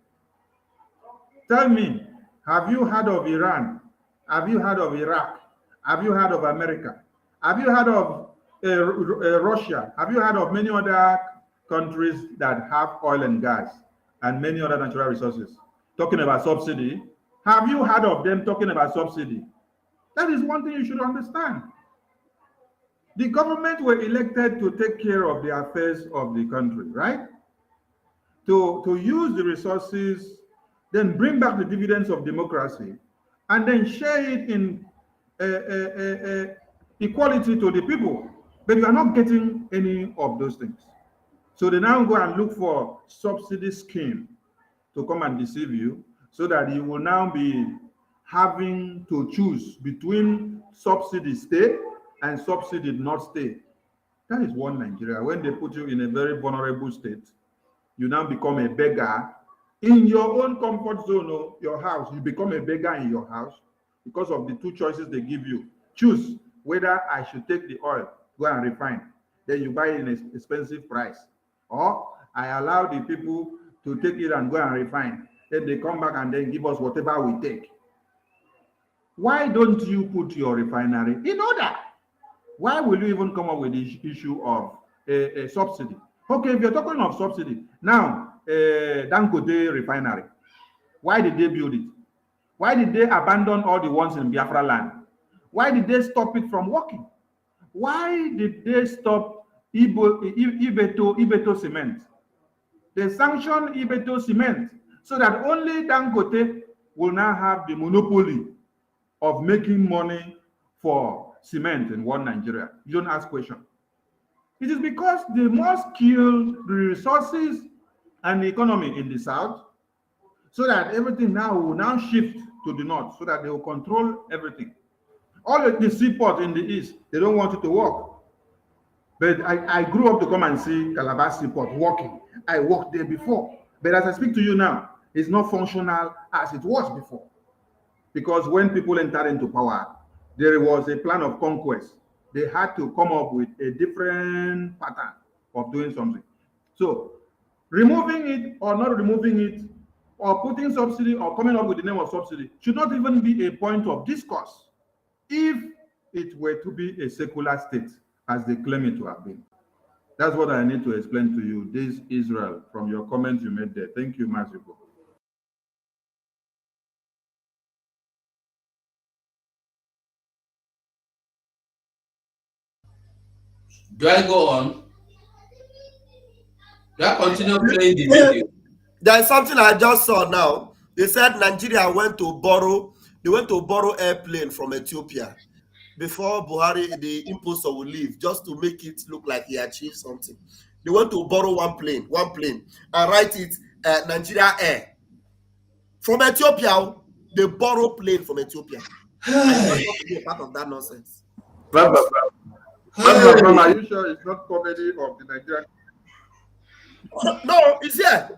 Speaker 9: Tell me, have you heard of Iran? Have you heard of Iraq? Have you heard of America? Have you heard of Russia? Have you heard of many other countries that have oil and gas and many other natural resources talking about subsidy? Have you heard of them talking about subsidy? That is one thing you should understand. The government were elected to take care of the affairs of the country, right? To use the resources, then bring back the dividends of democracy, and then share it in equality to the people. But you are not getting any of those things. So they now go and look for subsidy scheme to come and deceive you, so that you will now be having to choose between subsidy stay and subsidy not stay. That is one Nigeria. When they put you in a very vulnerable state, you now become a beggar in your own comfort zone, your house. You become a beggar in your house because of the two choices they give you. Choose whether I should take the oil, go and refine, then you buy it in an expensive price, or I allow the people to take it and go and refine, then they come back and then give us whatever we take. Why don't you put your refinery in order? Why will you even come up with the issue of a subsidy? Okay, if you're talking of subsidy, now, Dangote refinery, why did they build it? Why did they abandon all the ones in Biafra land? Why did they stop it from working? Why did they stop Ibeto cement? They sanctioned Ibeto cement so that only Dangote will now have the monopoly of making money for cement in one Nigeria. You don't ask questions. It is because the more skilled, the resources and the economy in the south, so that everything now will now shift to the north, so that they will control everything. All the seaport in the east, they don't want it to work. But I grew up to come and see Calabar Seaport working. I worked there before. But as I speak to you now, it's not functional as it was before. Because when people entered into power, there was a plan of conquest. They had to come up with a different pattern of doing something. So removing it or not removing it, or putting subsidy or coming up with the name of subsidy should not even be a point of discourse if it were to be a secular state, as they claim it to have been. That's what I need to explain to you. This Israel, from your comments you made there. Thank you, Masuko.
Speaker 4: Do I go on? Do I continue playing the video?
Speaker 6: There is something I just saw now. They said Nigeria went to borrow airplane from Ethiopia before Buhari, the imposter, will leave, just to make it look like he achieved something. They went to borrow one plane, and write it Nigeria Air. From Ethiopia, they borrow plane from Ethiopia. I don't want to be a part of that nonsense.
Speaker 9: Mama, are you sure it's not comedy of the Nigerian?
Speaker 6: No, it's here.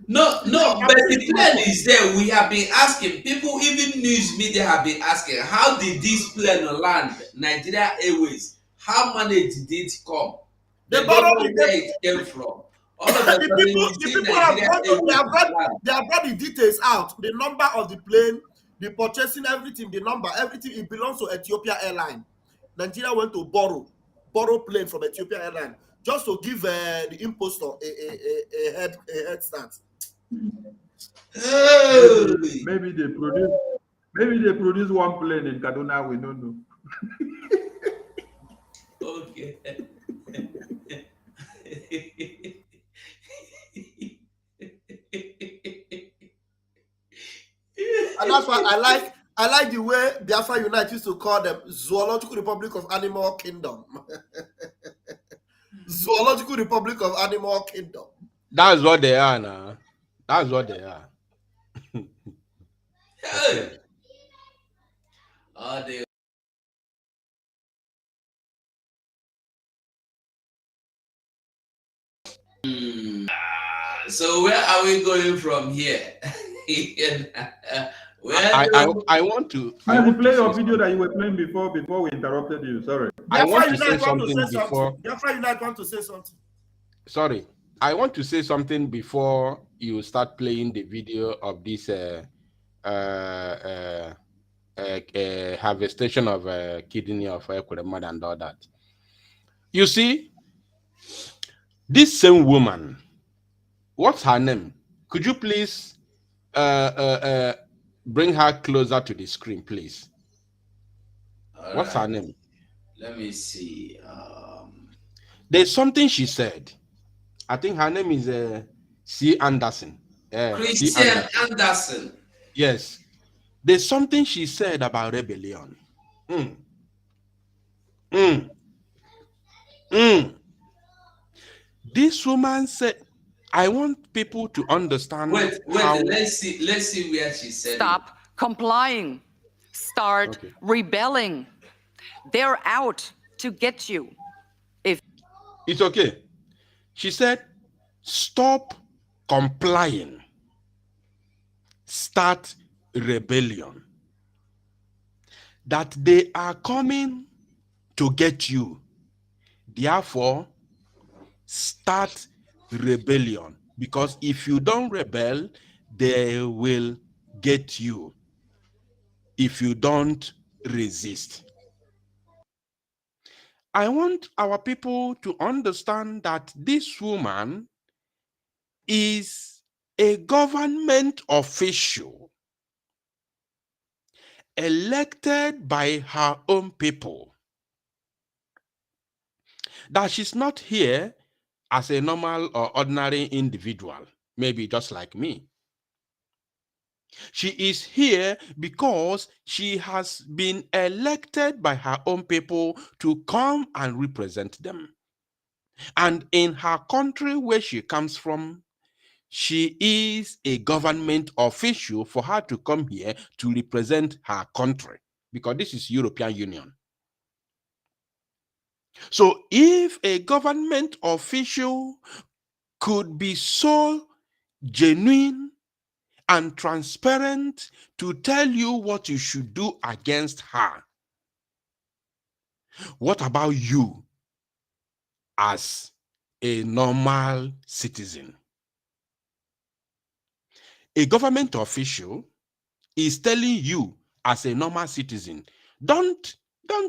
Speaker 4: No, but the plane is there. We have been asking people, even news media have been asking, how did this plane land? Nigeria Airways, how many did it come? They don't know where it came from. All of a sudden,
Speaker 6: they have brought the details out, the number of the plane, the purchasing, everything, the number, everything. It belongs to Ethiopia Airline. Nigeria went to borrow plane from Ethiopia Airline just to give the impostor a head start.
Speaker 9: Maybe they produce one plane in Kaduna. We don't know.
Speaker 4: Okay.
Speaker 6: And that's why I like the way Biafra Unite used to call them Zoological Republic of Animal Kingdom. Zoological Republic of Animal Kingdom.
Speaker 7: That's what they are now. That's what they are.
Speaker 4: So where are we going from here?
Speaker 7: I want to
Speaker 9: play your video that you were playing before we interrupted you. Sorry.
Speaker 7: I want to say something before.
Speaker 6: Biafra Unite want to say something.
Speaker 7: Sorry, I want to say something before you start playing the video of this harvestation of kidney of Ekuremad and all that. You see, this same woman, what's her name? Could you please bring her closer to the screen, please? What's her name?
Speaker 4: Let me see.
Speaker 7: There's something she said. I think her name is C. Anderson.
Speaker 4: Christian Anderson.
Speaker 7: Yes. There's something she said about rebellion. This woman said, I want people to understand.
Speaker 4: Wait, let's see where she said.
Speaker 11: Stop complying. Start rebelling. They're out to get you. If
Speaker 7: it's okay. She said, stop complying. Start rebellion. That they are coming to get you. Therefore, start rebellion, because if you don't rebel, they will get you if you don't resist. I want our people to understand that this woman is a government official elected by her own people. That she's not here as a normal or ordinary individual, maybe just like me. She is here because she has been elected by her own people to come and represent them. And in her country where she comes from, she is a government official for her to come here to represent her country, because this is European Union. So if a government official could be so genuine and transparent to tell you what you should do against her, what about you as a normal citizen? A government official is telling you as a normal citizen, don't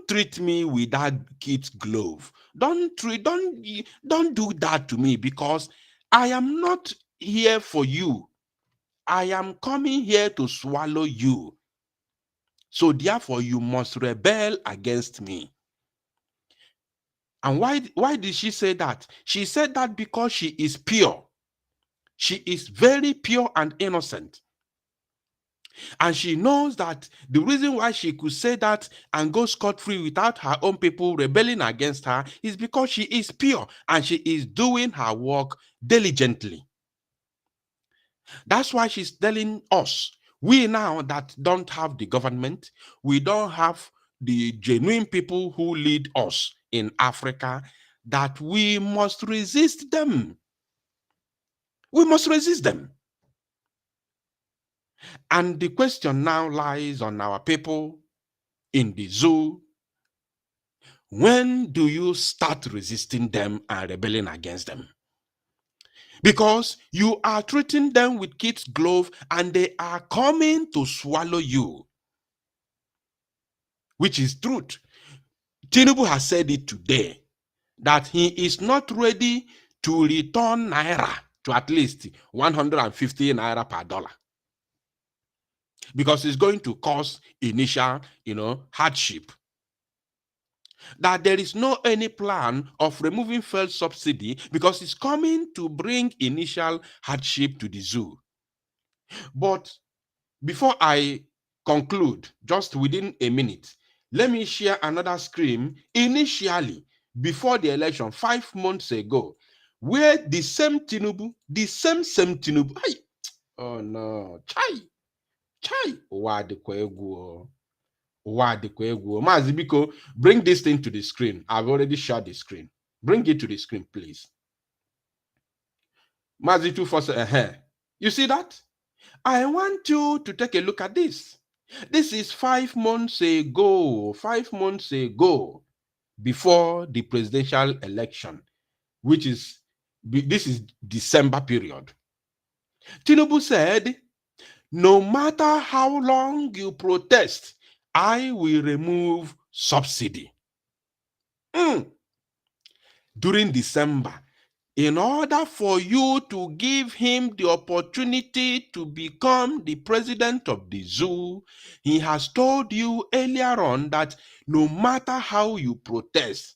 Speaker 7: treat me with that kid's glove. Don't do that to me, because I am not here for you. I am coming here to swallow you. So therefore, you must rebel against me. And why did she say that? She said that because she is pure. She is very pure and innocent. And she knows that the reason why she could say that and go scot-free without her own people rebelling against her is because she is pure and she is doing her work diligently. That's why she's telling us, we now that don't have the government, we don't have the genuine people who lead us in Africa, that we must resist them. We must resist them. And the question now lies on our people in the zoo. When do you start resisting them and rebelling against them? Because you are treating them with kid's glove and they are coming to swallow you, which is truth. Tinubu has said it today that he is not ready to return naira to at least 150 naira per dollar, because it's going to cause initial, hardship. That there is no any plan of removing fuel subsidy because it's coming to bring initial hardship to the zoo. But before I conclude, just within a minute, let me share another screen. Initially, before the election, 5 months ago, where the same Tinubu, oh no, chai, Mazi Biko, bring this thing to the screen. I've already shared the screen. Bring it to the screen, please. Mazi 247. You see that? I want you to take a look at this. This is 5 months ago. 5 months ago, before the presidential election, which is this is December period. Tinubu said, no matter how long you protest, I will remove subsidy. During December, in order for you to give him the opportunity to become the president of the zoo, he has told you earlier on that no matter how you protest,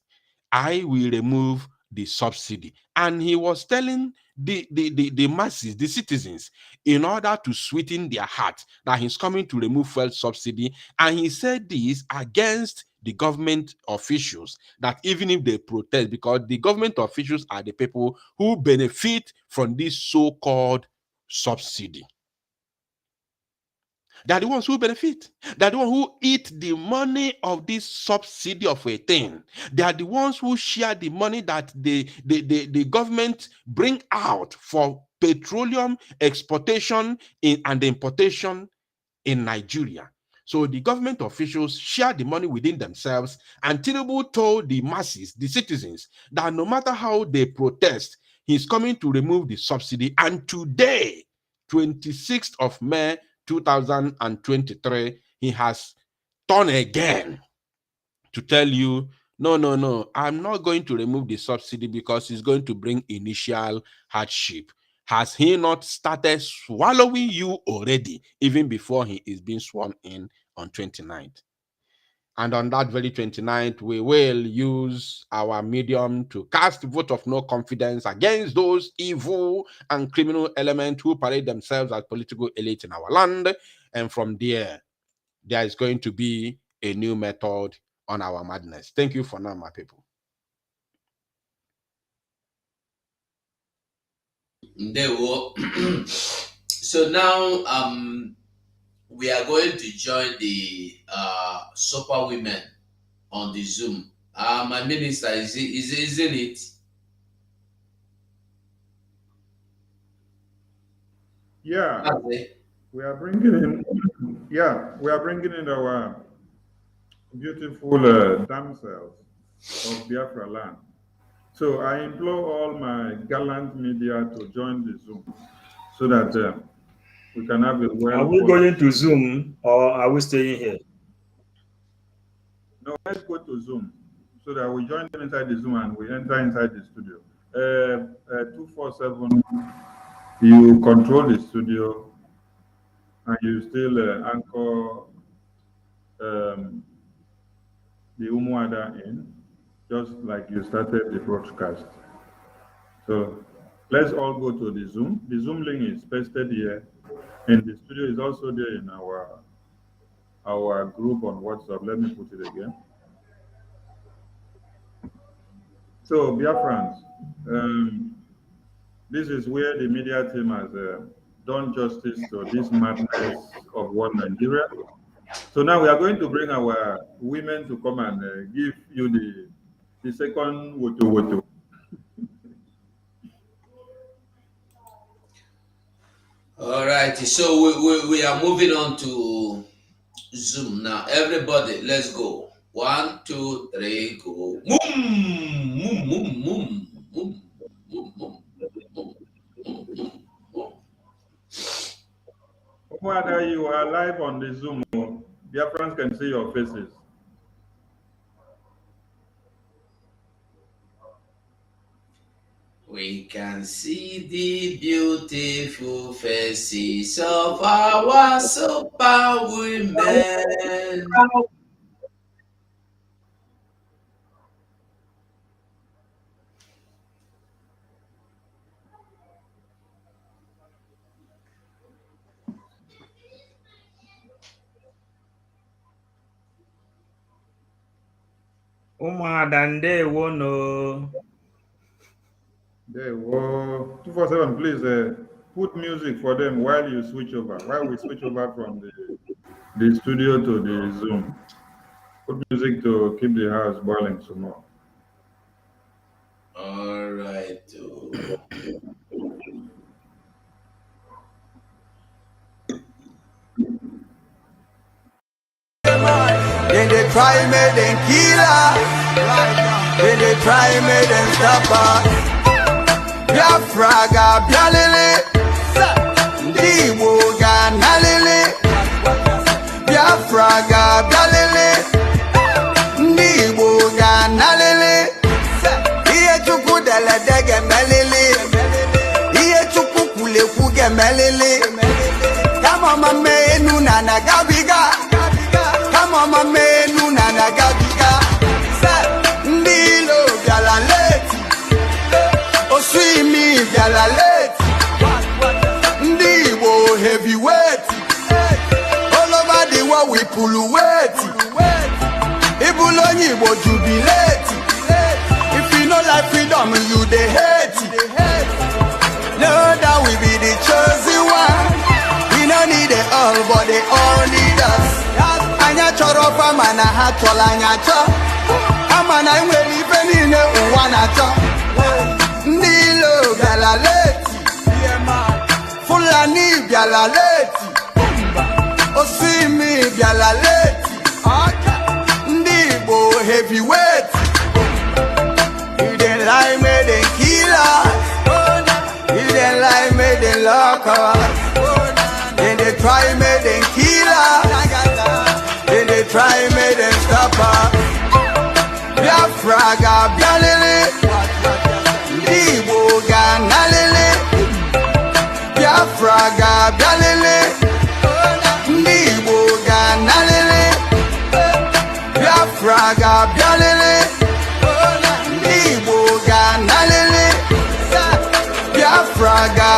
Speaker 7: I will remove the subsidy. And he was telling the masses, the citizens, in order to sweeten their heart, that he's coming to remove fuel subsidy. And he said this against the government officials, that even if they protest, because the government officials are the people who benefit from this so-called subsidy. They are the ones who benefit. They are the ones who eat the money of this subsidy of a thing. They are the ones who share the money that the government bring out for petroleum exportation and importation in Nigeria. So the government officials share the money within themselves, and Tinubu told the masses, the citizens, that no matter how they protest, he's coming to remove the subsidy. And today, 26th of May 2023, he has turned again to tell you, no, I'm not going to remove the subsidy because it's going to bring initial hardship. Has he not started swallowing you already, even before he is being sworn in on 29th? And on that very 29th, we will use our medium to cast vote of no confidence against those evil and criminal elements who parade themselves as political elite in our land. And from there is going to be a new method on our madness. Thank you for now, my people.
Speaker 4: So now we are going to join the super women on the Zoom. My minister, isn't it?
Speaker 9: Yeah, we are bringing in. Yeah, we are bringing in our beautiful damsels of Biafra land. So I implore all my gallant media to join the Zoom so that we can have a well.
Speaker 5: Are we going to Zoom or are we staying here?
Speaker 9: No, let's go to Zoom so that we join them inside the Zoom and we enter inside the studio. 247, you control the studio and you still anchor the Umuada in, just like you started the broadcast. So let's all go to the Zoom. The Zoom link is pasted here, and the studio is also there in our group on WhatsApp. Let me put it again. So, Biafrans, this is where the media team has done justice to this madness of one Nigeria. So now we are going to bring our women to come and give you the second woto.
Speaker 4: All right, so we are moving on to Zoom now. Everybody, let's go. 1, 2, 3, go.
Speaker 9: Umuada, you are live on the Zoom. Dear friends can see your faces.
Speaker 4: We can see the beautiful faces of our super women.
Speaker 5: Umuada ndewo no.
Speaker 9: There, 247, please put music for them while you switch over. While we switch over from the studio to the Zoom. Put music to keep the house boiling some more.
Speaker 4: All right.
Speaker 13: Then they try me, then kill her. Then they try me, then stop her. Biafra ga bialele, Igbo ga nalele. Biafra ga bialele, Igbo ga nalele. Iye chukwu dele dege melele, iye chukwu kule kuge melele. Come on, my man, nuna gabiga. Come on, my man, nuna gabiga. Ndilo galaleti. Oswimi galaleti. Ndiwo heavyweight. All over the world we pull weight. Ibulonyi wo jubilate. If you know like freedom, you the hate. Know that we be the chosen one. We don't need it all, but they all need us. Anya choro fa mana ha chola anya cho. Amana nwere ife niile ụwa na-achọ. Ndilo galaleti. Fulani galaleti. Osimi me biala late. Ndibo heavyweight. You didn't like me, then kill us. You didn't like me, then lock us. Then they try me, then kill us. Then they try me, then stop us. Biafra ga bialele. Ndibo ga nalele. Biafra ga bialele. Ndibo ga nalele. Biafra ga bialele. Ndibo ga nalele. Biafra ga.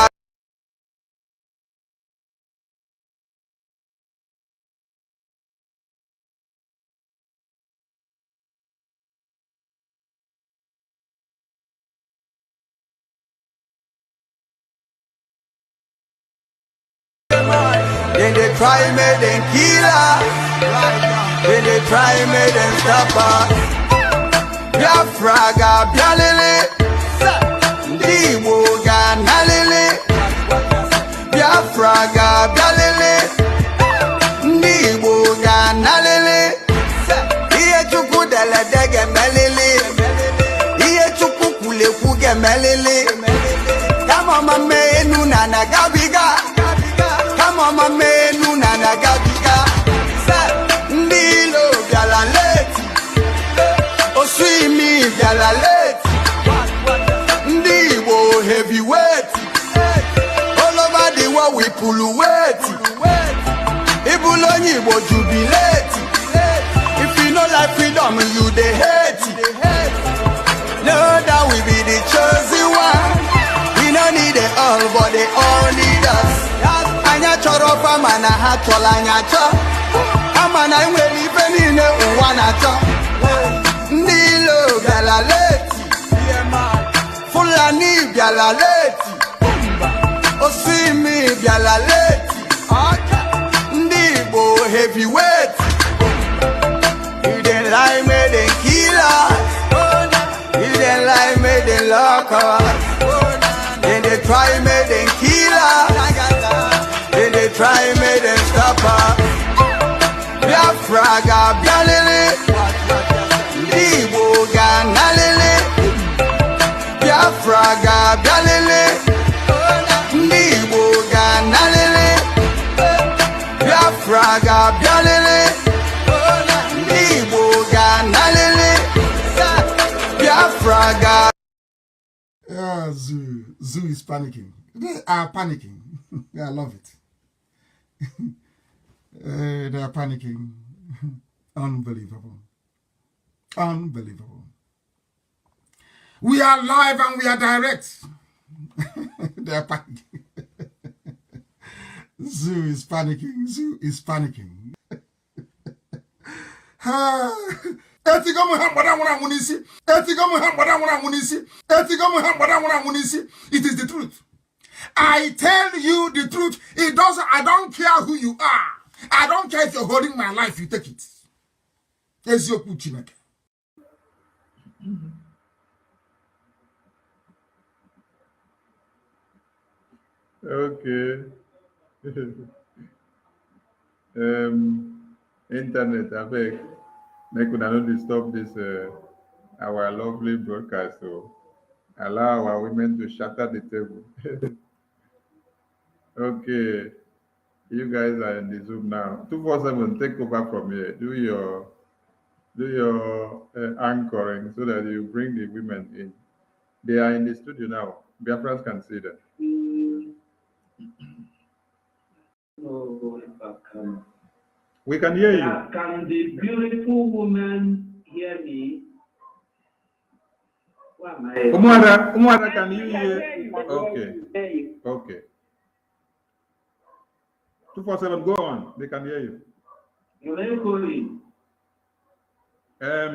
Speaker 13: Then they try me, then kill her. Then they try me, then stop her. Biafra ga bialele. Ndibo ga nalele. Biafra ga bialele. Ndibo ga nalele. Iye chukwu dele dege melele. Iye chukwu kule kuge melele. Kama mame enu na nagabiga. Kama mame enu na nagabiga. Ndilo biala leti. Oswimi biala leti. Ndibo heavyweight. All over the world we pull weight. Ibulonyi bo jubilate. If you know like freedom, you they hate. Know that we be the chosen one. We don't need it all, but they all need us. Anya choro pa mana ha chola anya cho. Amana nweli penine uwana cho. Ndilo biala leti. Fulani biala leti. Osimi biala leti. Ndibo heavyweight. You didn't like me, then kill us. You didn't like me, then lock us. Then they try me, then kill us. Then they try me, then stop us. Biafra ga bialele. Ndibo ga nalele. Biafra ga bialele. Ndibo ga nalele. Biafra ga bialele. Ndibo ga nalele. Biafra ga.
Speaker 3: Zoo is panicking. They are panicking. I love it. They are panicking. Unbelievable. Unbelievable. We are live and we are direct. They are panicking. Zoo is panicking. Zoo is panicking. It is the truth. I tell you the truth. It doesn't. I don't care who you are. I don't care if you're holding my life. You take it. There's your kuchimek.
Speaker 9: Okay. Internet, I beg. Make una no disturb this our lovely broadcast. So allow our women to shatter the table. Okay. You guys are in the Zoom now. 247, take over from here. Do your anchoring so that you bring the women in. They are in the studio now. Biafrans can see them. We can hear you.
Speaker 14: Can the beautiful woman hear me?
Speaker 9: Umuada, can you hear? Okay. Okay. 247, go on. They can hear you.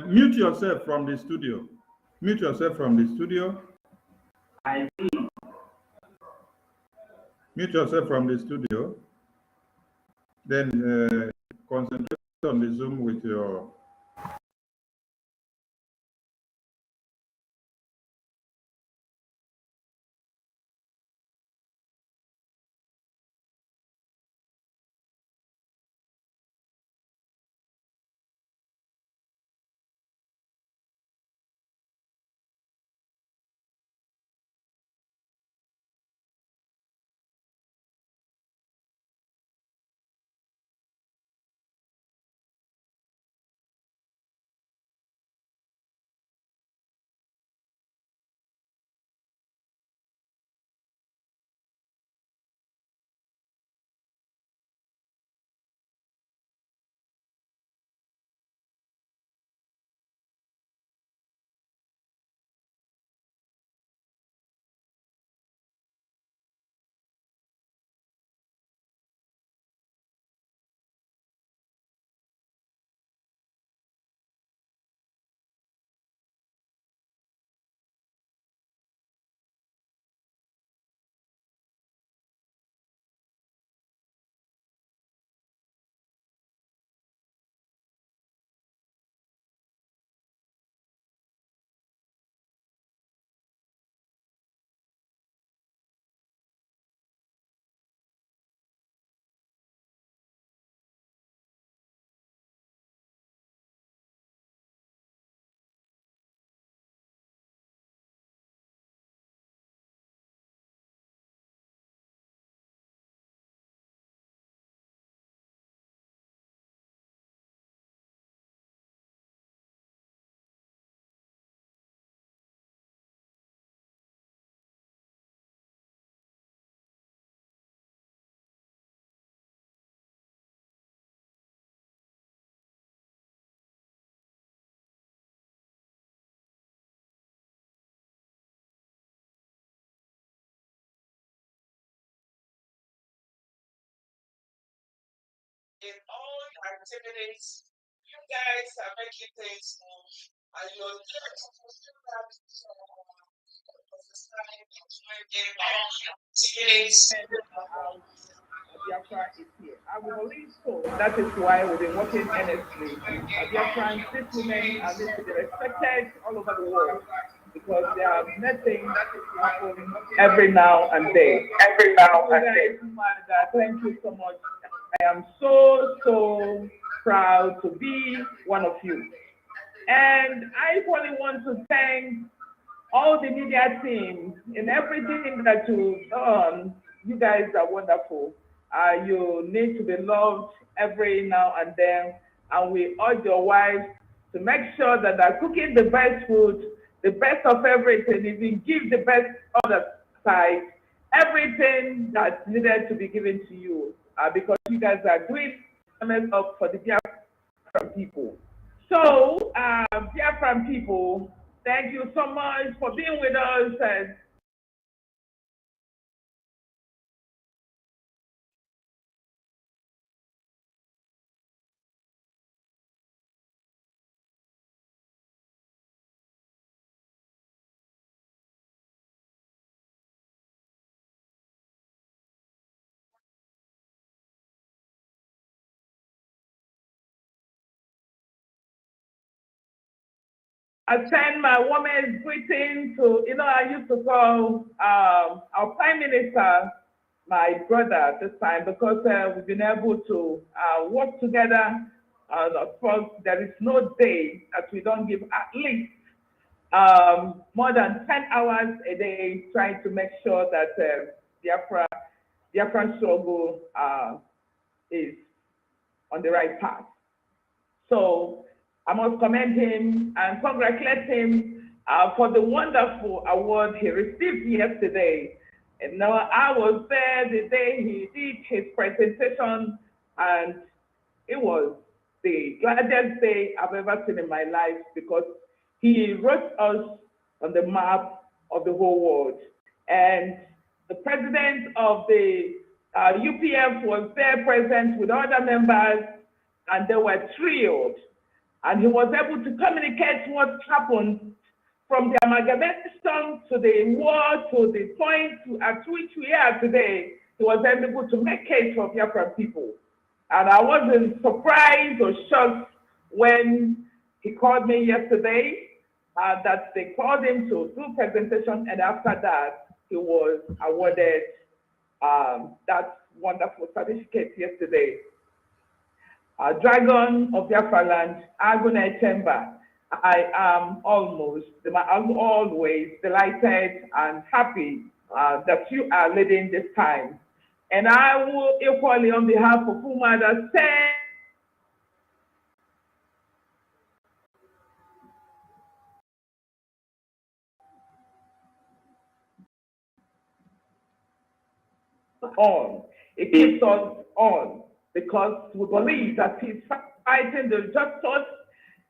Speaker 9: Mute yourself from the studio. Mute yourself from the studio.
Speaker 14: I see.
Speaker 9: Mute yourself from the studio. Then concentrate on the Zoom with your
Speaker 15: in all your activities. You guys are making things move, and you're there to fulfill that
Speaker 14: Biafra is here. I will believe so. That is why we've been working earnestly. Biafra, these women are need to be respected all over the world because they are nothing that is happening every now and then. Thank you so much. I am so proud to be one of you. And I equally want to thank all the media teams in everything that you've done. You guys are wonderful. You need to be loved every now and then. And we urge your wives to make sure that they're cooking the best food, the best of everything, even give the best other side, everything that's needed to be given to you, because you guys are doing up for the Biafran people. So, Biafran people, thank you so much for being with us. And I send my woman's greeting to, I used to call our Prime Minister my brother this time because we've been able to work together. Of course, there is no day that we don't give at least more than 10 hours a day trying to make sure that Biafran struggle is on the right path. So I must commend him and congratulate him for the wonderful award he received yesterday. And now I was there the day he did his presentation, and it was the gladest day I've ever seen in my life because he wrote us on the map of the whole world. And the president of the UPF was there present with other members, and they were thrilled. And he was able to communicate what happened from the amalgamation to the war to the point at which we are today. He was able to make case for Biafran people. And I wasn't surprised or shocked when he called me yesterday that they called him to do presentation, and after that, he was awarded that wonderful certificate yesterday. Dragon of Biafra land, Agone Chamber. I am always delighted and happy that you are leading this time. And I will equally, on behalf of Umuada, say on. It keeps us on because we believe that he's fighting the just cause,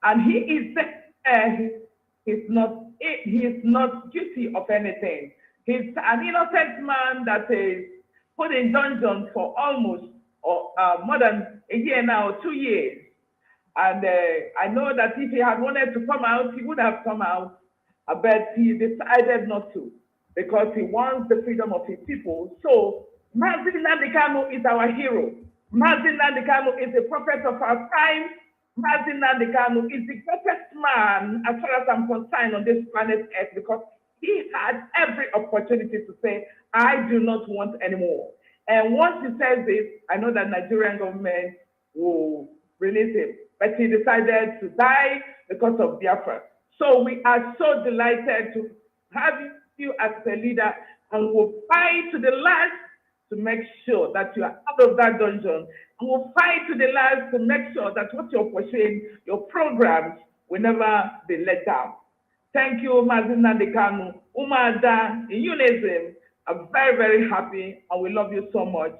Speaker 14: and he is there. He's not guilty of anything. He's an innocent man that is put in dungeon for almost more than a year now, 2 years. And I know that if he had wanted to come out, he would have come out, but he decided not to because he wants the freedom of his people. So Mazi Nnamdi Kanu is our hero. Mazi Nnamdi Kanu is the prophet of our time. Mazi Nnamdi Kanu is the greatest man, as far as I'm concerned, on this planet Earth, because he had every opportunity to say, I do not want anymore. And once he says this, I know that Nigerian government will release him. But he decided to die because of Biafra. So we are so delighted to have you as a leader, and we'll fight to the last to make sure that you are out of that dungeon. And we'll fight to the last to make sure that what you're pursuing, your programs, will never be let down. Thank you, Mazi Nnamdi Kanu. Umuada, in unison, I'm very, very happy, and we love you so much.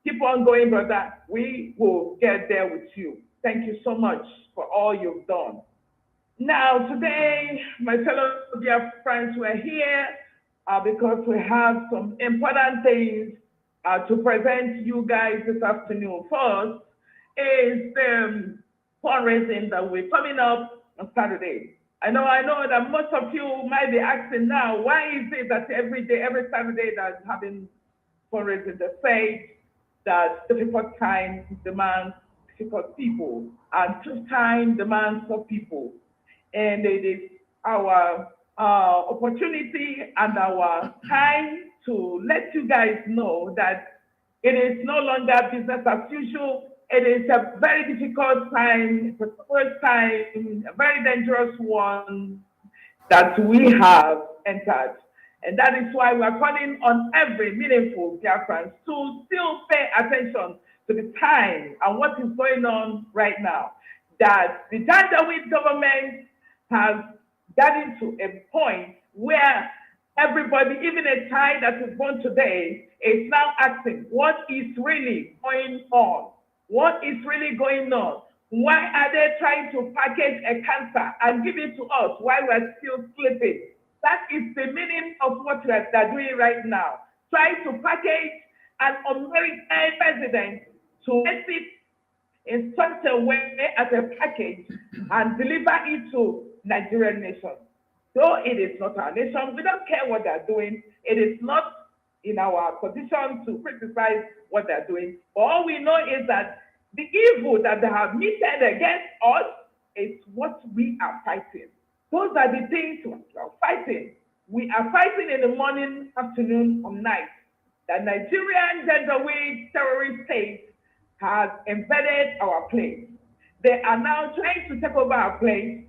Speaker 14: Keep on going, brother. We will get there with you. Thank you so much for all you've done. Now, today, my fellow dear friends, we're here because we have some important things to present you guys this afternoon. First is the fundraising that we're coming up on Saturday. I know that most of you might be asking now, why is it that every Saturday that's having fundraising? They say that difficult times demands difficult people, and tough time demands tough people. And it is our opportunity and our time to let you guys know that it is no longer business as usual. It is a very difficult time, it's a first time, a very dangerous one that we have entered. And that is why we are calling on every meaningful Biafrans to still pay attention to the time and what is going on right now. That the Janjaweed government has gotten to a point where everybody, even a child that is born today, is now asking, what is really going on? What is really going on? Why are they trying to package a cancer and give it to us while we're still sleeping? That is the meaning of what they're doing right now. Trying to package an American president to make it in such a way as a package and deliver it to Nigerian nation. Though it is not our nation, we don't care what they're doing. It is not in our position to criticize what they're doing. All we know is that the evil that they have meted against us is what we are fighting. Those are the things we are fighting. We are fighting in the morning, afternoon, or night. The Nigerian Janjaweed terrorist state has invaded our place. They are now trying to take over our place.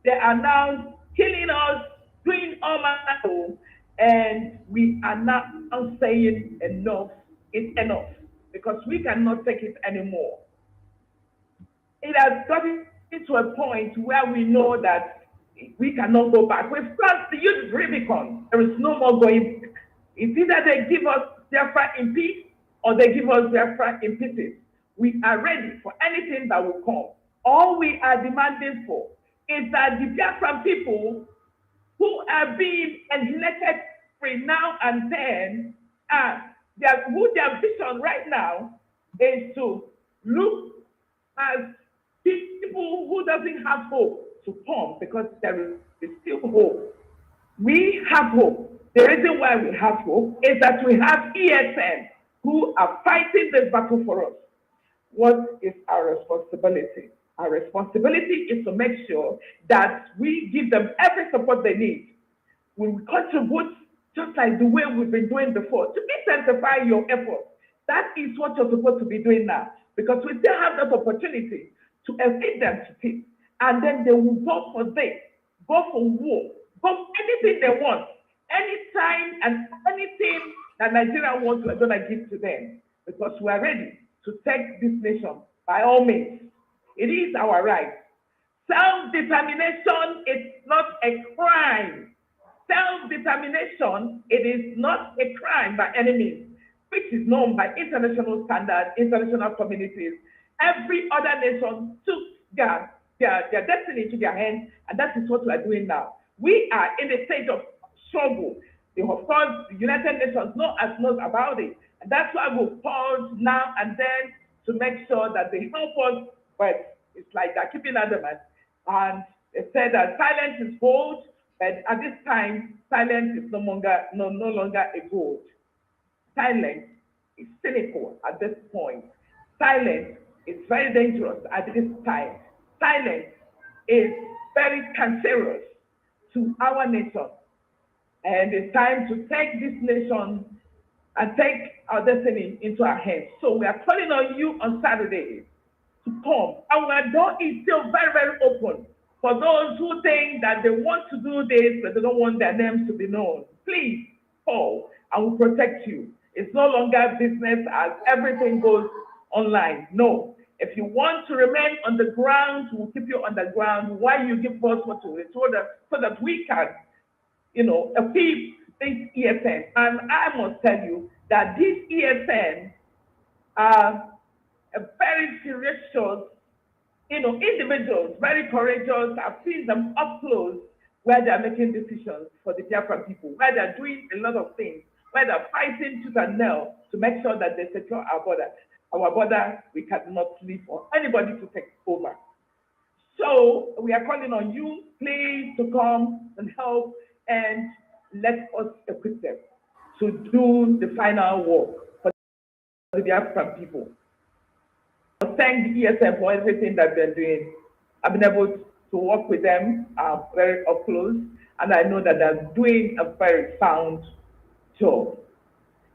Speaker 14: They are now killing us, doing all manner, and we are now saying enough is enough, because we cannot take it anymore. It has gotten to a point where we know that we cannot go back. We've crossed the huge Rubicon. There is no more going back. It's either they give us Biafra in peace or they give us Biafra in pieces. We are ready for anything that will come. All we are demanding for is that the Biafran people who are being elected free now and then, their vision right now is to look as people who doesn't have hope to come, because there is still hope. We have hope. The reason why we have hope is that we have ESN who are fighting this battle for us. What is our responsibility? Our responsibility is to make sure that we give them every support they need. We will contribute just like the way we've been doing before to intensify your efforts. That is what you're supposed to be doing now, because we still have that opportunity to feed them to peace. And then they will go for this, go for war, go for anything they want, anytime and anything that Nigeria wants, we're going to give to them, because we are ready to take this nation by all means. It is our right. Self-determination is not a crime. Self-determination, it is not a crime by any means, which is known by international standards, international communities. Every other nation took their destiny into their hands, and that is what we are doing now. We are in a state of struggle. Of course, the United Nations knows about it, and that's why we pause now and then to make sure that they help us. But it's like they're keeping adamant, and they said that silence is gold, but at this time, silence is no longer a gold. Silence is cynical at this point. Silence is very dangerous at this time. Silence is very cancerous to our nation. And it's time to take this nation and take our destiny into our hands. So we are calling on you on Saturday to come. Our door is still very, very open for those who think that they want to do this, but they don't want their names to be known. Please call and we'll protect you. It's no longer business as everything goes online. No. If you want to remain on the ground, we'll keep you on the ground while you give us what we told us, so that we can, achieve this ESN. And I must tell you that this ESN are a very serious, individuals, very courageous. I've seen them up close where they're making decisions for the Biafran people, where they're doing a lot of things, where they're fighting tooth and nail to make sure that they secure our border. our border, we cannot leave for anybody to take over. So we are calling on you, please, to come and help and let us equip them to do the final work for the Biafran people. Thank the ESM for everything that they're doing. I've been able to work with them very up close, and I know that they're doing a very sound job.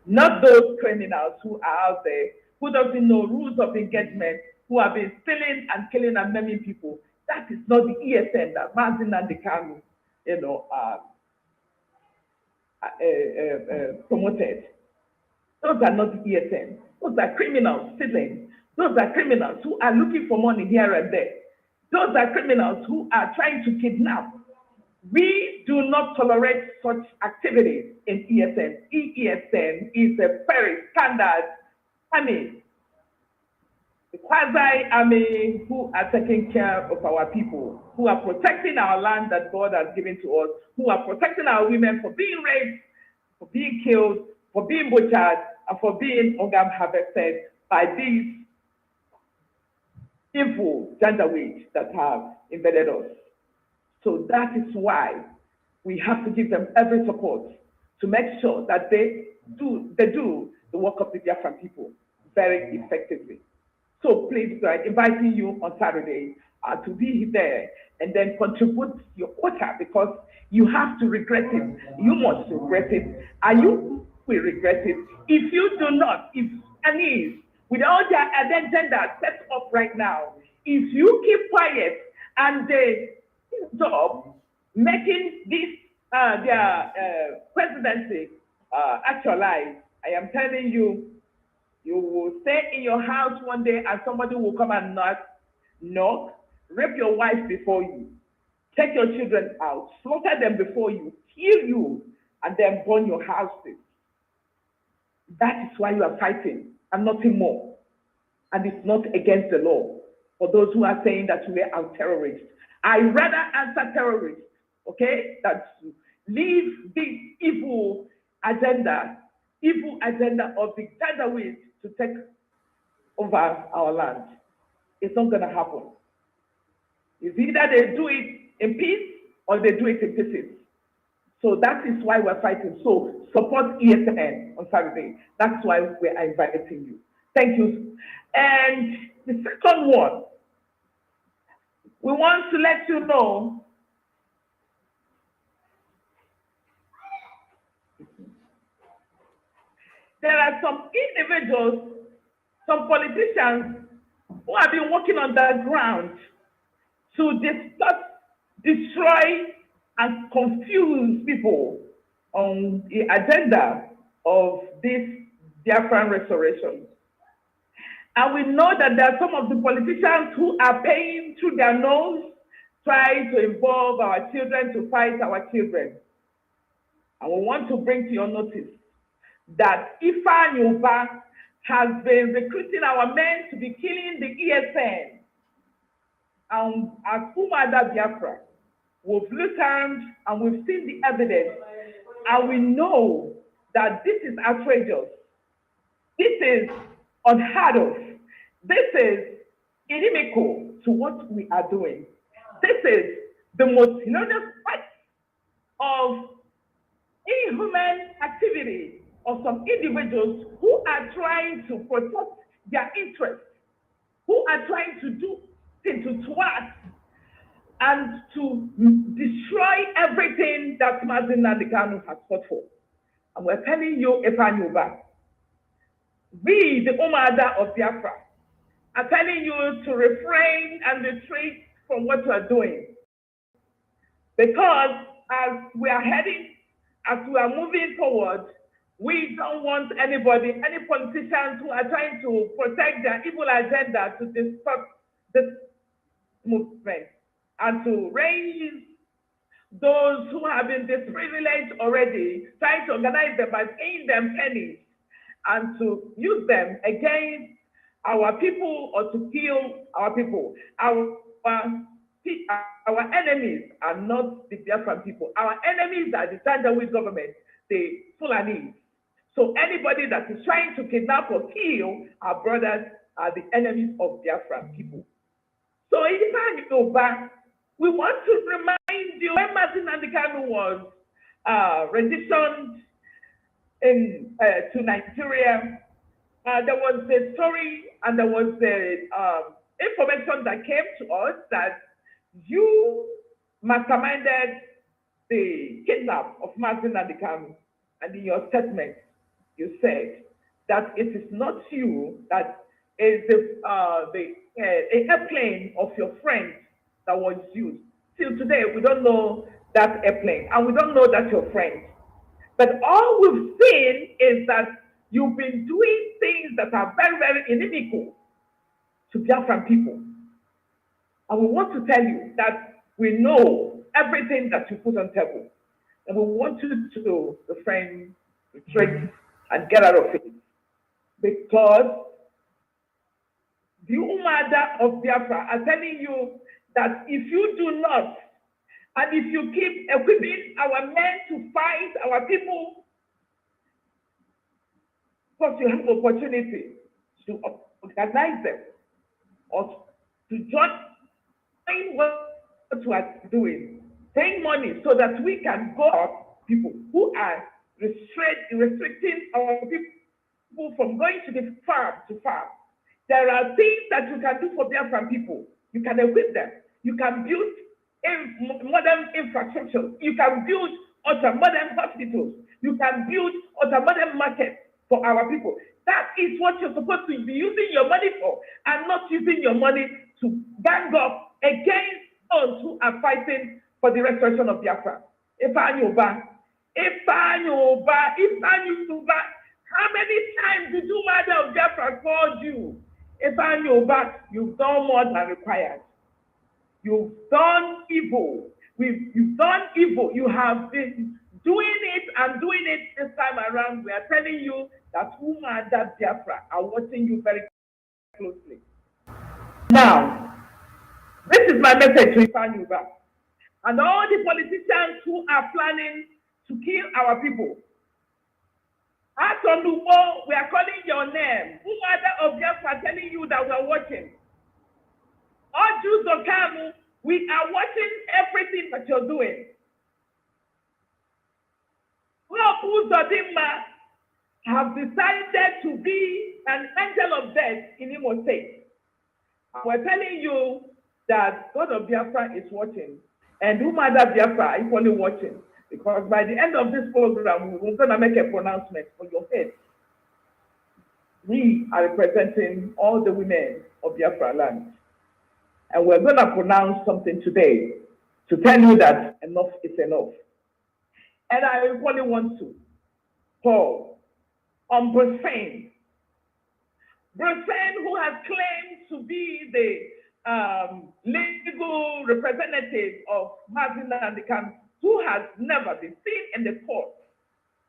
Speaker 14: Not those criminals who are out there, who doesn't know rules of engagement, who have been stealing and killing and maiming people. That is not the ESN that Martin and the Kanu, promoted. Those are not the ESN. Those are criminals stealing. Those are criminals who are looking for money here and there. Those are criminals who are trying to kidnap. We do not tolerate such activities in ESN. ESN is a very standard army, the quasi-army who are taking care of our people, who are protecting our land that God has given to us, who are protecting our women from being raped, for being killed, for being butchered, and for being organ harvested by these evil gender wage that have invaded us. So that is why we have to give them every support to make sure that they do the work of the Biafran people very effectively. So please, I'm inviting you on Saturday to be there and then contribute your quota, because you have to regret it. You must regret it, and you will regret it if you do not. If any, with all their agenda set up right now, if you keep quiet and they job making this their presidency actualize, I am telling you, you will stay in your house one day and somebody will come and knock, rape your wife before you, take your children out, slaughter them before you, kill you, and then burn your houses. That is why you are fighting and nothing more. And it's not against the law. For those who are saying that we are terrorists, I rather answer terrorists, okay, that leave this evil agenda of the Tadawites to take over our land. It's not going to happen. It's either they do it in peace or they do it in pieces. So that is why we're fighting. So support ESN on Saturday. That's why we are inviting you. Thank you. And the second one, we want to let you know there are some individuals, some politicians who have been working on the ground to destroy and confuse people on the agenda of this Biafran restoration. And we know that there are some of the politicians who are paying through their nose, trying to involve our children to fight our children. And we want to bring to your notice that Ifa Nyuba has been recruiting our men to be killing the ESN. And at Umuada Biafra, we've looked and we've seen the evidence, and we know that this is outrageous. This is unheard of. This is inimical to what we are doing. This is the most heinous act of inhuman activity of some individuals who are trying to protect their interests, who are trying to do things to us and to destroy everything that Martin Nandekanu has fought for. And we're telling you, Epanyuba, we, the Umuada of Biafra, are telling you to refrain and retreat from what you are doing. Because as we are heading, as we are moving forward, we don't want anybody, any politicians who are trying to protect their evil agenda to disrupt this movement and to raise those who have been disprivileged already, trying to organize them by paying them pennies and to use them against our people or to kill our people. Our enemies are not the Biafran people. Our enemies are the Tanjawi government, the Fulani. So anybody that is trying to kidnap or kill our brothers are the enemies of Biafran people. So if I go back, we want to remind you when Martin Andikanu was renditioned to Nigeria, there was a story and there was the information that came to us that you masterminded the kidnap of Martin Andikanu, and in your statement, you said that it is not you, that is the airplane of your friend that was used. Till today, we don't know that airplane, and we don't know that your friend. But all we've seen is that you've been doing things that are very, very inimical to Biafran people. And we want to tell you that we know everything that you put on table. And we want you to refrain, retreat, and get out of it. Because the Umuada of Biafra are telling you that if you do not, and if you keep equipping our men to fight our people, because you have opportunity to organize them or to join what you are doing, paying money so that we can go out people who are restricting our people from going to the farm to farm. There are things that you can do for Biafran people. You can equip them. You can build modern infrastructure. You can build ultra-modern hospitals. You can build ultra-modern markets for our people. That is what you're supposed to be using your money for, and not using your money to gang up against those who are fighting for the restoration of Biafra. Ifeanyi Uba, how many times did you mother of Biafra called you? Ifeanyi Uba, you've done more than required. You've done evil. You've done evil. You have been doing it and doing it this time around. We are telling you that Umuada Biafra are watching you very closely. Now, this is my message to Ifeanyi Uba and all the politicians who are planning to kill our people. As on the wall, we are calling your name. Umuada of Biafra telling you that we are watching. All Jews of Kamu, we are watching everything that you're doing. Uzodimma have decided to be an angel of death in Imo State. We're telling you that God of Biafra is watching, and Umuada Biafra is equally watching, because by the end of this program, we're going to make a pronouncement for your head. We are representing all the women of Biafra land. And we're going to pronounce something today to tell you that enough is enough. And I really want to call on Brgie, who has claimed to be the legal representative of Martin Andikanu, who has never been seen in the court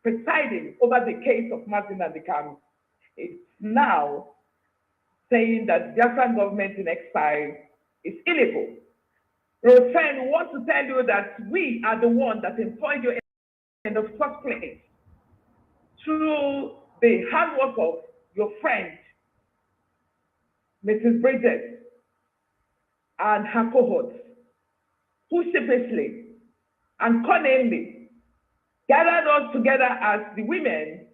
Speaker 14: presiding over the case of Martin Andikanu, is now saying that the Biafran government in exile is illegal. Brgie, we want to tell you that we are the one that employed you in the first place through the hard work of your friend, Mrs. Bridget, and her cohorts, who sheepishly and cunningly gathered us together as the women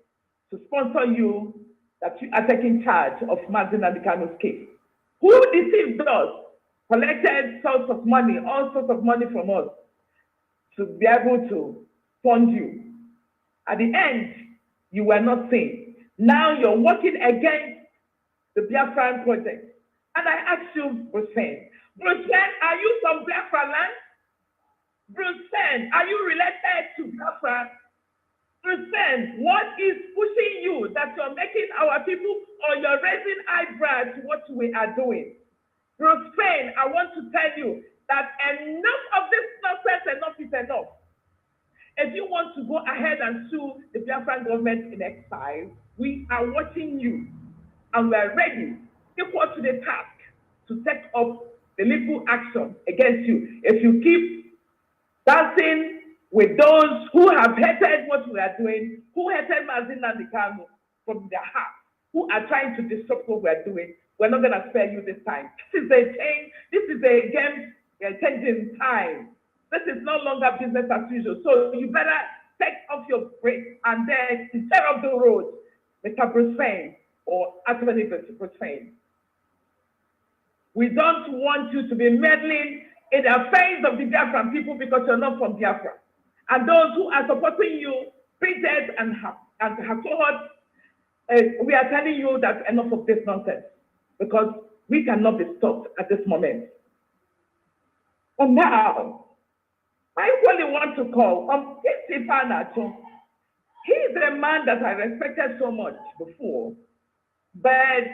Speaker 14: to sponsor you, that you are taking charge of Martin Andikanu's case. Who deceived us, collected sorts of money, all sorts of money from us to be able to fund you. At the end, you were not seen. Now you're working against the Biafran project. And I ask you, Brgie, are you from Biafra land? Brgie, are you related to Biafra? Brgie, what is pushing you that you're making our people, or you're raising eyebrows to what we are doing? Brgie, I want to tell you that enough of this nonsense, enough is enough. If you want to go ahead and sue the Biafran government in exile, we are watching you, and we are ready, equal to the task, to take up the legal action against you. If you keep dancing with those who have hated what we are doing, who hated Mazin and the Kanu from their heart, who are trying to disrupt what we are doing. We're not going to spare you this time. This is a change. This is a game changing time. This is no longer business as usual. So you better take off your brakes and then instead of the road, Mr. Bruce Fain or Attorney Bruce Fain. We don't want you to be meddling in the affairs of the Biafran people because you're not from Biafra. And those who are supporting you, printed and have told, we are telling you that enough of this nonsense because we cannot be stopped at this moment. And now, I really want to call Ifanacho. He's a man that I respected so much before, but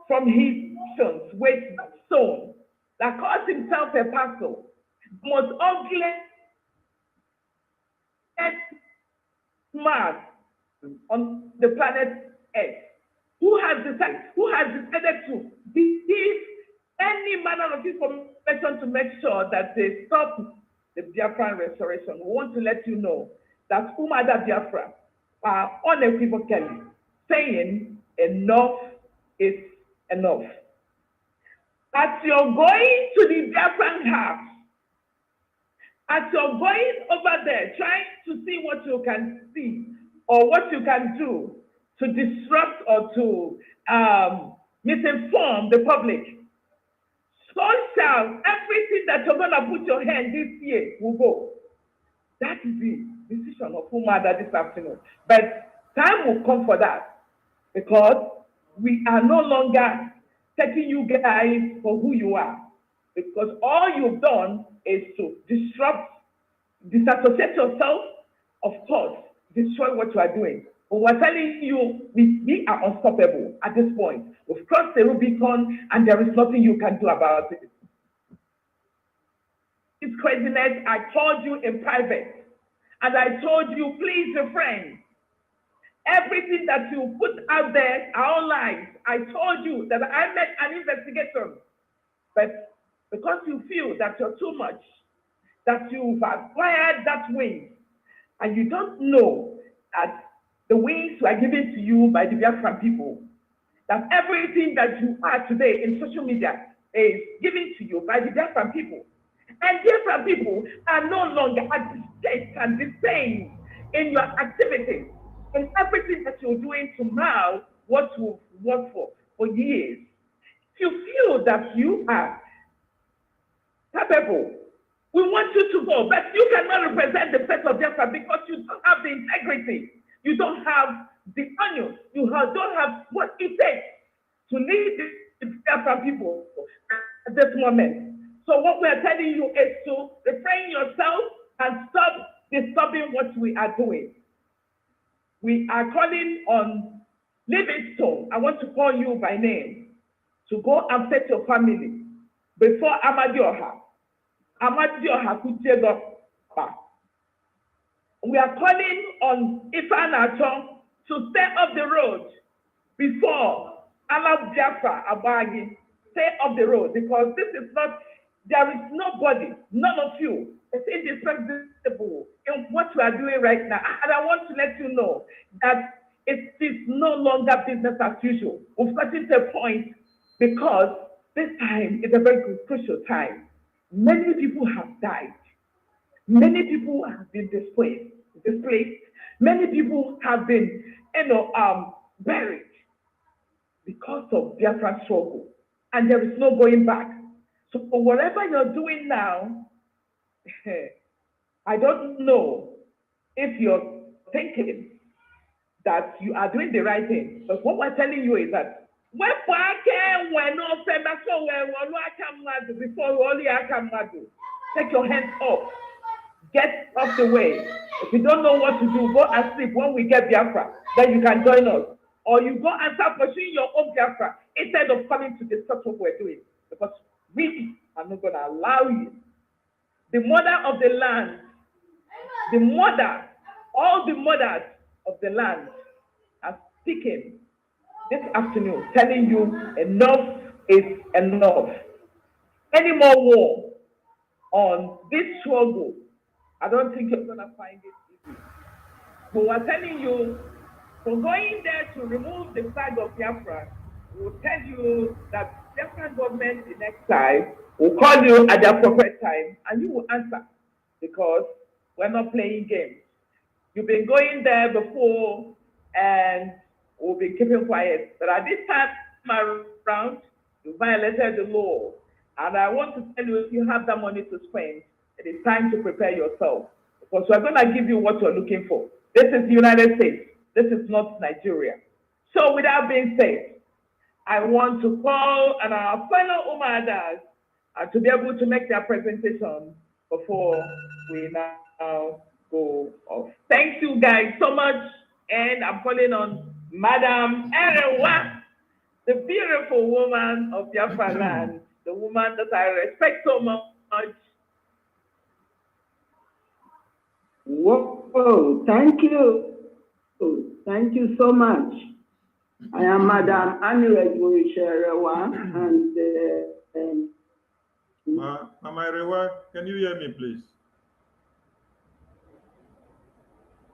Speaker 14: from his sons, with son, that calls himself a pastor, most ugly man on the planet Earth, who has decided to give any manner of information to make sure that they stop the Biafran restoration. We want to let you know that Umuada Biafra are unequivocally saying enough is enough. As you're going to the Biafran house, as you're going over there trying to see what you can see or what you can do to disrupt or to misinform the public, so shall everything that you're going to put your hand this year will go. That is the decision of Umuada this afternoon. But time will come for that because we are no longer taking you guys for who you are. Because all you've done is to disrupt, disassociate yourself, of course, destroy what you are doing. But we're telling you, we are unstoppable at this point. We've crossed the Rubicon and there is nothing you can do about it. It's craziness. I told you in private, and I told you, please refrain. Everything that you put out there are all lies. I told you that I made an investigation, but because you feel that you're too much, that you've acquired that wing, and you don't know that the wings were given to you by the Biafran people, that everything that you are today in social media is given to you by the Biafran people. And Biafran people are no longer at the state and the same in your activities, in everything that you're doing to now what you've worked for years. If you feel that you are capable, we want you to go, but you cannot represent the face of Biafra because you don't have the integrity. You don't have the onions. You don't have what it takes to lead the Biafran people at this moment. So what we are telling you is to refrain yourself and stop disturbing what we are doing. We are calling on Livingstone. I want to call you by name to go and set your family before Amadioha. Amadioha Kujego. We are calling on Ifanacho to stay off the road before Ala Biafra Abagi. Stay off the road because this is not, there is nobody, none of you, it's indispensable in what we are doing right now. And I want to let you know that it is no longer business as usual. We've gotten to a point because this time is a very crucial time. Many people have died. Many people have been displaced. Many people have been, buried because of Biafran struggle. And there is no going back. So whatever you're doing now, I don't know if you're thinking that you are doing the right thing. But what we're telling you is that take your hands off. Get off the way. If you don't know what to do, go and sleep when we get Biafra. Then you can join us. Or you go and start pursuing your own Biafra instead of coming to discuss what we're doing. Because we are not going to allow you. The mother of the land, all the mothers of the land are speaking this afternoon, telling you enough is enough. Any more war on this struggle I don't think you're going to find it easy. But we're telling you, for going there to remove the flag of Biafra, we'll tell you that Biafra government the next time will call you at the appropriate time and you will answer, because we're not playing games. You've been going there before and we'll be keeping quiet. But at this time around, you violated the law. And I want to tell you, if you have that money to spend, it is time to prepare yourself, because we're going to give you what you're looking for. This is the United States. This is not Nigeria. So with that being said, I want to call on our fellow Umuadas to be able to make their presentation before we now go off. Thank you guys so much. And I'm calling on Madam Erewa, the beautiful woman of Biafra land, the woman that I respect so much.
Speaker 16: Whoa, thank you. Thank you so much. I am Madam Erewa, and
Speaker 9: Mama Erewa, can you hear me, please?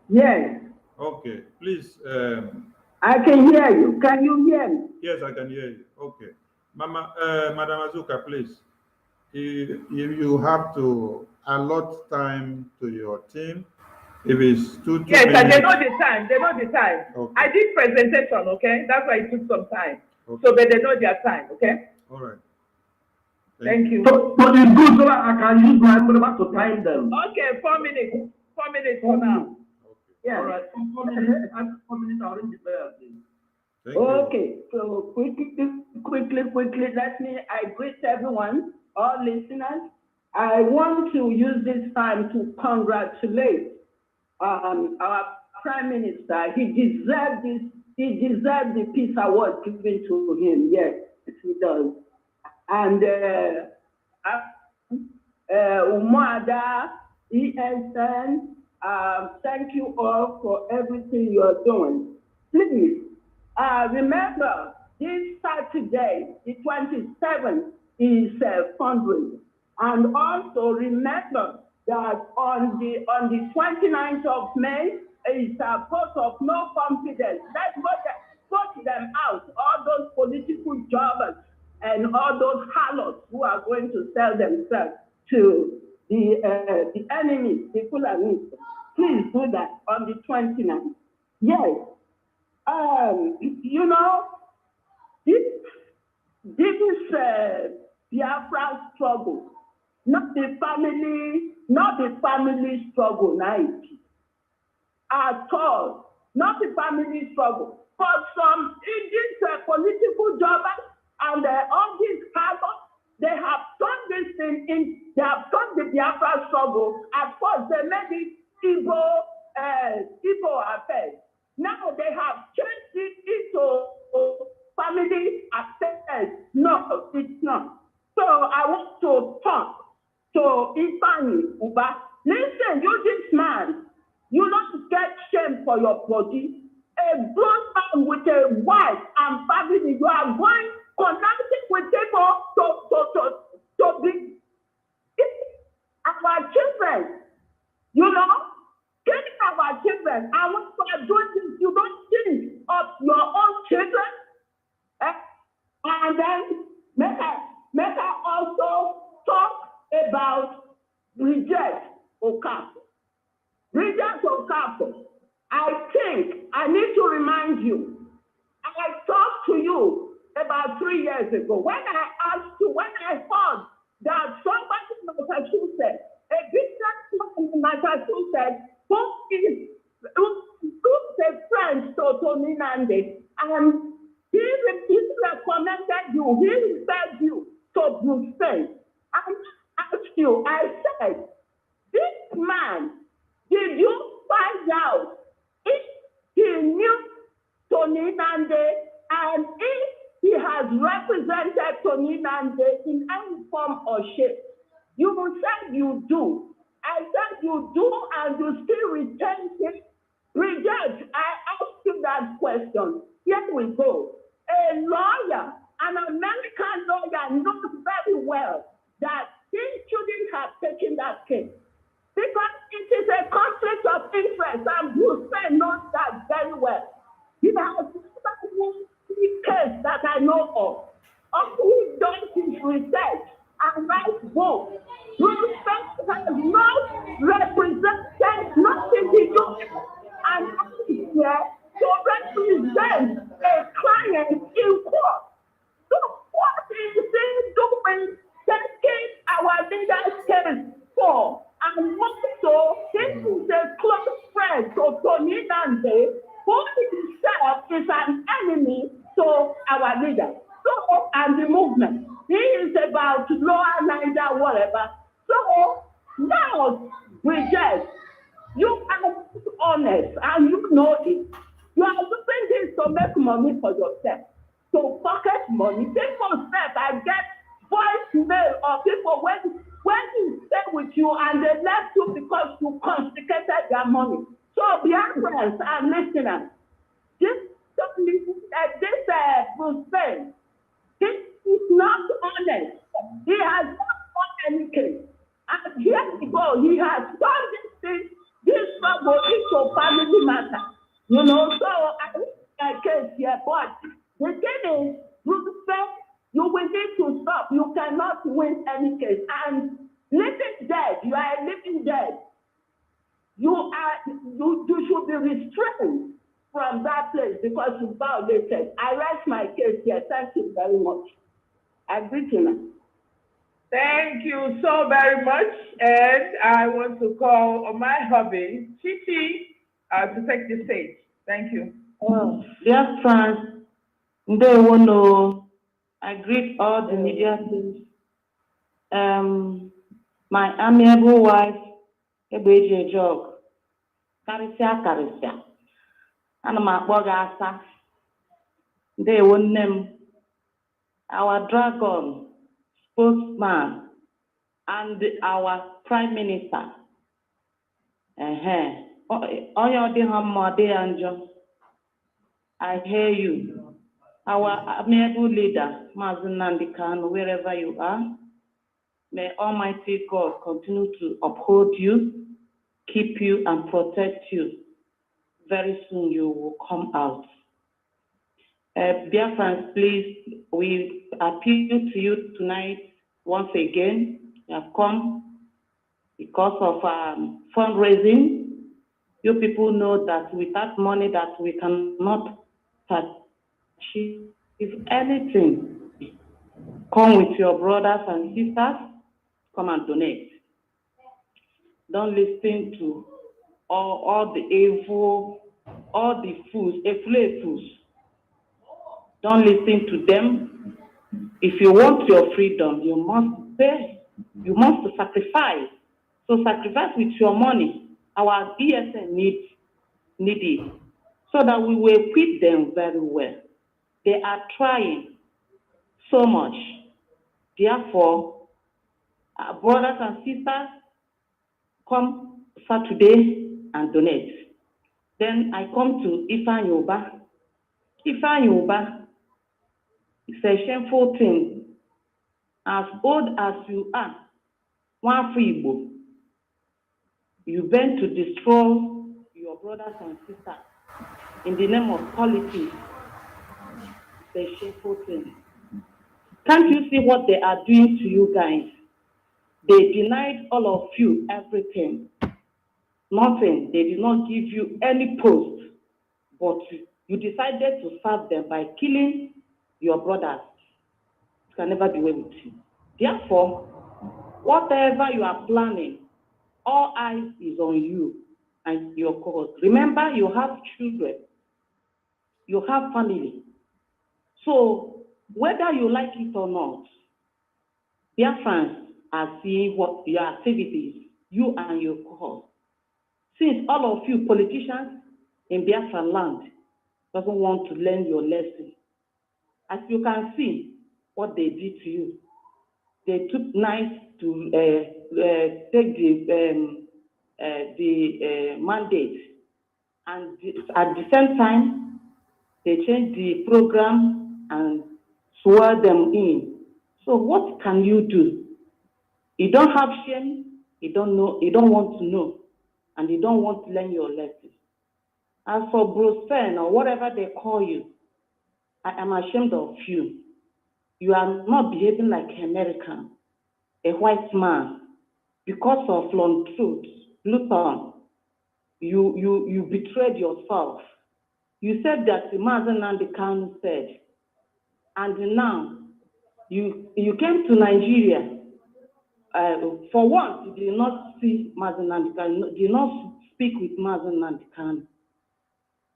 Speaker 16: Yes.
Speaker 9: Okay, please.
Speaker 16: I can hear you. Can you hear me?
Speaker 9: Yes, I can hear you. Okay. Mama, Madam Azuka, please. You have to allot time to your team. If it's two
Speaker 14: yes,
Speaker 9: minutes.
Speaker 14: and they know the time. They know the time.
Speaker 9: Okay.
Speaker 14: I did presentation, okay? That's why it took some time.
Speaker 9: Okay.
Speaker 14: So, but they know their time, okay?
Speaker 9: All right.
Speaker 14: Thank you.
Speaker 17: So it's good so that I can use my mobile to time them.
Speaker 14: Okay, 4 minutes. 4 minutes for now.
Speaker 16: Yeah.
Speaker 17: All right. 4 minutes. After 4 minutes, I'll ring the bell, please.
Speaker 16: Okay, so quickly, I greet everyone, all listeners. I want to use this time to congratulate our Prime Minister. He deserved this. He deserved the Peace Award given to him. Yes, he does. And Umuada, ESN, thank you all for everything you're doing. Please, remember, this Saturday, the 27th, is fundraising. And also remember that on the 29th of May is a vote of no confidence. Let's vote them out, all those political jobbers and all those harlots who are going to sell themselves to the enemy, the Fulani. Please do that on the 29th. Yes. You know, this is Biafra struggle, not the family struggle, at all, not the family struggle. For some Indian political jobbers and all these harlots, they have turned this thing they have turned the Biafra struggle. At first, they made it Igbo affairs. Now they have changed it into family affairs. No, it's not. So I want to talk to Ifani Uba. Listen, you this man, you don't get shame for your body. A grown man with a wife and family, you are going connecting with people to be our children. You know, getting our children. And when you are doing this, you don't think of your own children. And then make her also talk about Bridget Okafor. Bridget Okafor, I think I need to remind you, I talked to you about 3 years ago when I heard that somebody in Massachusetts, a businessman in Massachusetts, who's a friend to Tony Nande, and he recommended you, he referred you to Bruce State. I asked you, I said, this man, did you find out if he knew Tony Nande and if he has represented Tony Nande in any form or shape? You said you do. I said you do and you still retain it. Bridget, I asked you that question. Here we go. A lawyer, an American lawyer, knows very well that he shouldn't have taken that case. because it is a conflict of interest, and Hussein knows that very well. He has never won any case that I know of. All he does is research and write books. Hussein has not represented nothing he does, and nothing here to represent a client in court. So what is he doing taking our leaders' case for? And also, this is a close friend to Tony Nande, who himself is an enemy to our leader. So, and the movement. He is about Lower Niger, whatever. So, now, Brgie, you are honest and you know it. You are doing this to make money for yourself, to pocket money. People said, I get voicemail of people when you stay with you and they left you because you confiscated their money. So Biafrans and listeners, this Hussein, he is not honest. He has not won any case. And here we go, he has done this thing, this trouble into family matter. You know, so I think a case here, but the thing is, you will need to stop. You cannot win any case. And living dead, you are a living dead. You should be restrained from that place because you violated. I rest my case here. Thank you very much. I greet you now.
Speaker 14: Thank you so very much. And I want to call on my hubby, Chichi, to take the stage. Thank you.
Speaker 18: Dear friends, they want to. I greet all the media teams. My amiable wife, Brgie Jog, Karisia, and my Bogasa. They want them, our dragon, spokesman, and our prime minister. I hear you. Our amiable leader, Mazen Nandikan, wherever you are, may Almighty God continue to uphold you, keep you, and protect you. Very soon you will come out. Dear friends, please, we appeal to you tonight once again. You have come because of fundraising. You people know that without money that we cannot achieve anything. Come with your brothers and sisters, come and donate. Don't listen to all the evil, all the fools, fools. Don't listen to them. If you want your freedom, you must pay. You must sacrifice. So sacrifice with your money. Our ESN needs it so that we will equip them very well. They are trying so much. Therefore, brothers and sisters, come Saturday and donate. Then I come to Ifan Yoba. Ifan Yoba, it's a shameful thing. As old as you are, one free book, you bent to destroy your brothers and sisters in the name of politics. It's a shameful thing. Can't you see what they are doing to you guys? They denied all of you everything. Nothing. They did not give you any post, but you decided to serve them by killing your brothers. It can never be well with you. Therefore, whatever you are planning, all eyes is on you and your cause. Remember, you have children, you have family. So whether you like it or not, dear friends are seeing what your activities, you and your cause. Since all of you politicians in Biafra land doesn't want to learn your lesson, as you can see what they did to you, they took knives to take the mandate, and at the same time they changed the program and swore them in. So what can you do? You don't have shame You don't know, you don't want to know, and you don't want to learn your lesson. As for Bruce Fen or whatever they call you, I am ashamed of you. You are not behaving like an American, a white man, because of long truth. Luton, you betrayed yourself. You said that Mazen Nnamdi Kanu said, and now you came to Nigeria. For once, you did not see Mazen Nnamdi Kanu, did not speak with Mazen Nnamdi Kanu.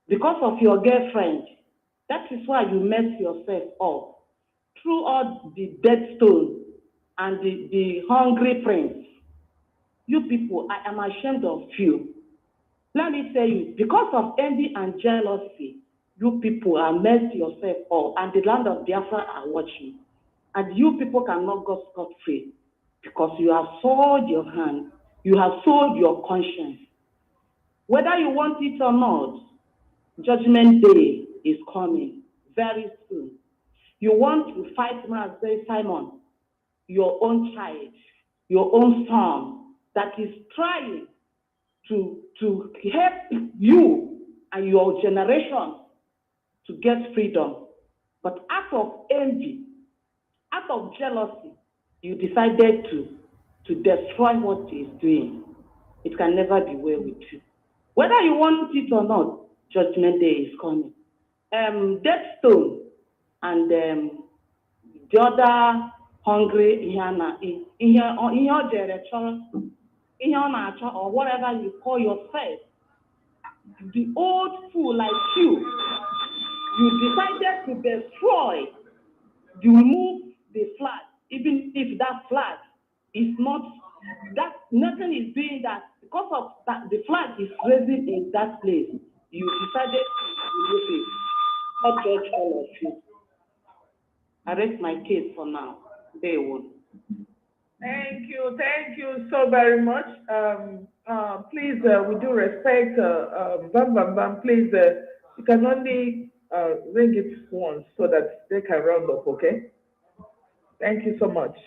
Speaker 18: Because of your girlfriend, that is why you messed yourself up. Through all the dead stone and the hungry prince. You people, I am ashamed of you. Let me tell you, because of envy and jealousy, you people are messed yourself up, and the land of Biafra are watching. And you people cannot go scot-free because you have sold your hand, you have sold your conscience. Whether you want it or not, Judgment Day is coming very soon. You want to fight Master Simon, your own child, your own son, that is trying to help you and your generation to get freedom. But out of envy, out of jealousy, you decided to destroy what he is doing. It can never be well with you. Whether you want it or not, Judgment Day is coming. Death Stone and the other hungry or whatever you call yourself, the old fool like you decided to destroy, you remove the flag, even if that flag is not, that nothing is doing that, because of that the flag is raising in that place, you decided to remove it. Not judge all of you. I rest my case for now. Day one.
Speaker 14: Thank you so very much. Please, with due respect, please, you can only ring it once so that they can round up, okay? Thank you so much.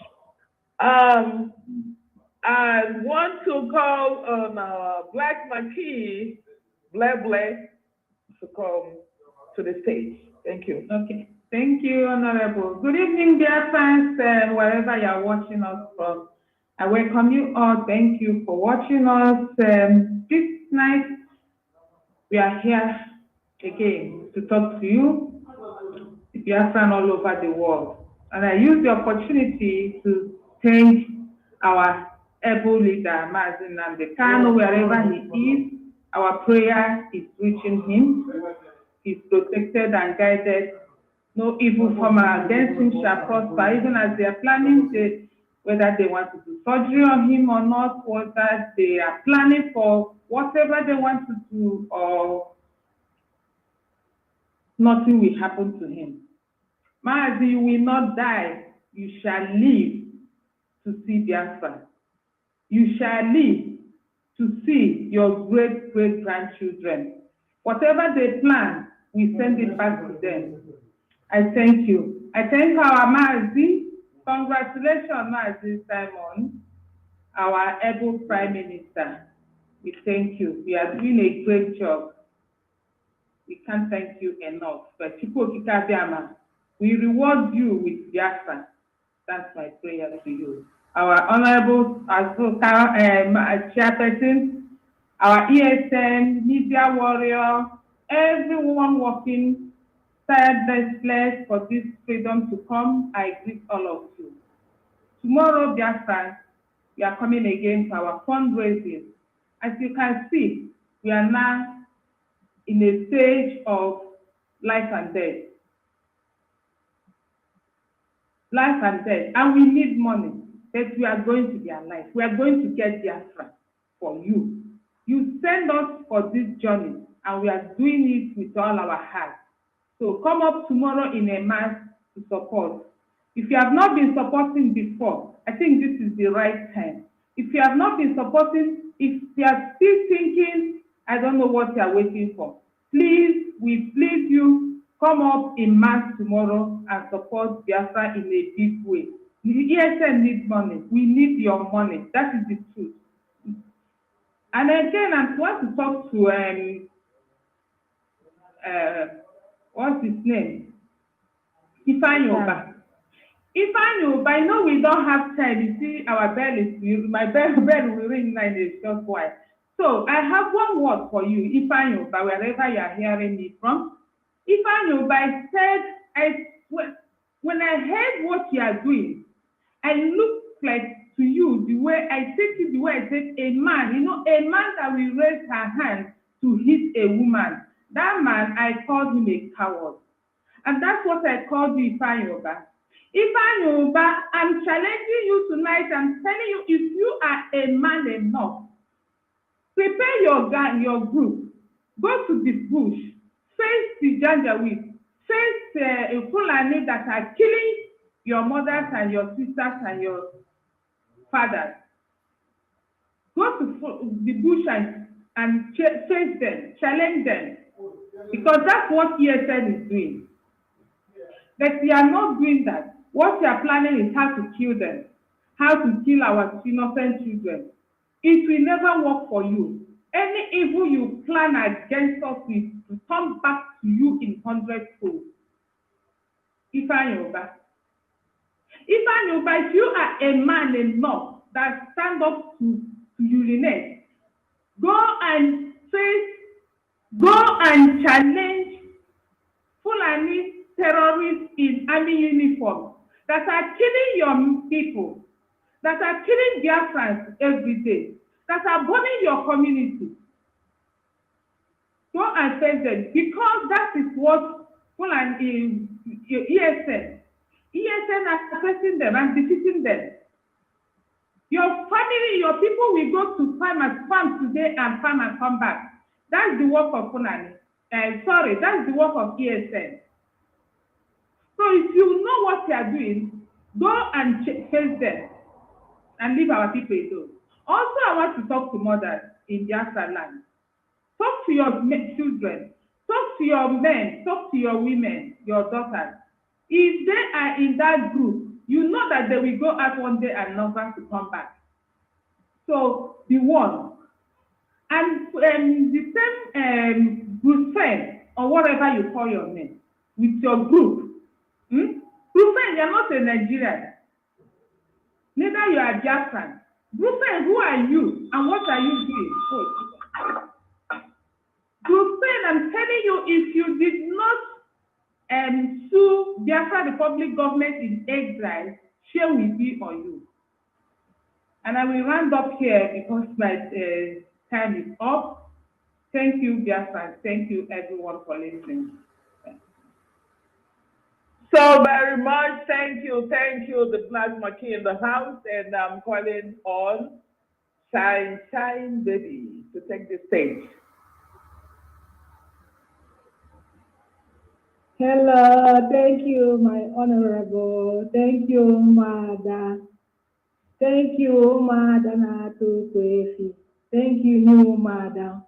Speaker 14: I want to call on Black Marquis, Blair, to come to the stage. Thank you.
Speaker 19: Okay. Thank you, Honorable. Good evening, dear friends, wherever you are watching us from. I welcome you all. Thank you for watching us. This night, we are here again to talk to you, Biafran all over the world. And I use the opportunity to thank our able leader, Mazen Nnamdi Kanu, wherever he is. Our prayer is reaching him. He's protected and guided. No evil form against him shall prosper, even as they are planning whether they want to do surgery on him or not, whether they are planning for whatever they want to do, or nothing will happen to him. Maazi, you will not die. You shall live to see Biafra. You shall live to see your great-great-grandchildren. Whatever they plan, we send it back to them. I thank you. I thank our Maazi. Congratulations, Maazi Simon, our able Prime Minister. We thank you. We are doing a great job. We can't thank you enough. But we reward you with Biafra. That's my prayer to you. Our honorable chairperson, our ESN, media warrior, everyone working tirelessly for this freedom to come, I greet all of you. Tomorrow, Biafra, we are coming again for our fundraising. As you can see, we are now in a stage of life and death. Life and death, and we need money, but we are going to be alive. We are going to get Biafra for you. You send us for this journey, and we are doing it with all our heart. So come up tomorrow in a mass to support. If you have not been supporting before, I think this is the right time. If you have not been supporting, if you are still thinking, I don't know what you are waiting for, please, we please you, come up in mass tomorrow and support Biafra in a big way. The ESN needs money. We need your money. That is the truth. And again, I want to talk to what's his name? Ifanyoba. Ifanyoba, I know we don't have time. You see, our bell is my bell will ring 9 days, just why. So I have one word for you, Ifanyoba, wherever you are hearing me from. Ifanyoba said, when I heard what you are doing, I look like to you the way I take it, the way I take a man, a man that will raise her hand to hit a woman. That man, I called him a coward. And that's what I called you, Ifanyoba. Ifanyoba, I'm challenging you tonight. I'm telling you, if you are a man enough, prepare your gang, your group, go to the bush, face the Janjaweed, face a Fulani that are killing your mothers and your sisters and your fathers. Go to the bush and face them, challenge them, because that's what ESN is doing. But we are not doing that. What we are planning is how to kill them, how to kill our innocent children. It will never work for you. Any evil you plan against us will come back to you in 100-fold. Ifanyoba. Ifanyoba, if you are a man enough that stand up to urinate, go and challenge Fulani terrorists in army uniform that are killing your people, that are killing Biafrans every day, that are burning your community. Go and face them, because that is what Fulani ESN are facing them and defeating them. Your family, your people will go to farm today and farm and come back. That's the work of Fulani. That's the work of ESN. So if you know what you are doing, go and face them and leave our people alone. Also, I want to talk to mothers in Biafra land. Talk to your children, talk to your men, talk to your women, your daughters. If they are in that group, you know that they will go out one day and never to come back. So be warned. And the same group friend, or whatever you call your name, with your group. Group friend, you're not a Nigerian. Neither you are Biafran. Group friend, who are you and what are you doing? Group friend, I'm telling you, if you did not sue Biafra Republic government in exile, shame will be on you. And I will round up here because my time is up. Thank you, Biafra. Thank you, everyone, for listening.
Speaker 14: So very much. Thank you, the Plasma Key in the house. And I'm calling on Shine Baby to take the stage.
Speaker 20: Hello, thank you, my honorable. Thank you, Umuada. Thank you, Umuada Natu Kwefi. Thank you, new Umuada.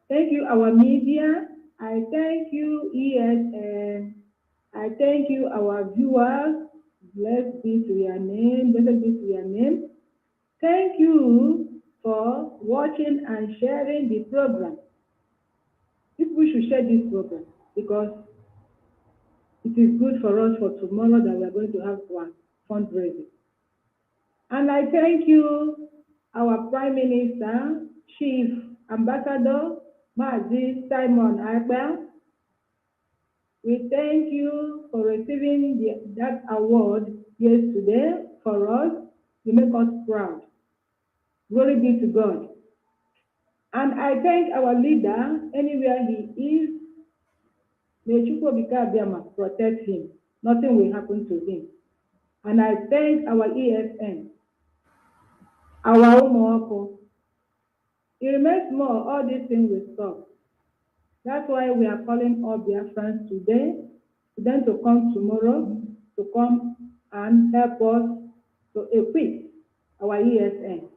Speaker 20: Thank you, our media. I thank you, ESN. I thank you, our viewers. Blessed be to your name. Blessed be to your name. Thank you for watching and sharing the program. People should share this program because it is good for us for tomorrow that we are going to have one fundraising. And I thank you, our Prime Minister, Chief Ambassador, Mazi Simon Akpa. We thank you for receiving that award yesterday for us. You make us proud. Glory be to God. And I thank our leader, anywhere he is. May Chukwuemeka Abịama protect him. Nothing will happen to him. And I thank our ESN, our Umuoko. It remains more, all these things will stop. That's why we are calling all Biafrans today, for them to come tomorrow, to come and help us to equip our ESN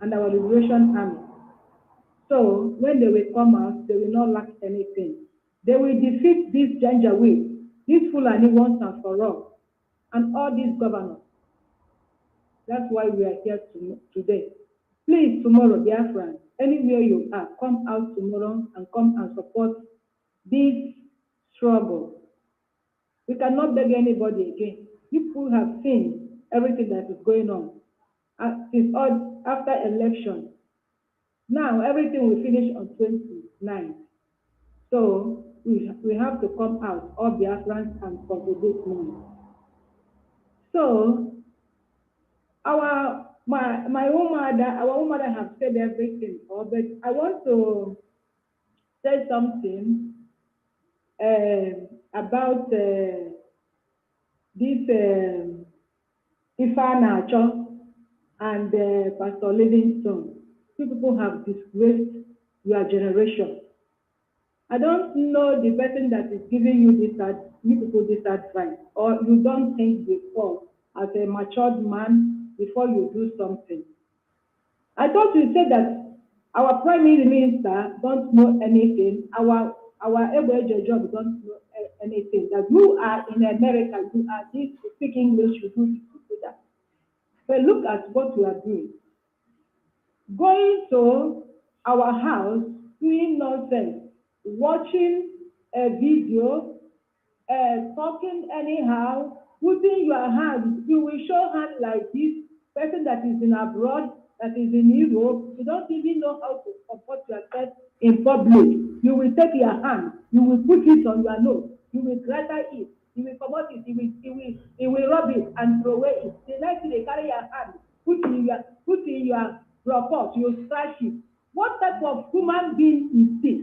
Speaker 20: and our Liberation Army. So when they will come out, they will not lack anything. They will defeat this Janjaweed, this Fulani once and for all, and all these governors. That's why we are here today. Please, tomorrow, Biafra, anywhere you are, come out tomorrow and come and support this struggle. We cannot beg anybody again. People have seen everything that is going on. It's all after election. Now, everything will finish on 29th. So, we have to come out, all Biafrans, and contribute money. So, our Umuada have said everything, but I want to say something about this Ifanacho and Pastor Livingstone. You people have disgraced your generation. I don't know the person that is giving you this advice, or you don't think before as a matured man before you do something. I thought you said that our Prime Minister don't know anything, our Ebo job don't know anything, that you are in America, you are this, to speak English, you do that. But look at what you are doing. Going to our house, doing nonsense, watching a video, talking anyhow, putting your hand, you will show hand like this, person that is in abroad, that is in Europe, you don't even know how to support yourself in public. You will take your hand, you will put it on your nose, you will gather it, you will promote it, you will rub it and throw away it. The next thing they carry your hand, put in your report, you scratch it. What type of human being is this?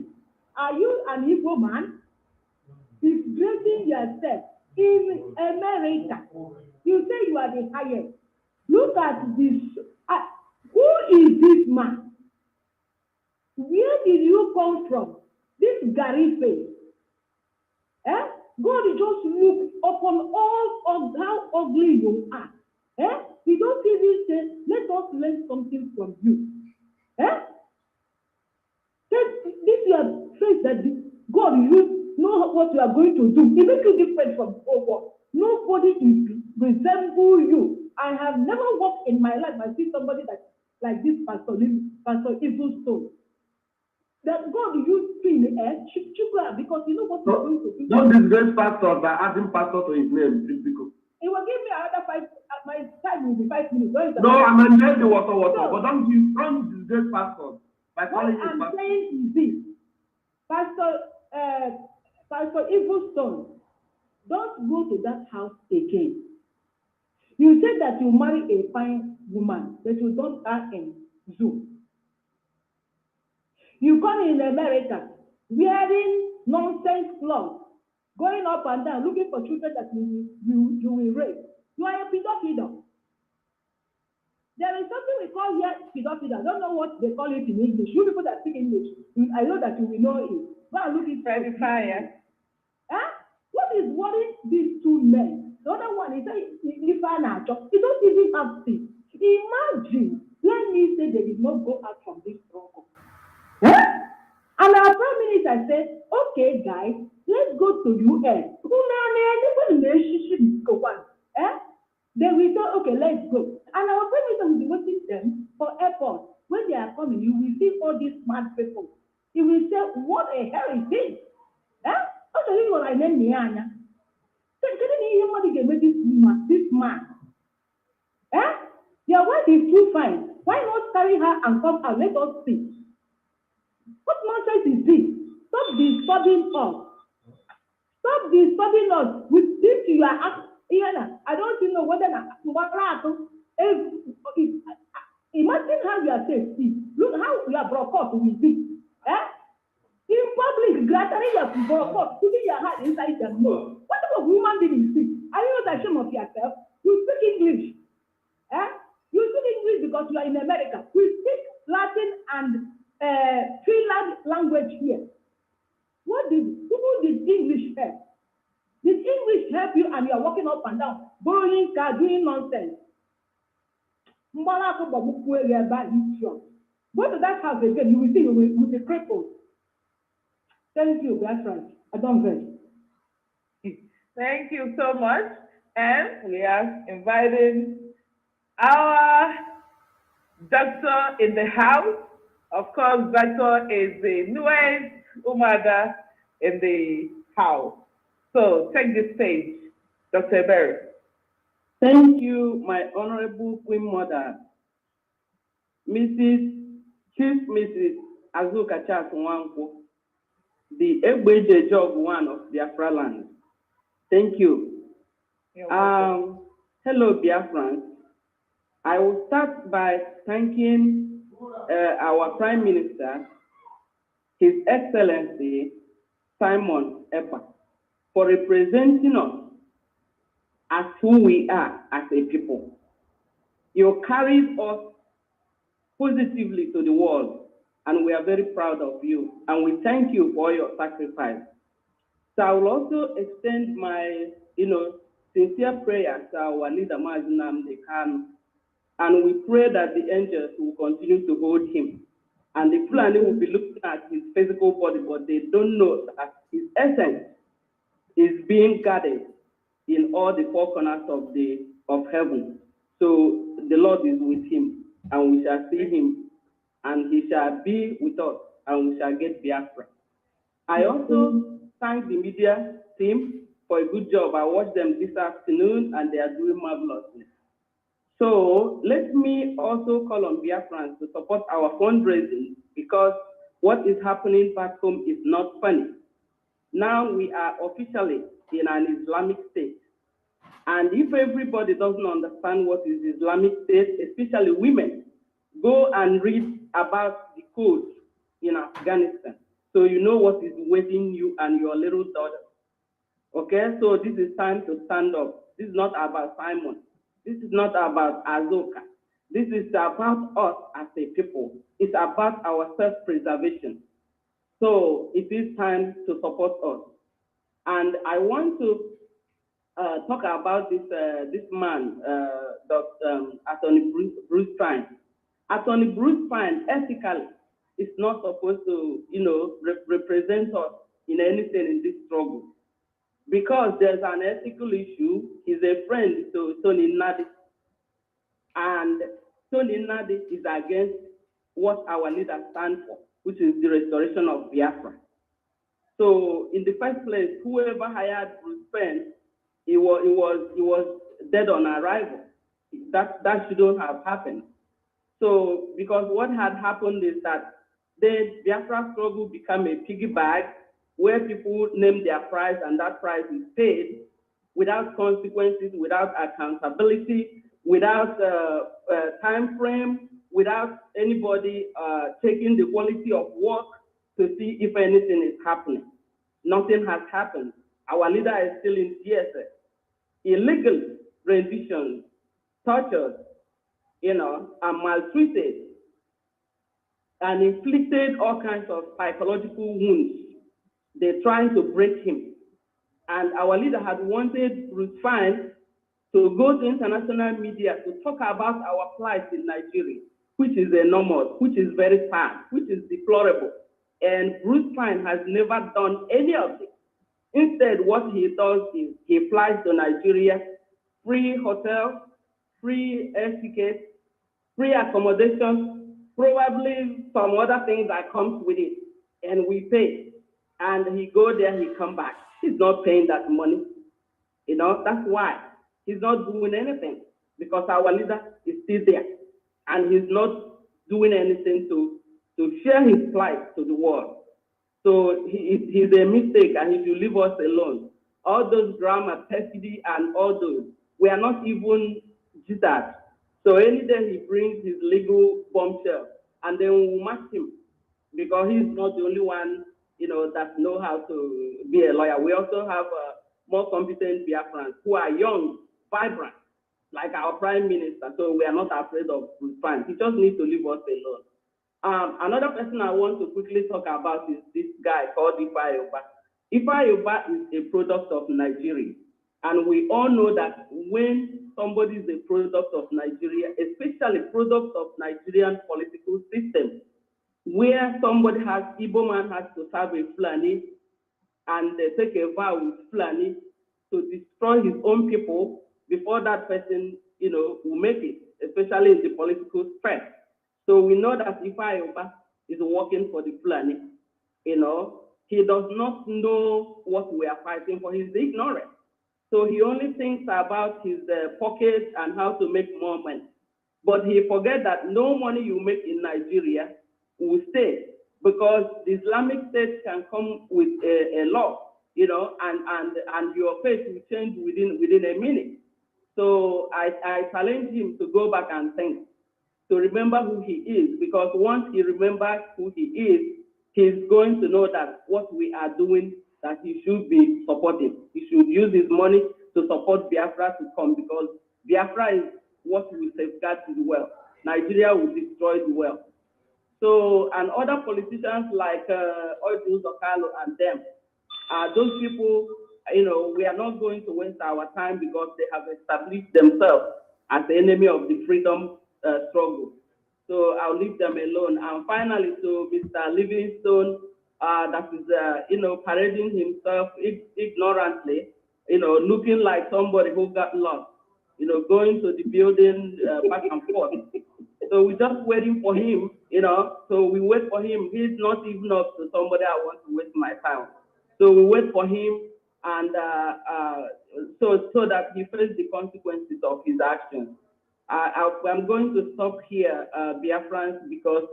Speaker 20: Are you an Igbo man? Disgracing yourself in America. You say you are the highest. Look at this. Who is this man? Where did you come from? This Gary face. God just look upon all of how ugly you are. He don't even say, let us learn something from you. This your face that God, you know what you are going to do. It makes you different from over. Nobody resemble you. I have never walked in my life. I see somebody that like this Pastor Evilstone. That God used in the air, because you know what you're going to do.
Speaker 17: Don't disgrace pastor by adding pastor to his name.
Speaker 20: It will give me another 5. My time will be 5 minutes.
Speaker 17: No, I'm enjoying the water, but don't disgrace pastor by calling him pastor.
Speaker 20: What I'm saying is this, Pastor Evilstone, don't go to that house again. You said that you marry a fine woman, but you don't act in Zoom. You come in America wearing nonsense clothes, going up and down, looking for children that you will raise. You are a pedophile. There is something we call here pedophile. I don't know what they call it in English. You people that speak English, I know that you will know it. Go and look it for What is worrying these two men? The other one is he don't even have this. Imagine, let me say they did not go out from this struggle. And our Prime Minister said, okay, guys, let's go to US. They will say, okay, let's go. And our Prime Minister will be waiting them for airport. When they are coming, you will see all these smart people. He will say, what a hell is this? What are you going to name? This man. Your wife is too fine. Why not carry her and come out? Let us see. What nonsense is this? Stop disturbing us. Stop disturbing us with this you are asking. I don't even know whether imagine how you are saying. Look how you are brought up with this. In public, gradually you are brought up, putting your hand inside the mouth. What type of human being is this? Are you not ashamed of yourself? You speak English. You speak English because you are in America. We speak Latin and Finland language here. Who did English help? Did English help you and you are walking up and down, borrowing car, doing nonsense? Go to that house again, you will see you will be crippled. Thank you, Biafra. I don't vex.
Speaker 14: Thank you so much. And we are inviting our Doctor in the house. Of course, Doctor is the newest Umuada in the house. So take the stage, Dr. Berry.
Speaker 21: Thank you, my honorable Queen Mother, Chief Mrs. Azuka Charles Nwankwo, the Egbeje Jog one of Biafra land. Thank you. Hello, Biafrans. I will start by thanking our Prime Minister, His Excellency Simon Ekpa, for representing us as who we are as a people. You carried us positively to the world, and we are very proud of you, and we thank you for your sacrifice. So I will also extend my, sincere prayers to our leader, Nnamdi Kanu, and we pray that the angels will continue to hold him, and the Fulani will be looking at his physical body, but they don't know that his essence is being guarded in all the four corners of heaven. So the Lord is with him, and we shall see him, and he shall be with us, and we shall get Biafra. I also thank the media team for a good job. I watched them this afternoon, and they are doing marvelously. So let me also call on Biafrans to support our fundraising, because what is happening back home is not funny. Now we are officially in an Islamic state. And if everybody doesn't understand what is Islamic State, especially women, go and read about the code in Afghanistan, so you know what is waiting you and your little daughter. Okay, so this is time to stand up. This is not about Simon. This is not about Azoka. This is about us as a people. It's about our self-preservation. So it is time to support us. And I want to talk about this man, Attorney Bruce Fine. Attorney Bruce Fine, ethically, is not supposed to, represent us in anything in this struggle, because there's an ethical issue. He's a friend to Tony Nadi, and Tony Nadi is against what our leaders stand for, which is the restoration of Biafra. So, in the first place, whoever hired Bruce Fine, he was dead on arrival. That shouldn't have happened. So, because what had happened is that the Biafra struggle became a piggy bag where people name their price, and that price is paid without consequences, without accountability, without time frame, without anybody taking the quality of work to see if anything is happening. Nothing has happened. Our leader is still in DSS. Illegal renditions, tortured, and maltreated, and inflicted all kinds of psychological wounds. They're trying to break him. And our leader had wanted Bruce Fine to go to international media to talk about our plight in Nigeria, which is enormous, which is very sad, which is deplorable. And Bruce Fine has never done any of this. Instead, what he does is he flies to Nigeria, free hotel, free air tickets, free accommodation, probably some other things that comes with it, and we pay. And he go there, he come back. He's not paying that money. That's why he's not doing anything, because our leader is still there, and he's not doing anything to share his plight to the world. So he's a mistake, and he should leave us alone. All those drama, perfidy, and all those, we are not even jittered. So any day he brings his legal bombshell, and then we'll match him, because he's not the only one, that know how to be a lawyer. We also have more competent Biafrans who are young, vibrant, like our Prime Minister. So we are not afraid of Bruce Fine. He just needs to leave us alone. Another person I want to quickly talk about is this guy called Ifa Yoba. Ifa Yoba is a product of Nigeria. And we all know that when somebody is a product of Nigeria, especially product of Nigerian political system, where somebody Igbo man has to serve a Fulani, and they take a vow with Fulani to destroy his own people before that person, will make it, especially in the political sphere. So we know that Ifeanyi is working for the Fulani. You know, he does not know what we are fighting for. He's ignorant. So he only thinks about his pocket and how to make more money. But he forgets that no money you make in Nigeria will stay, because the Islamic State can come with a law, you know, and your face will change within a minute. So I challenge him to go back and think, to remember who he is, because once he remembers who he is, he's going to know that what we are doing, that he should be supporting. He should use his money to support Biafra to come, because Biafra is what will safeguard the wealth. Nigeria will destroy the wealth. So, and other politicians like Oidu Zokalo and them, those people, you know, we are not going to waste our time, because they have established themselves as the enemy of the freedom struggle. So I'll leave them alone. And finally, to Mr. Livingstone, that is, you know, parading himself ignorantly, you know, looking like somebody who got lost, you know, going to the building back and forth. So we're just waiting for him, you know. So we wait for him. He's not even up to somebody I want to waste my time. So we wait for him, and so that he faces the consequences of his actions. I'm going to stop here, Biafrans, because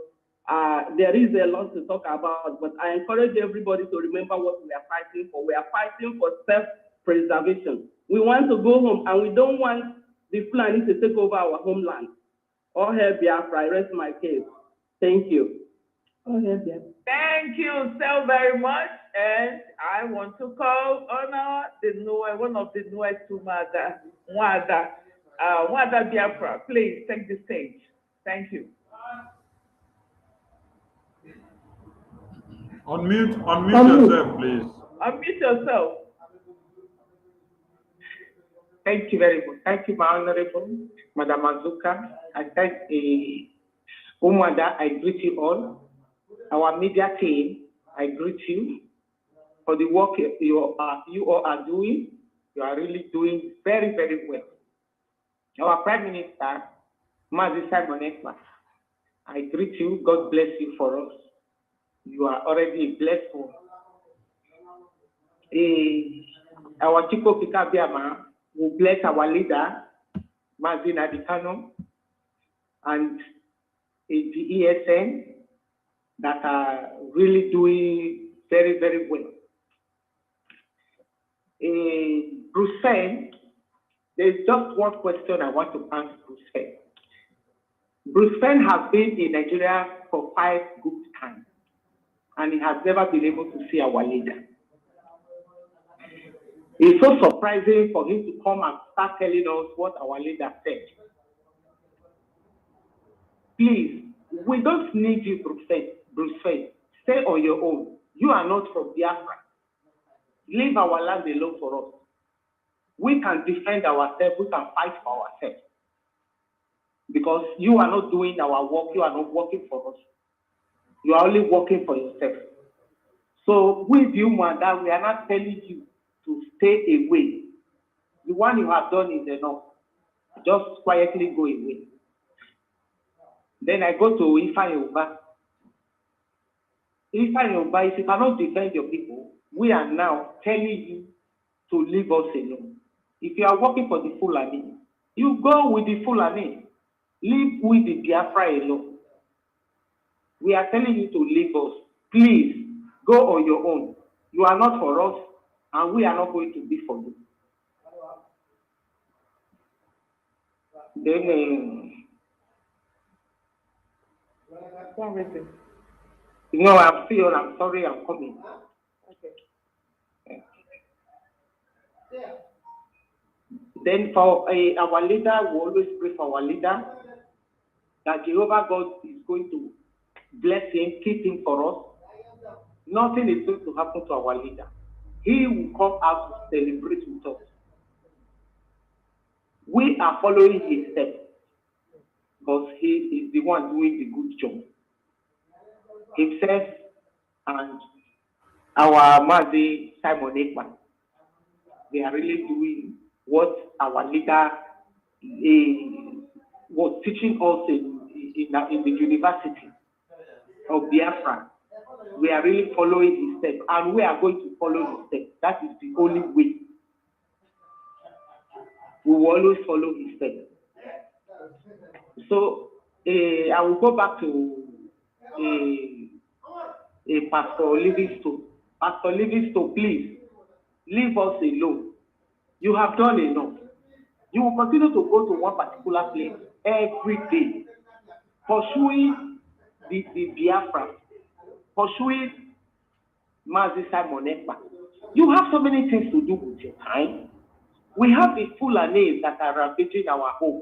Speaker 21: there is a lot to talk about, but I encourage everybody to remember what we are fighting for. We are fighting for self-preservation. We want to go home, and we don't want the Fulani to take over our homeland. All hail Biafra. I rest my case. Thank you.
Speaker 14: Thank you so very much. And I want to call on one of the newest Umuada, Biafra. Please take the stage. Thank you.
Speaker 9: Unmute yourself, please.
Speaker 14: Unmute yourself.
Speaker 1: Thank you very much. Thank you, my honorable Madam Azuka. I thank Umuada. I greet you all. Our media team, I greet you for the work you all are doing. You are really doing very, very well. Our Prime Minister, Mazi Simon Ekpa, I greet you. God bless you for us. You are already a blessed one. Our Chico Pikabiama will bless our leader, Mazi Nadikano, and the ESN that are really doing very, very well. Bruce, there's just one question I want to ask Bruce. Bruce has been in Nigeria for 5 good times, and he has never been able to see our leader. It's so surprising for him to come and start telling us what our leader said. Please, we don't need you, Bruce. Stay on your own. You are not from Biafra. Leave our land alone for us. We can defend ourselves. We can fight for ourselves. Because you are not doing our work. You are not working for us. You are only working for yourself. So with you, Umuada, we are not telling you to stay away. The one you have done is enough. Just quietly go away. Then I go to Ifeanyi. If you cannot defend your people, we are now telling you to leave us alone. If you are working for the Fulani, you go with the Fulani. Leave with the Biafra alone. We are telling you to leave us. Please, go on your own. You are not for us, and we are not going to be for you. Then, no, I'm sorry, I'm coming. Okay. Then for our leader, we always pray for our leader, that Jehovah God is going to bless him, keep him for us. Nothing is going to happen to our leader. He will come out to celebrate with us. We are following his steps, because he is the one doing the good job. Himself and our Mazi Simon Ekpa, they are really doing what our leader was teaching us in the university of Biafra. We are really following his steps, and we are going to follow his steps. That is the only way. We will always follow his steps. So I will go back to Pastor Livingstone. Pastor Livingstone, please leave us alone. You have done enough. You will continue to go to one particular place every day, pursuing the Biafra, pursuing Mazi Simon Ekpa. You have so many things to do with your time. We have the Fulani that are ravaging our home.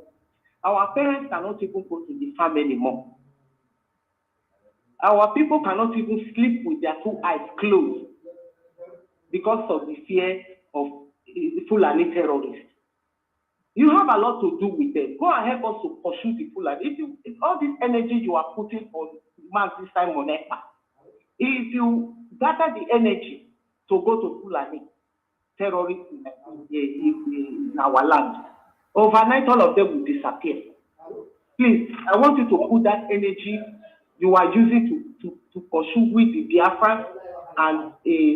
Speaker 1: Our parents cannot even go to the farm anymore. Our people cannot even sleep with their two eyes closed because of the fear of Fulani terrorists. You have a lot to do with them. Go and help us to pursue the Fulani. If all this energy you are putting on Mazi Simon Ekpa, if you gather the energy to go to Fulani terrorists in our land, overnight all of them will disappear. Please, I want you to put that energy you are using to pursue with the Biafra and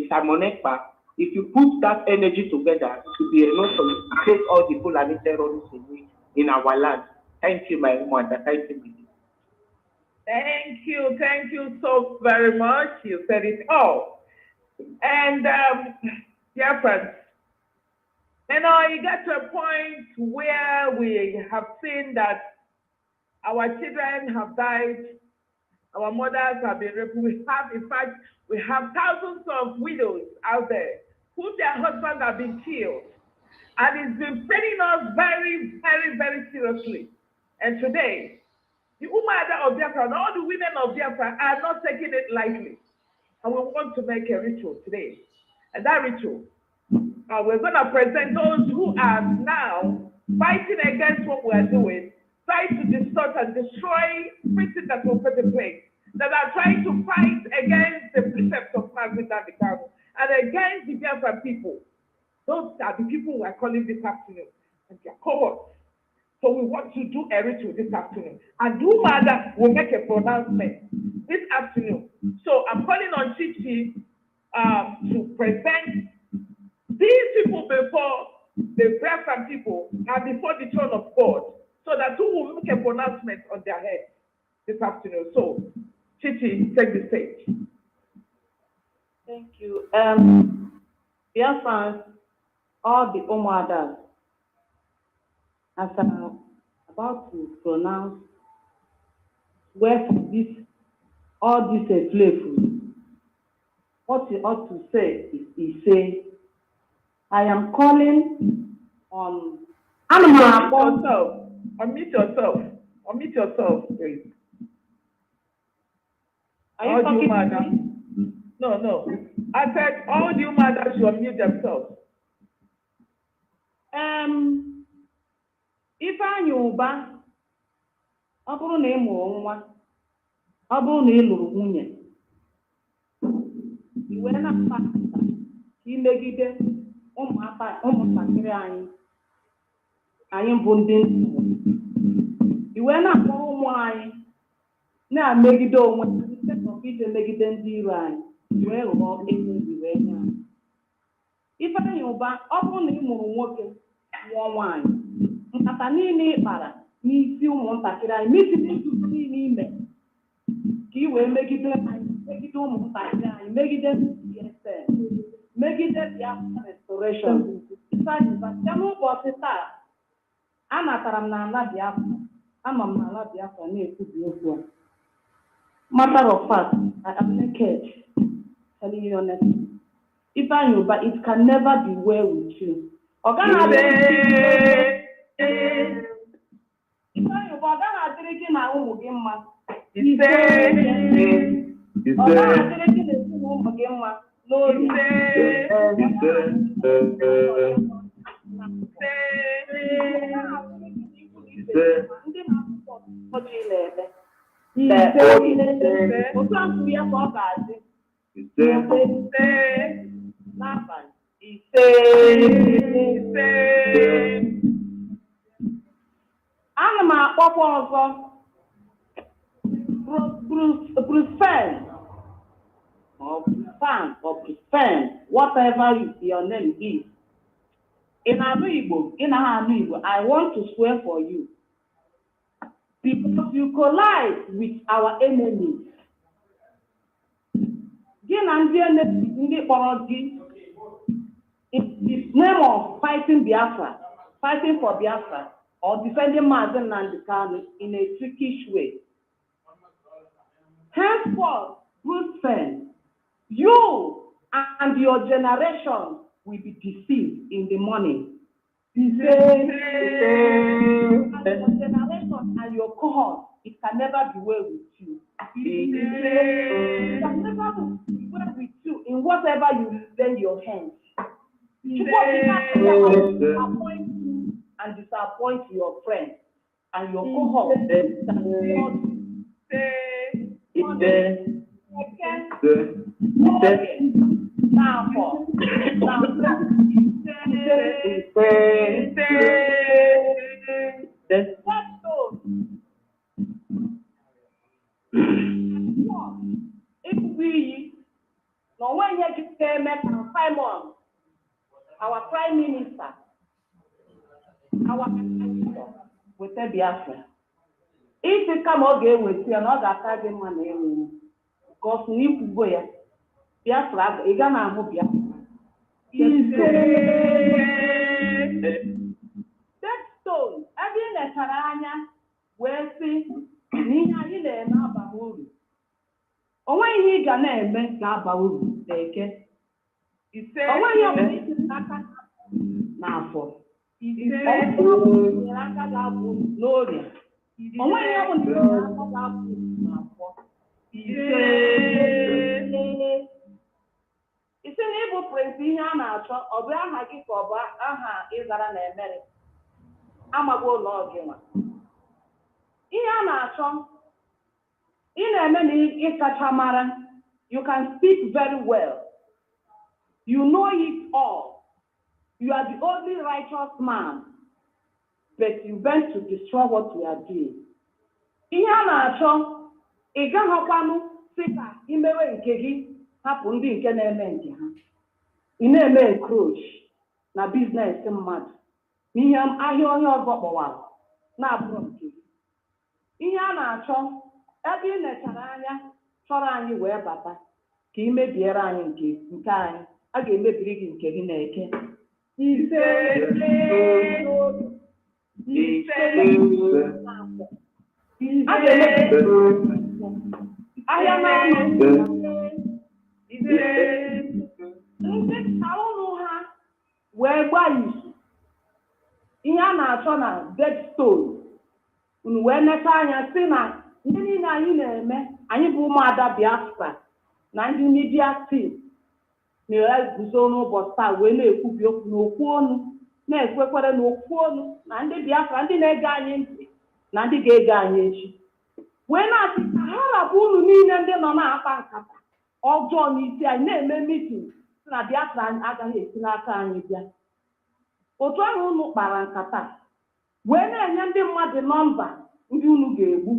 Speaker 1: Simon Ekpa. If you put that energy together, it will be enough to face all the Fulani terrorists in our land. Thank you, my mother. Thank you.
Speaker 14: Thank you so very much. You said it all. And dear friends, you know, you get to a point where we have seen that our children have died, our mothers have been raped. We have thousands of widows out there who their husbands have been killed. And it's been paining us very, very, very seriously. And today, the Umuada of Biafra and all the women of Biafra are not taking it lightly. And we want to make a ritual today. And that ritual, we're going to present those who are now fighting against what we are doing, trying to distort and destroy everything that will put in place, that are trying to fight against the precepts of Mazi Dambikano and against the Biafra people. Those are the people we are calling this afternoon, and they are cohorts. So we want to do a ritual this afternoon. And Umuada will make a pronouncement this afternoon. So I'm calling on Chichi to present these people before the Biafran people and before the throne of God, so that who will make a pronouncement on their head this afternoon. So, Chichi, take the stage.
Speaker 18: Thank you. Biafrans, all the Umuadas, as I'm about to pronounce where all this playful, what you ought to say is say, I am calling on
Speaker 14: Unmute yourself, please.
Speaker 18: Are you talking to me?
Speaker 14: No. I said all the Umuadas should unmute themselves.
Speaker 18: Ifeanyi Uba, ọ bụrụ na ị mụrụ nwa, ọ bụrụ na ị lụrụ nwunye, i wee na-akpa ka imegide ụmụntakịrị anyị bụ ndị nsọ, i wee na-akpọrọ ụmụ anyị na-emegide onwe ije megide ndị iro anyị, wee ghọọ ezi wee nye anyị. Ifeanyi Uba, ọ bụrụ na ị mụrụ nwoke mụọ nwaanyị, nkata niile ị kpara n'isi ụmụntakịrị anyị, ntutu niile ime ka i wee megide anyị, megide ụmụntakịrị anyị, megide DSM, megide Biafra restoration. Ifeanyi Uba, site n'ụbọchị taa, anatara m n'ala Biafra, anọ m n'ala Biafra na-ekwubi okwu a. Matter of fact, I am naked, telling you honestly. Ifeanyi Uba, it can never be well with you. Ifeanyi Uba, ọ gaghị adịrị gị na ụmụ gị mma. Ọ gaghị adịrị gị na ezinụlọ ụmụ gị mma n'oge. Ndị na-apụta ọjị na-eme. Otu ahụ ya ka ọ ga-adị. N'abalị. Ana m akpọkwa ọzọ Bruce Fan, or Fan, or Bruce Fan, whatever your name is. In Igbo, I want to swear for you. Because you collide with our enemies. In the name of fighting Biafra, fighting for Biafra, or defending Mazen Nandikanu in a trickish way. Henceforth, Bruce Fan, you and your generation will be deceived in the morning. And your generation and your cohort, it can never be well with you. It can never be well with you in whatever you lay your hands. You disappoint you and disappoint your friends and your cohort. If we no when you came Simon, our Prime Minister, our with the Biafra. If you come again with you, another academy man, because you go here, Biafra, you gonna have Biafra. That stone, every Netaranya, where see, Nina, you know, about or when he gonna make Gabawu, take it. He said, oh, when you're now for. He said, Gloria. Oh, when you're it's an able prince in Yanacho, or Brahaki for Aha is that an American. I'm a good Lord Gamer. In Yanacho, in a many Ikachamara, you can speak very well. You know it all. You are the only righteous man, but you went to destroy what we are doing. In Yanacho, Igahapanu, Sika, Imewe Kegi. Happen ndị nke na-eme nke ha ị na-eme encroach na business mmadụ ihe ahịa onye ọzọ kpọwara na-abụrụ nke ihe a na-achọ ebe ị nechara anya chọrọ anyị wee bata ka ị mebiere anyị nke anyị a ga-emebiri gị nke gị na-eke ahịa na-anọ ndị ụlọ ha wee gbaa izu ihe a na-achọ na deadstone unu wee neta anya si na ndị niile anyị na-eme anyị bụ ụmụada Biafra na ndị media team na-eguzo n'ụbọchị taa wee na-ekwubi okwu n'okwu ọnụ na-ekwekwere n'okwu ọnụ na ndị Biafra ndị na-ege anyị ntị na ndị ga-ege anyị echi wee na-asị ka ha rapụ unu niile ndị nọ na-akpa nkata ọjọọ n'isi anyị na-eme meeting si na Biafra agaghị esi n'aka anyị bịa otu ahụ unu kpara nkata wee na-enye ndị mmadụ nọmba ndị unu ga-egbu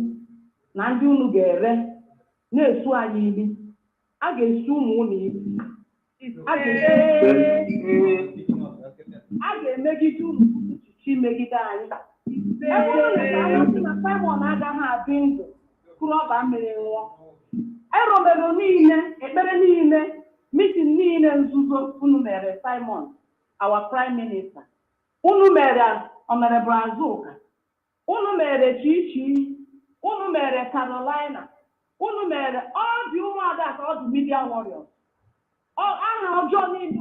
Speaker 18: na ndị unu ga-ere na-esu anyị ibi a ga-esu ụmụ unu ibi a ga-emegide unu nchichi megide anyị ebe unu na-amasị na Simon agaghị adị ndụ kụrụ ọba mmiri nwụọ eromero niile ekpere niile meeting niile nzuzo unu mere Simon our Prime Minister unu mere Honorable Azuka unu mere Chichi unu mere Carolina unu mere all the Umuada all the media warriors aha ọjọọ niile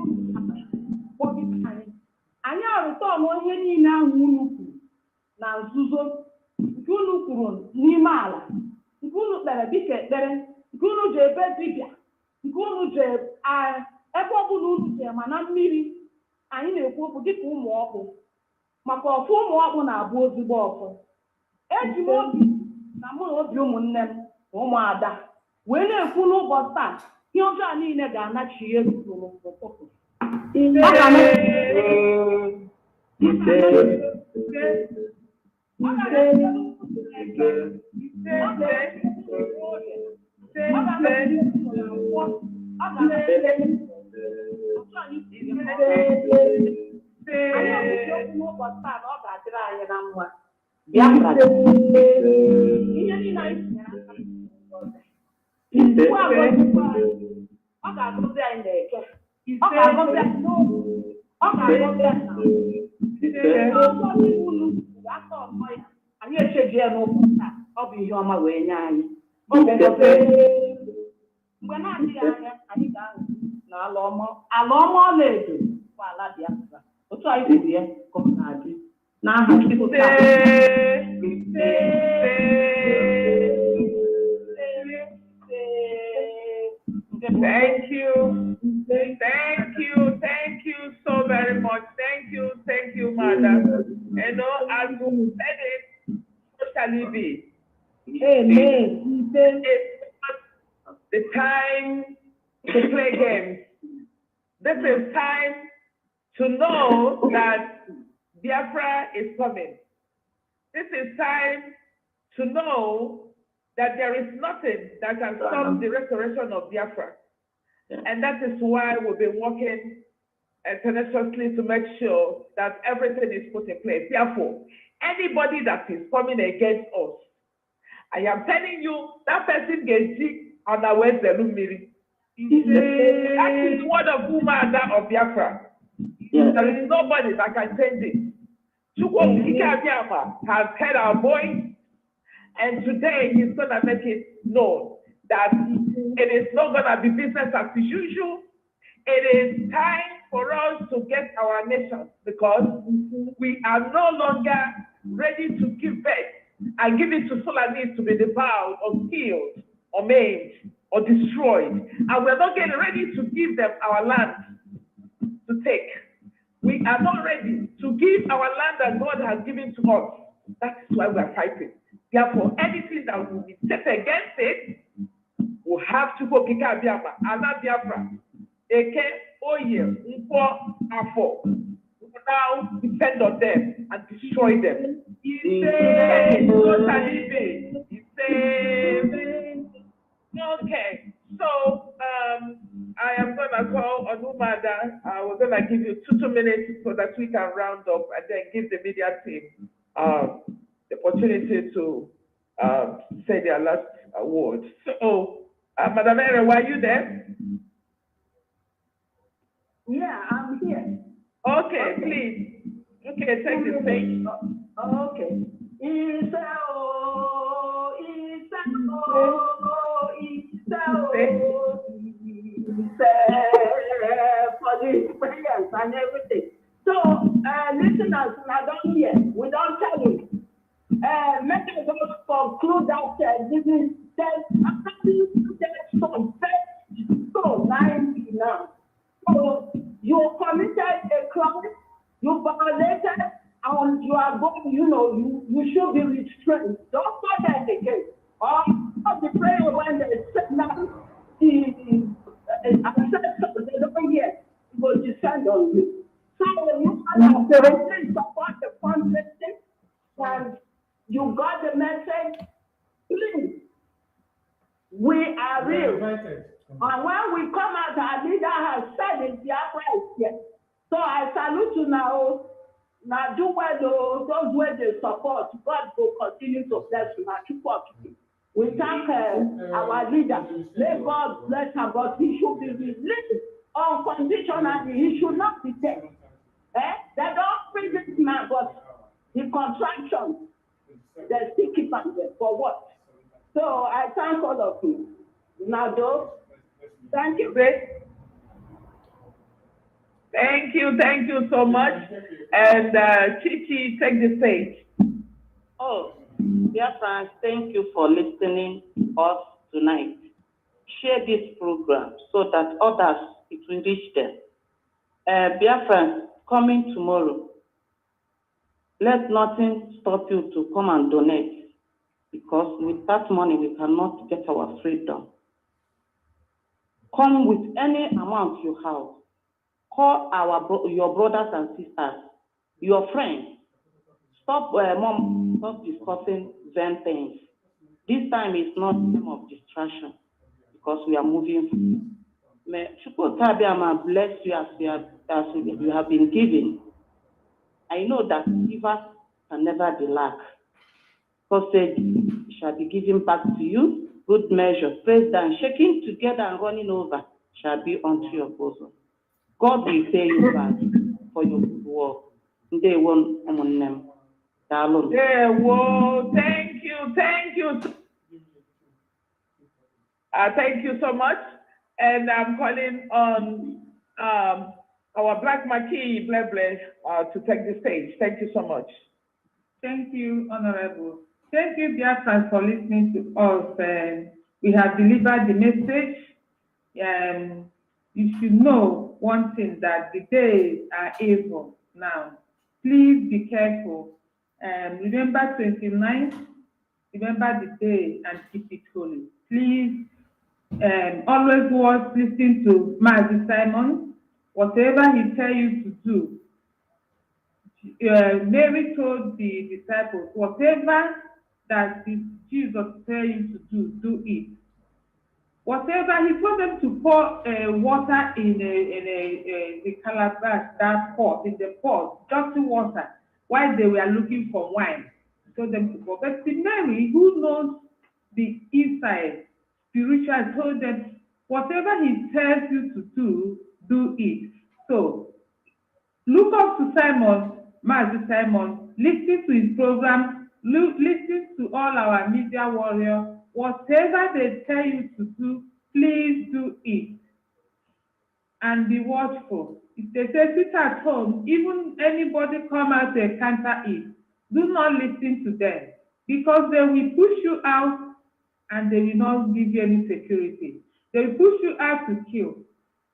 Speaker 18: anyị arụtọnụ ihe niile ahụ unu kwuru na nzuzo nke unu kwuru n'ime ala nke unu kpere dịka ekpere nke unu ji ebe dibịa nke unu ji ebe ọbụla unu ji ma na mmiri anyị na-ekwu okwu dịka ụmụ ọkpụ maka ọfụ ụmụ ọkpụ na-abụ ozugbo ọfụ eji m obi na mụ na obi ụmụnne m na ụmụada wee na-ekwu n'ụbọchị taa ihe ọjọọ niile ga-anachi ihe ruru ụtụtụ
Speaker 16: anyị echeji ya n'okwu taa ọ bụ ihe ọma wee nye anyị mgbe na-adịghị anya anyị ga-ahụ na ala ọma ọlaedo bụ ala Biafra otu anyị kwuru ya ka ọ na-adị n'aha Chukwu
Speaker 14: Thank you. Thank you so very much. Thank you, madam. You know, as you said it, so shall it be.
Speaker 20: Amen.
Speaker 14: It's the time to play games. This is time to know that Biafra is coming. This is time to know that there is nothing that can stop the restoration of Biafra. And that is why we've been working tenaciously to make sure that everything is put in place. Therefore, anybody that is coming against us, I am telling you, that person gets on the way the Lumiri. That is word of Umuada of Biafra. There is nobody that can change it. Chukwu has heard our voice, and today he's going to make it known that it is not going to be business as usual. It is time for us to get our nation, because we are no longer ready to give birth and give it to Fulanis to be devoured or killed or maimed or destroyed. And we're not getting ready to give them our land to take. We are not ready to give our land that God has given to us. That is why we are fighting. Therefore, anything that will be set against it, we have to go Kika Biafra, Ana Biafra, Eke, Oye, Nkwo, Afo. We will now depend on them and destroy them. Okay, so I am going to call on Umuada. We're going to give you 2 minutes so that we can round up and then give the media team the opportunity to say their last word. So, Madam Ere, were you there?
Speaker 16: Yeah, I'm here.
Speaker 14: Okay, please. Okay, take the stage.
Speaker 16: Okay. For the prayers and everything. So, listeners, now don't hear. We don't tell you. Make us conclude that this is so 90 now. So you committed a crime, you violated, and you are going, you should be restrained. Don't go there again. Or the prayer when they said now, they don't hear, it will descend on you. So you can support the fundraising, and you got the message. Please, we are real. And when we come out, our leader has said it, Biafra is here. So I salute you now. Now do well, those where they support. God will continue to bless you. We thank our leader. May God bless him, but he should be released unconditionally. He should not be taken. They don't free this man, but the contraction, they still keep him there. For what? So I thank all of you. Now, though, thank you, Grace.
Speaker 14: Thank you so much. And Chichi, take the stage.
Speaker 18: Oh, dear friends, thank you for listening to us tonight. Share this program so that others, it will reach them. Biafra, coming tomorrow, let nothing stop you to come and donate, because with that money, we cannot get our freedom. Come with any amount you have. Call your brothers and sisters, your friends. Stop discussing vain things. This time is not time of distraction. because we are moving. May Chukwutabiyama bless you as you have been given. I know that givers can never be lack. God said, it shall be given back to you, good measure, pressed down, shaking together and running over, shall be unto your bosom. God will pay you back for your good work. They won't them.
Speaker 14: Yeah, well, thank you. Thank you so much. And I'm calling on our Black Marquis, to take the stage. Thank you so much.
Speaker 19: Thank you, Honorable. Thank you, Biafra, for listening to us. We have delivered the message. You should know one thing, that the days are evil now. Please be careful. Remember 29th, remember the day and keep it holy. Please always listen to Master Simon. Whatever he tells you to do, Mary told the disciples, whatever that Jesus tells you to do it. Whatever, he told them to pour water in a calabash, that pot, in the pot, dirty water, while they were looking for wine. He told them to pour. But Mary, who knows the inside, spiritual, told them, whatever he tells you to do it. So, look up to Simon, Master Simon, listen to his program, listen to all our media warriors. Whatever they tell you to do, please do it. And be watchful. If they say sit at home, even anybody come out to counter it, do not listen to them, because they will push you out and they will not give you any security. They will push you out to kill.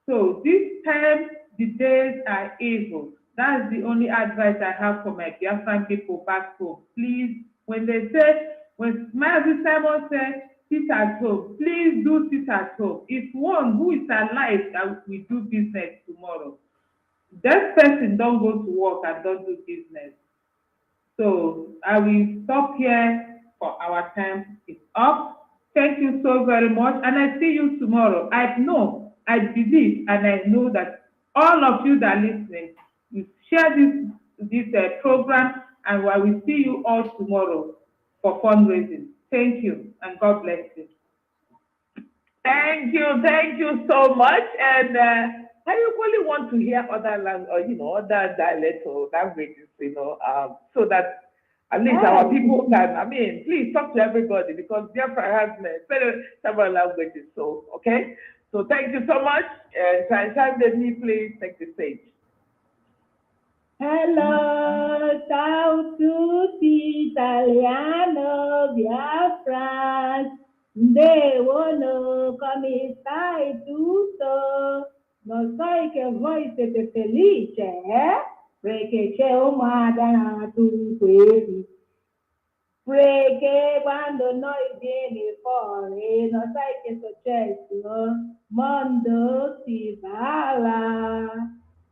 Speaker 19: So this time, the days are evil. That's the only advice I have for my Biafran people back home. Please, when Master Simon says, sit at home, please do sit at home. It's one who is alive that will do business tomorrow. That person don't go to work and don't do business. So I will stop here, for our time is up. Thank you so very much, and I see you tomorrow. I believe, and I know that all of you that are listening will share this program, and I will see you all tomorrow for fundraising. Thank you, and God bless you.
Speaker 14: Thank you so much. And I really want to hear other other dialects or languages, so that at least our people can, please talk to everybody, because Biafra has several languages. So, okay? So thank you so much. And please take the stage.
Speaker 20: Hello, ciao tutti, italiano, Biafra. Devono, come stai tutto? Non sai che voi siete felici, Perché c'è Umuada tu qui. Perché quando noi vieni fuori, non sai che è successo? Mondo si balla.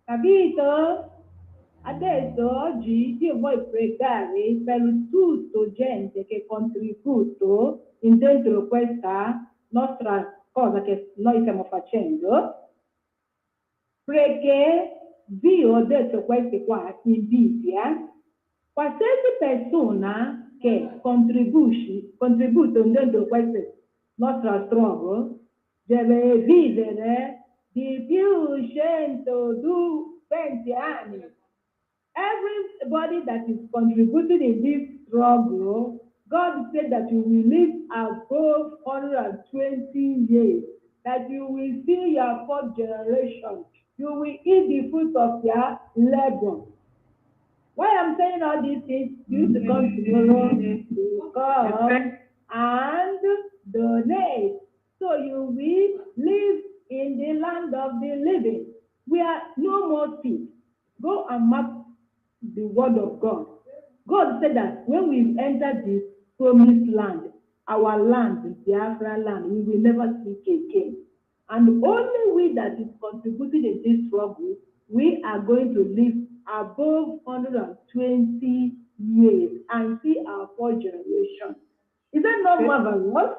Speaker 20: Capito? Adesso oggi io voglio pregare per tutto gente che contributo dentro questa nostra cosa che noi stiamo facendo, perché Dio ha detto queste qua in Bibbia, qualsiasi persona che contribuisce dentro questo nostro struggle deve vivere di più 120 anni. Everybody that is contributing in this struggle, God said that you will live above 120 years, that you will see your fourth generation. You will eat the fruit of your labor. Why I'm saying all these things, you to come tomorrow to come and donate. So you will live in the land of the living. We are no more thief. Go and mark the word of God. God said that when we enter this promised land, our land, the Biafra land, we will never seek again. And only we that is contributing in this struggle, we are going to live above 120 years and see our fourth generation. Is that not marvelous?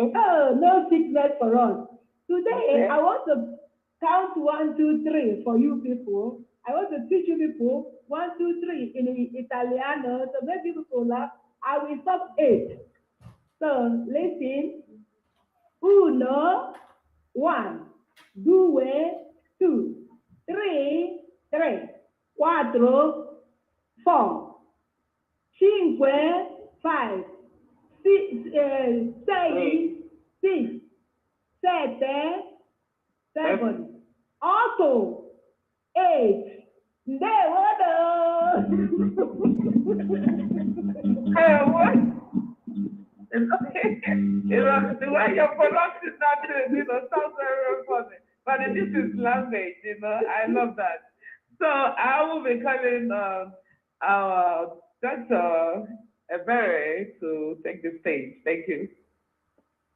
Speaker 20: Oh, no sickness for us. Today, I want to count 1, 2, 3 for you people. I want to teach you people 1, 2, 3 in Italiano, so make you people laugh. I will stop 8. So listen. 1, 1, 2, 2, 3, 3, 4, 4, 5, 5, 6, 6, 7, 7, 8, 8. What?
Speaker 14: The way you're pronouncing that, sounds very funny. But this is language, I love that. So I will be calling our Dr. Ebere to take the stage. Thank you.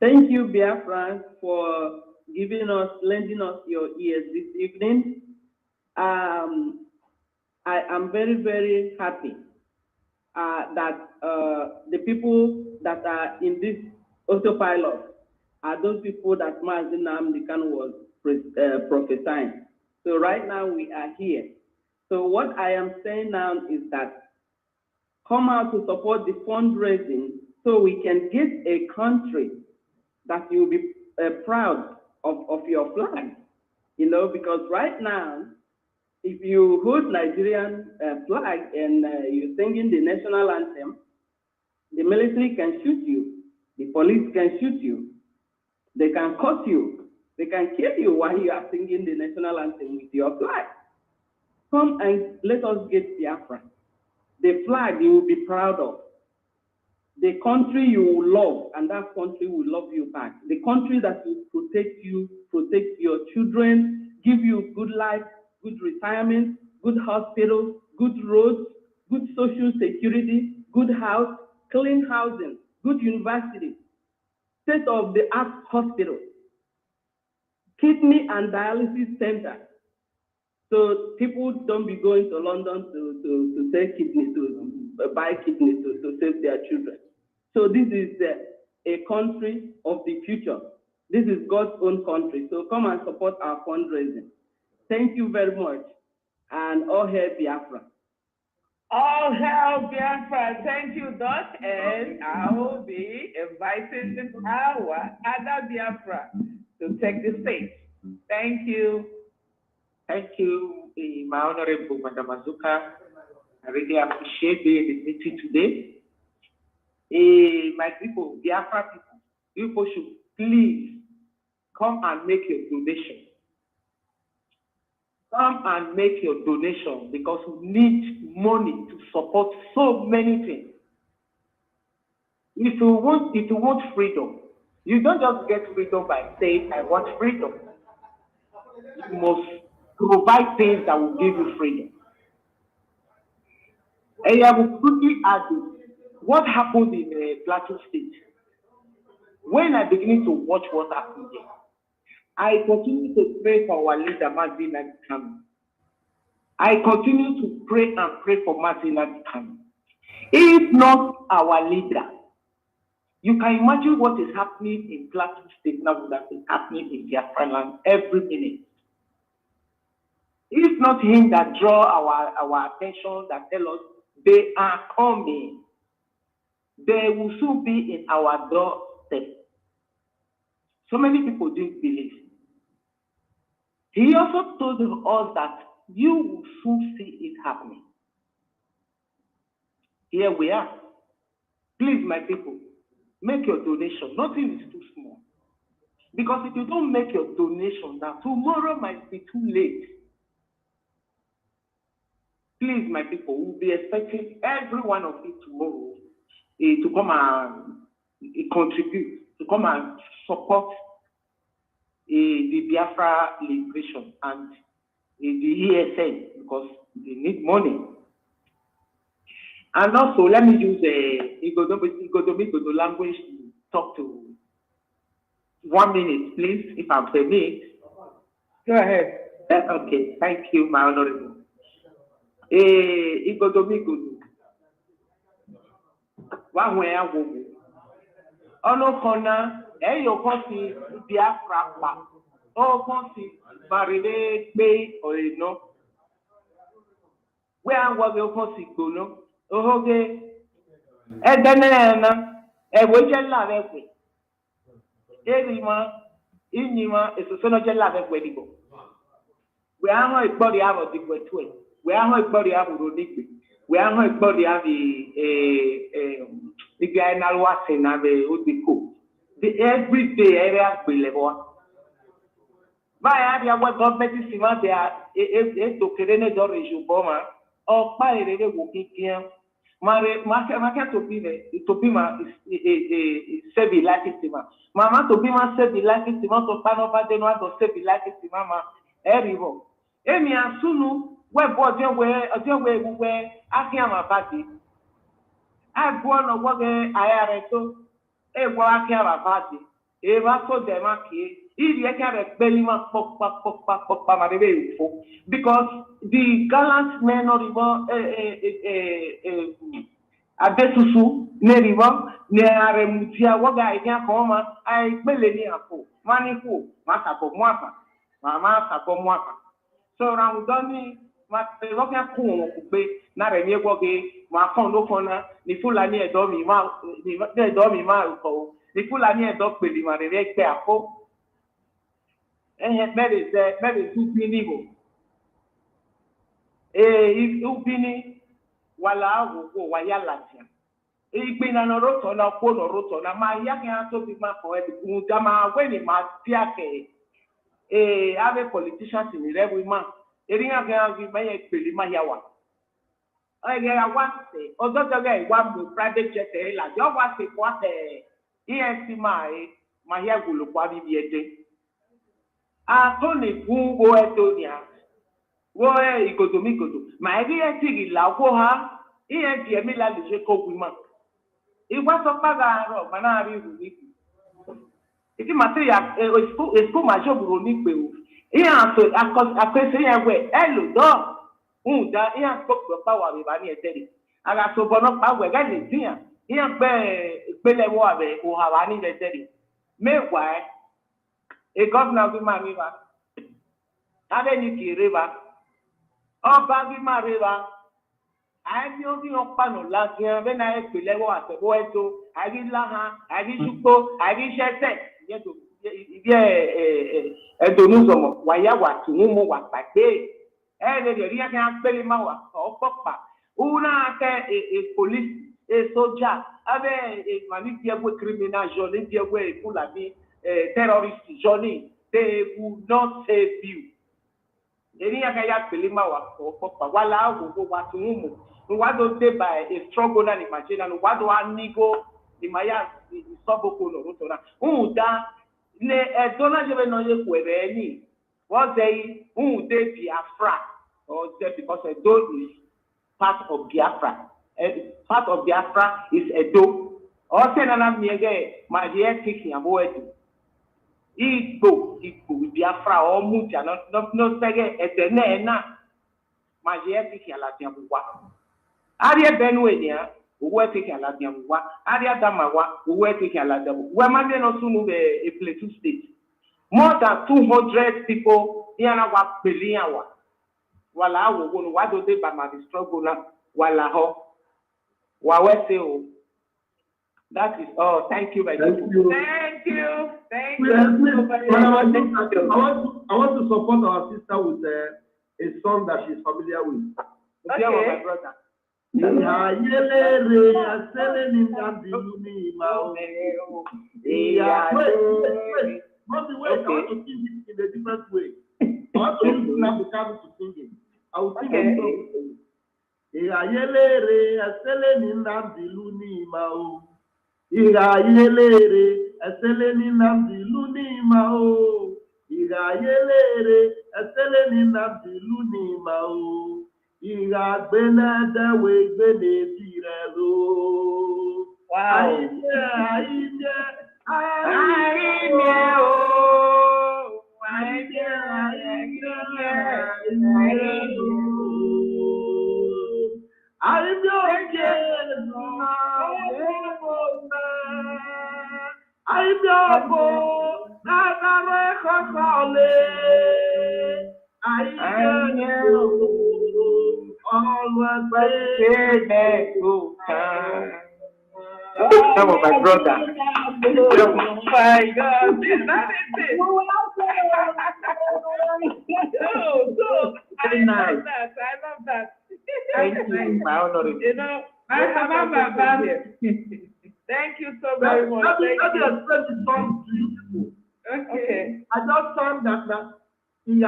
Speaker 21: Thank you, Biafra, for lending us your ears this evening. I am very, very happy that the people that are in this autopilot are those people that Mazi Nnamdi Kanu was prophesying. So right now we are here. So what I am saying now is that come out to support the fundraising so we can get a country that you'll be proud of your flag, because right now, if you hold Nigerian flag and you're singing the national anthem, the military can shoot you, the police can shoot you, they can cut you, they can kill you while you are singing the national anthem with your flag. Come and let us get Biafra. The flag you will be proud of. The country you will love, and that country will love you back. The country that will protect you, protect your children, give you good life, good retirement, good hospitals, good roads, good social security, good house, clean housing, good university, state-of-the-art hospital, kidney and dialysis center. So people don't be going to London to sell kidney, to buy kidney to save their children. So this is a country of the future. This is God's own country. So come and support our fundraising. Thank you very much. And all hail Biafra.
Speaker 14: All hail Biafra. Thank you, Doc. And I will be inviting our other Biafra to take the stage. Thank you.
Speaker 1: Thank you, my Honorable Madam Azuka. I really appreciate being in the meeting today. My people, Biafra people should please come and make your donation. Come and make your donation because we need money to support so many things. If you want freedom, you don't just get freedom by saying, I want freedom. You must provide things that will give you freedom. And I will quickly add this. What happened in Plateau State? When I began to watch what happened there, I continue to pray for our leader, Mazi Nnamdi Kanu. I continue to pray and pray for Mazi Nnamdi Kanu. If not our leader, you can imagine what is happening in Plateau State now that is happening in Biafra land every minute. If not him that draw our attention, that tell us they are coming, they will soon be in our doorstep. So many people didn't believe. He also told us that you will soon see it happening. Here we are. Please, my people, make your donation. Nothing is too small. Because if you don't make your donation now, tomorrow might be too late. Please, my people, we'll be expecting every one of you tomorrow to come and contribute, to come and support the Biafra liberation and the ESN because they need money. And also, let me use Igodomi language to talk to 1 minute, please, if I'm permitted.
Speaker 14: Go ahead.
Speaker 1: Okay, thank you, my honorable. Igodomi. One way I will. Ono kona Eyo konsi Biafra pa. O konsi marine be or no. Where was your konsi gono? Ohoge. Edenena. Ewejela vekwe. Erima. Inima is a son of Jella vekwe. We are not a body out of the way. We are not a body out of the we are not a body out of the guy now watching and the would be cool. The everyday area will level. My idea what government is about there is to create a donation bomber or buy a walking here. Market to be my save like it. Mama to be my save like it. To pan over the one to save like it. Mama, everyone. Emi asunu we boje we akia ma party. I go on wo ge ayare to e wo akia ma party. E ba so dem aki. If you can belly ma pop ma be fo because the gallant men or adesusu ne river ne are mutia wo ga ikan ko ma ai pele ni afo mani ko ma sa ko mo apa mama sa ko mo apa. So round doni ma te rokia ku won ku pe na re mi egbo ge ma kan lo kan na ni Fulani edo mi ma ni edo mi ma ko ni Fulani edo pe li ma re pe apo mere tu bini go if ubini wala wo wa ya latia igbe na no roto na ko no roto na ma ya kan to bi ma ko e ku ta ma we ni ma tia ke ave politicians in every man. Eringa ga gi me e peli ma ya wa. O ge ya wa se o do do ge wa mu private jet e la jo wa se kwa se EFC ma ya gulu kwa bi bi ede. A to ni gu go etonia. Wo e igodo mi godo. Ma e bi e ti gi la ko ha EFC e mi la le je ko wi ma. Igwa so pa ga ro ma na ri ru ni. Iti materia esco major buru ni pe o iya so akose yan we elo do da iya ko pa wa be ba ni eteri aga so bono pa we ga ni tian iya gbele wo abe o ha wa ni eteri meanwhile a governor bi ma mi ba ade ni ki river oba bi ma river ani o bi on pa no la gan be na e pele wo ate bo eto ari la ha ari jupo ari shete yedo edonuzomo waya watu mumu wapate le de ria kan pele ma wa opopa una ke police soldier ave mani diego criminal joli diego Fulani terrorist joli they will not save you ria kan ya pele ma wa opopa wala wo watu mumu wado te by a struggle na imagine no wado anigo ni maya soboko no rutona da le edona jebe no ye kwere ni what say de Biafra or say because Edo is part of Biafra part of Biafra is Edo or say na miege ma ye kiki abo Edo Igbo Biafra or mutia no sege etene na ma ye kiki ala tiamwa ari benwe ni a uwe teke ala diamwa ari adamawa uwe teke ala damu we mande no sunu be a Plateau state more than 200 people yana wa belia wa wala wo go wa do de ba ma struggle na wala ho wa we say o that is all. Thank you very much.
Speaker 17: Thank you. I want to support our sister with a song that she's familiar with.
Speaker 1: Okay, my brother.
Speaker 17: Wait, I want to sing it in a different way. I want to use Nabucco to sing it. I will sing it.
Speaker 1: Some of my brother.
Speaker 14: Oh my God, that is it. So
Speaker 1: Very nice.
Speaker 14: I love that.
Speaker 1: Thank you, my honorable.
Speaker 14: You know, thank you so very much.
Speaker 17: Let me
Speaker 14: Thank you.
Speaker 17: explain the song to you people.
Speaker 14: Okay.
Speaker 17: I just found that when I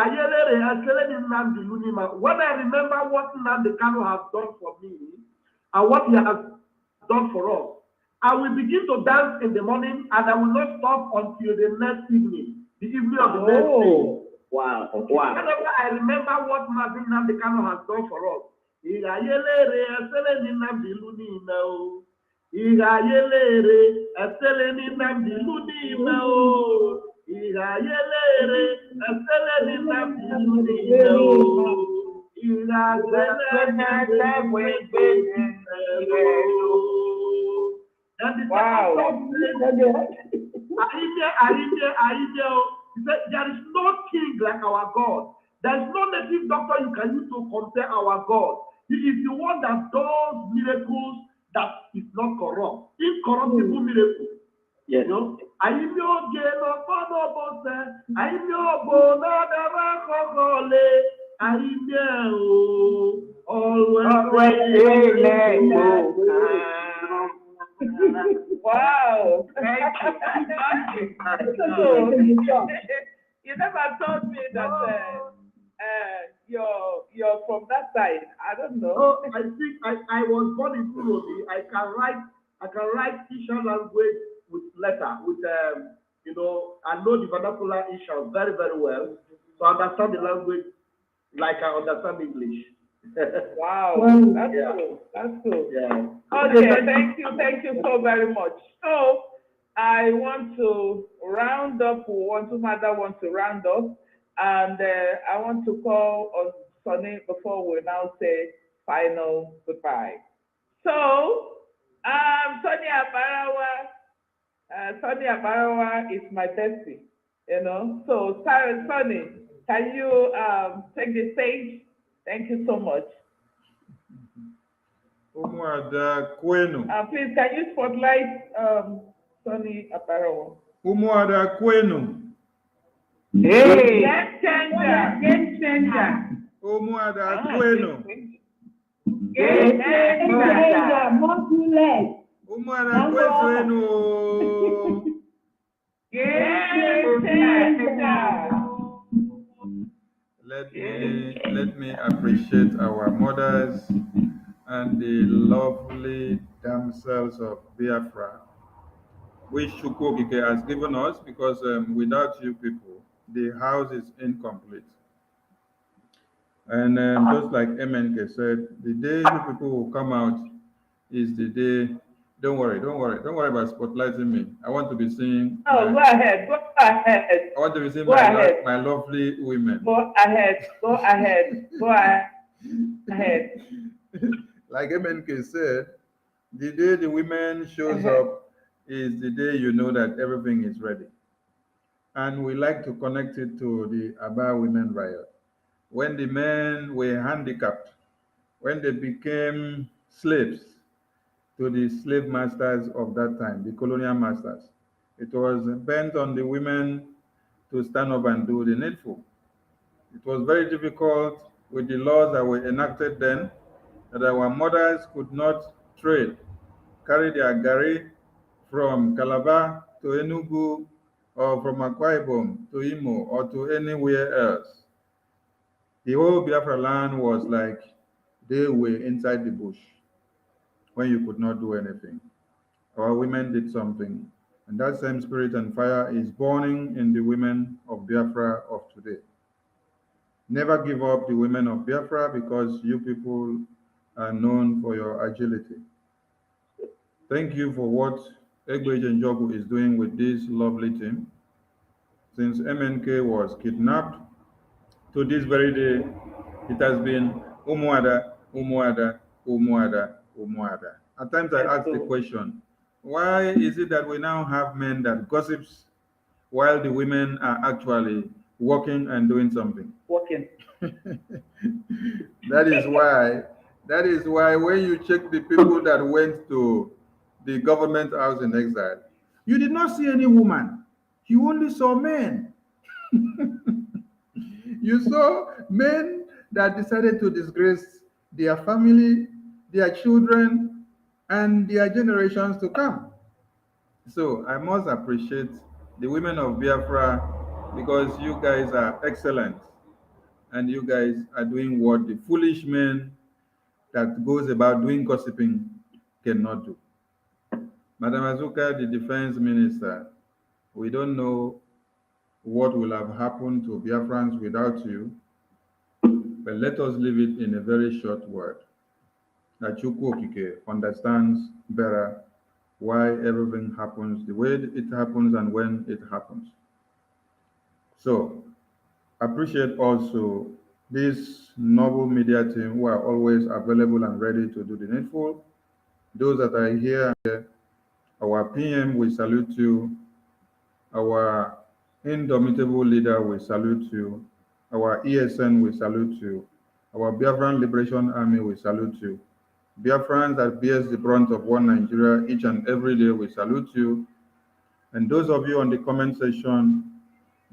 Speaker 17: remember what Nnamdi Kanu has done for me and what he has done for us, I will begin to dance in the morning and I will not stop until the next evening, the evening of the next day.
Speaker 1: Wow.
Speaker 17: Whenever I remember what Nnamdi Kanu has done for us,
Speaker 14: Wow.
Speaker 17: He said, there is no king like our God. There is no native doctor you can use to compare our God. He is the one that does miracles that is not corrupt. Incorruptible miracles.
Speaker 1: Yes.
Speaker 17: You know?
Speaker 14: Wow.
Speaker 1: Thank
Speaker 14: You never told me that you're from that side. I don't know.
Speaker 17: Oh, I think I was born in Urobi. I can write Isha language with letter, with I know the vernacular Isha very, very well. So I understand the language like I understand English.
Speaker 14: Wow, that's cool. That's cool.
Speaker 17: Yeah.
Speaker 14: Okay, thank you so very much. So I want to round up. Umuada wants to round up, and I want to call on Sonny before we now say final goodbye. So, Sonny Abarawa is my bestie, you know. So, Sonny, can you take the stage? Thank you so much.
Speaker 9: Umuada Kwenu.
Speaker 14: Please, can you spotlight Sonny Abarawa?
Speaker 9: Umuada Kwenu.
Speaker 14: Hey! Game changer.
Speaker 9: Umuada Kwenu.
Speaker 14: Game changer.
Speaker 9: Umuada Kwenu.
Speaker 14: Game changer.
Speaker 9: Let me appreciate our mothers and the lovely damsels of Biafra, which Chukwokike has given us, because without you people, the house is incomplete. And just like MNK said, the day you people will come out is the day. Don't worry about spotlighting me. I want to be seeing.
Speaker 14: Go ahead.
Speaker 9: I want to be seeing my lovely women.
Speaker 14: Go ahead.
Speaker 9: Like MNK said, the day the women shows up is the day you know that everything is ready. And we like to connect it to the Aba Women Riot. When the men were handicapped, when they became slaves to the slave masters of that time, the colonial masters, it was bent on the women to stand up and do the needful. It was very difficult with the laws that were enacted then, that our mothers could not trade, carry their gari from Calabar to Enugu, or from Akwa Ibom to Imo, or to anywhere else. The whole Biafra land was like they were inside the bush when you could not do anything. Our women did something, and that same spirit and fire is burning in the women of Biafra of today. Never give up the women of Biafra, because you people are known for your agility. Thank you for what Egbeje Njogu is doing with this lovely team. Since MNK was kidnapped to this very day, it has been Umuada, Umuada, Umuada, Umuada. At times I ask the question, Why is it that we now have men that gossips while the women are actually working and doing something?
Speaker 14: Working.
Speaker 9: That is why. That is why when you check the people that went to the government house in exile, you did not see any woman. You only saw men. You saw men that decided to disgrace their family, their children, and their generations to come. So I must appreciate the women of Biafra because you guys are excellent and you guys are doing what the foolish men that goes about doing gossiping cannot do. Madam Azuka, the defense minister, we don't know what will have happened to Biafrans without you, but let us leave it in a very short word. That Chukwu Okike understands better why everything happens the way it happens and when it happens. So, appreciate also this noble media team who are always available and ready to do the needful. Those that are here, our PM, we salute you. Our indomitable leader, we salute you. Our ESN, we salute you. Our Biafran Liberation Army, we salute you. Biafrans that bears the brunt of one Nigeria each and every day, we salute you. And those of you on the comment section,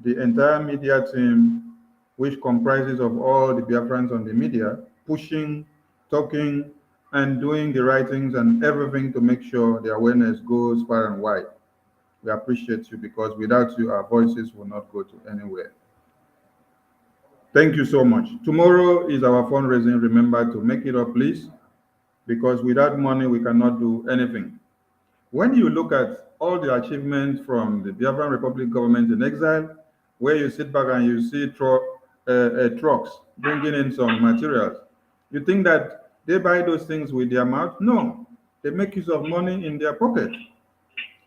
Speaker 9: the entire media team, which comprises of all the Biafrans on the media, pushing, talking, and doing the right things and everything to make sure the awareness goes far and wide. We appreciate you because without you, our voices will not go to anywhere. Thank you so much. Tomorrow is our fundraising. Remember to make it up, please, because without money, we cannot do anything. When you look at all the achievements from the Biafran Republic government in exile, where you sit back and you see trucks bringing in some materials, you think that they buy those things with their mouth? No, they make use of money in their pocket.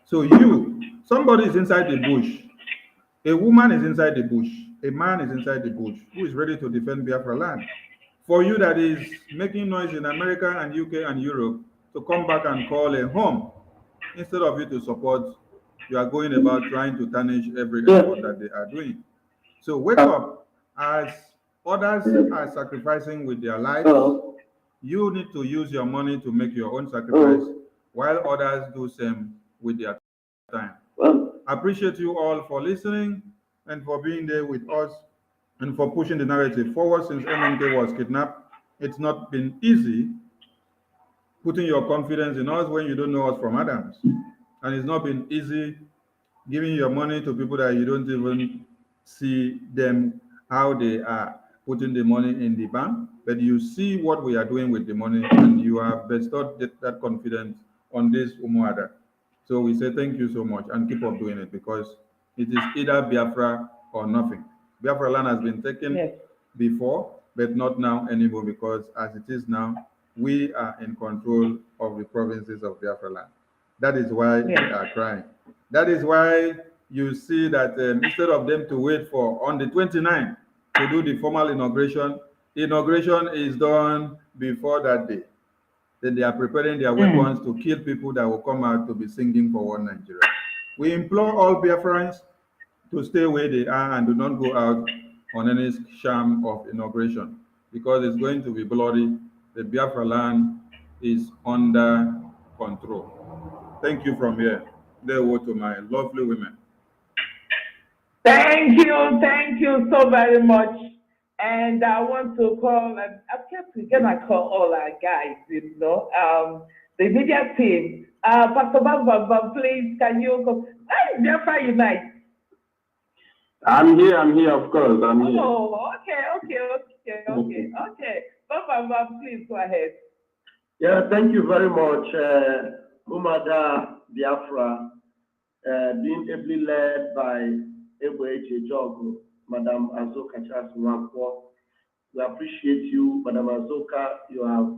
Speaker 9: So somebody is inside the bush, a woman is inside the bush, a man is inside the bush who is ready to defend Biafra land. For you that is making noise in America and UK and Europe to come back and call a home, instead of you to support, you are going about trying to tarnish every effort that they are doing. So wake up. As others are sacrificing with their lives, you need to use your money to make your own sacrifice, while others do same with their time. I appreciate you all for listening and for being there with us and for pushing the narrative forward since MNK was kidnapped. It's not been easy putting your confidence in us when you don't know us from Adams. And it's not been easy giving your money to people that you don't even see them, how they are putting the money in the bank, but you see what we are doing with the money and you have bestowed that confidence on this Umuada. So we say thank you so much and keep up doing it because it is either Biafra or nothing. Biafra land has been taken before, but not now anymore because as it is now, we are in control of the provinces of Biafra land. That is why we are crying. That is why you see that instead of them to wait for on the 29th to do the formal inauguration is done before that day. Then they are preparing their weapons to kill people that will come out to be singing for one Nigeria. We implore all Biafrans to stay where they are and do not go out on any sham of inauguration because it's going to be bloody. The Biafra land is under control. Thank you from here. There were to my lovely women.
Speaker 14: Thank you so very much. And I want to call, we're gonna call all our guys, the media team. Pastor Baba, please, can you go? Hey, Biafra Unite.
Speaker 2: I'm here, of course, I'm here.
Speaker 14: Oh, okay. Baba, please go ahead.
Speaker 17: Yeah, thank you very much, Umuada Biafra, being ably led by Ebo Jogo, Madam Azoka Chaswankwo. We appreciate you, Madam Azoka. You have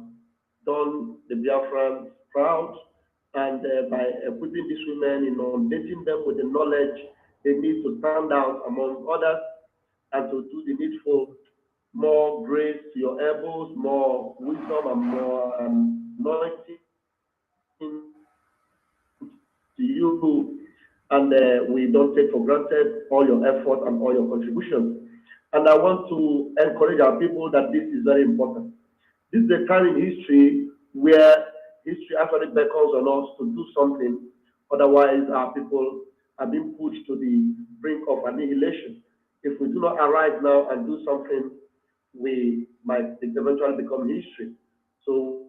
Speaker 17: done the Biafrans proud, and by equipping these women, inundating them with the knowledge they need to stand out among others and to do the needful. More grace to your elbows, more wisdom, and more anointing to you, and we don't take for granted all your effort and all your contributions. And I want to encourage our people that this is very important. This is a time in history where history actually beckons on us to do something. Otherwise, our people are being pushed to the brink of annihilation. If we do not arise now and do something, we might eventually become history. So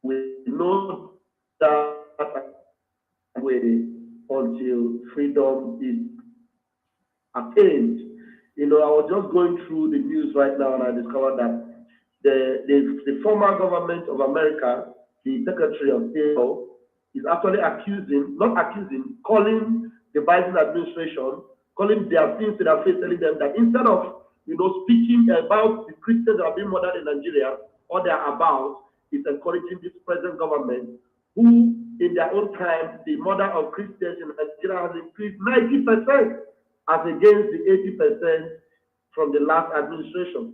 Speaker 17: we know that way until freedom is attained. You know, I was just going through the news right now and I discovered that the former government of America, the Secretary of State, is actually calling the Biden administration, calling their sins to their face, telling them that instead of, you know, speaking about the Christians that are being murdered in Nigeria or their about, is encouraging this present government, who in their own time, the murder of Christians in Nigeria has increased 90% as against the 80% from the last administration.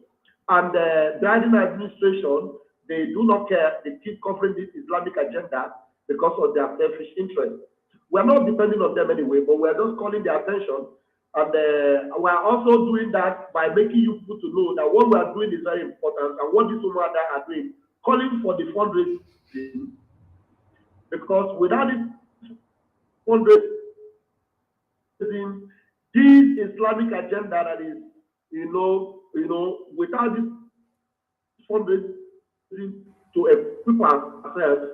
Speaker 17: And the Biden administration, they do not care. They keep covering this Islamic agenda because of their selfish interests. We're not depending on them anyway, but we're just calling their attention. And we're also doing that by making you people to know that what we are doing is very important and what these Umuada are doing, calling for the fundraising, because without this fundraising, this Islamic agenda that is, without this fundraising to equip ourselves,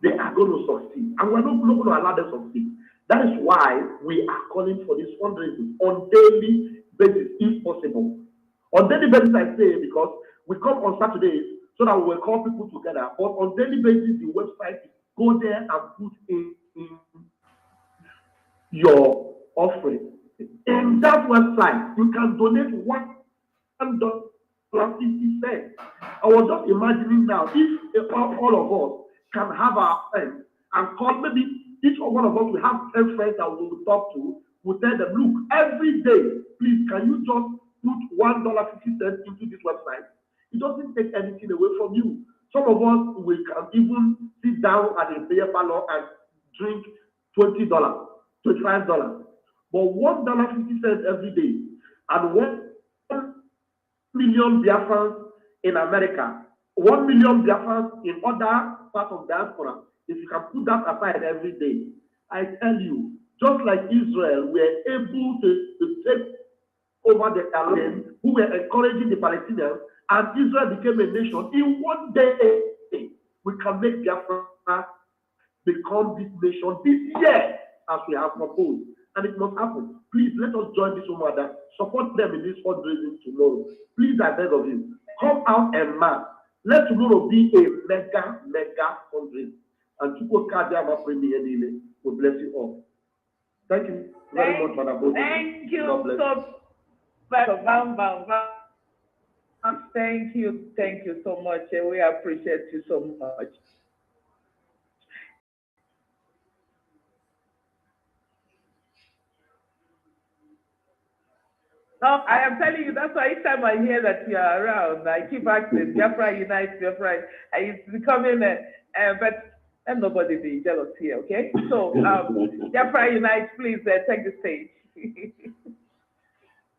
Speaker 17: they are going to succeed. And we're not going to allow them to succeed. That is why we are calling for this fundraising on daily basis, if possible. On daily basis, I say, because we come on Saturdays so that we will call people together. But on daily basis, the website, go there and put in your offering. In that website, you can donate $1.50. I was just imagining now, if all of us can have our friends and call, maybe each one of us will have 10 friends that we will talk to, we'll tell them, look, every day, please, can you just put $1.50 into this website? It doesn't take anything away from you. Some of us, we can even sit down at a beer parlor and drink $20, $25. But $1.50 every day, and 1 million Biafrans in America, 1 million Biafrans in other parts of diaspora, if you can put that aside every day, I tell you, just like Israel were able to take over the land, who were encouraging the Palestinians, and Israel became a nation, in one day, we can make Biafra become this nation this year, as we have proposed. And it must happen. Please let us join this Umuada. Support them in this fundraising tomorrow. Please, I beg of you, come out en masse. Let tomorrow be a mega fundraising. And Chuko Kadiama Premier will bless you all. Thank you very much, Madam.
Speaker 14: Thank you so much. Thank you so much. We appreciate you so much. No, I am telling you, that's why each time I hear that you are around, I keep asking, Biafra Unite, Biafra, it's becoming but and nobody be jealous here, okay? So, Biafra Unite, please take the stage.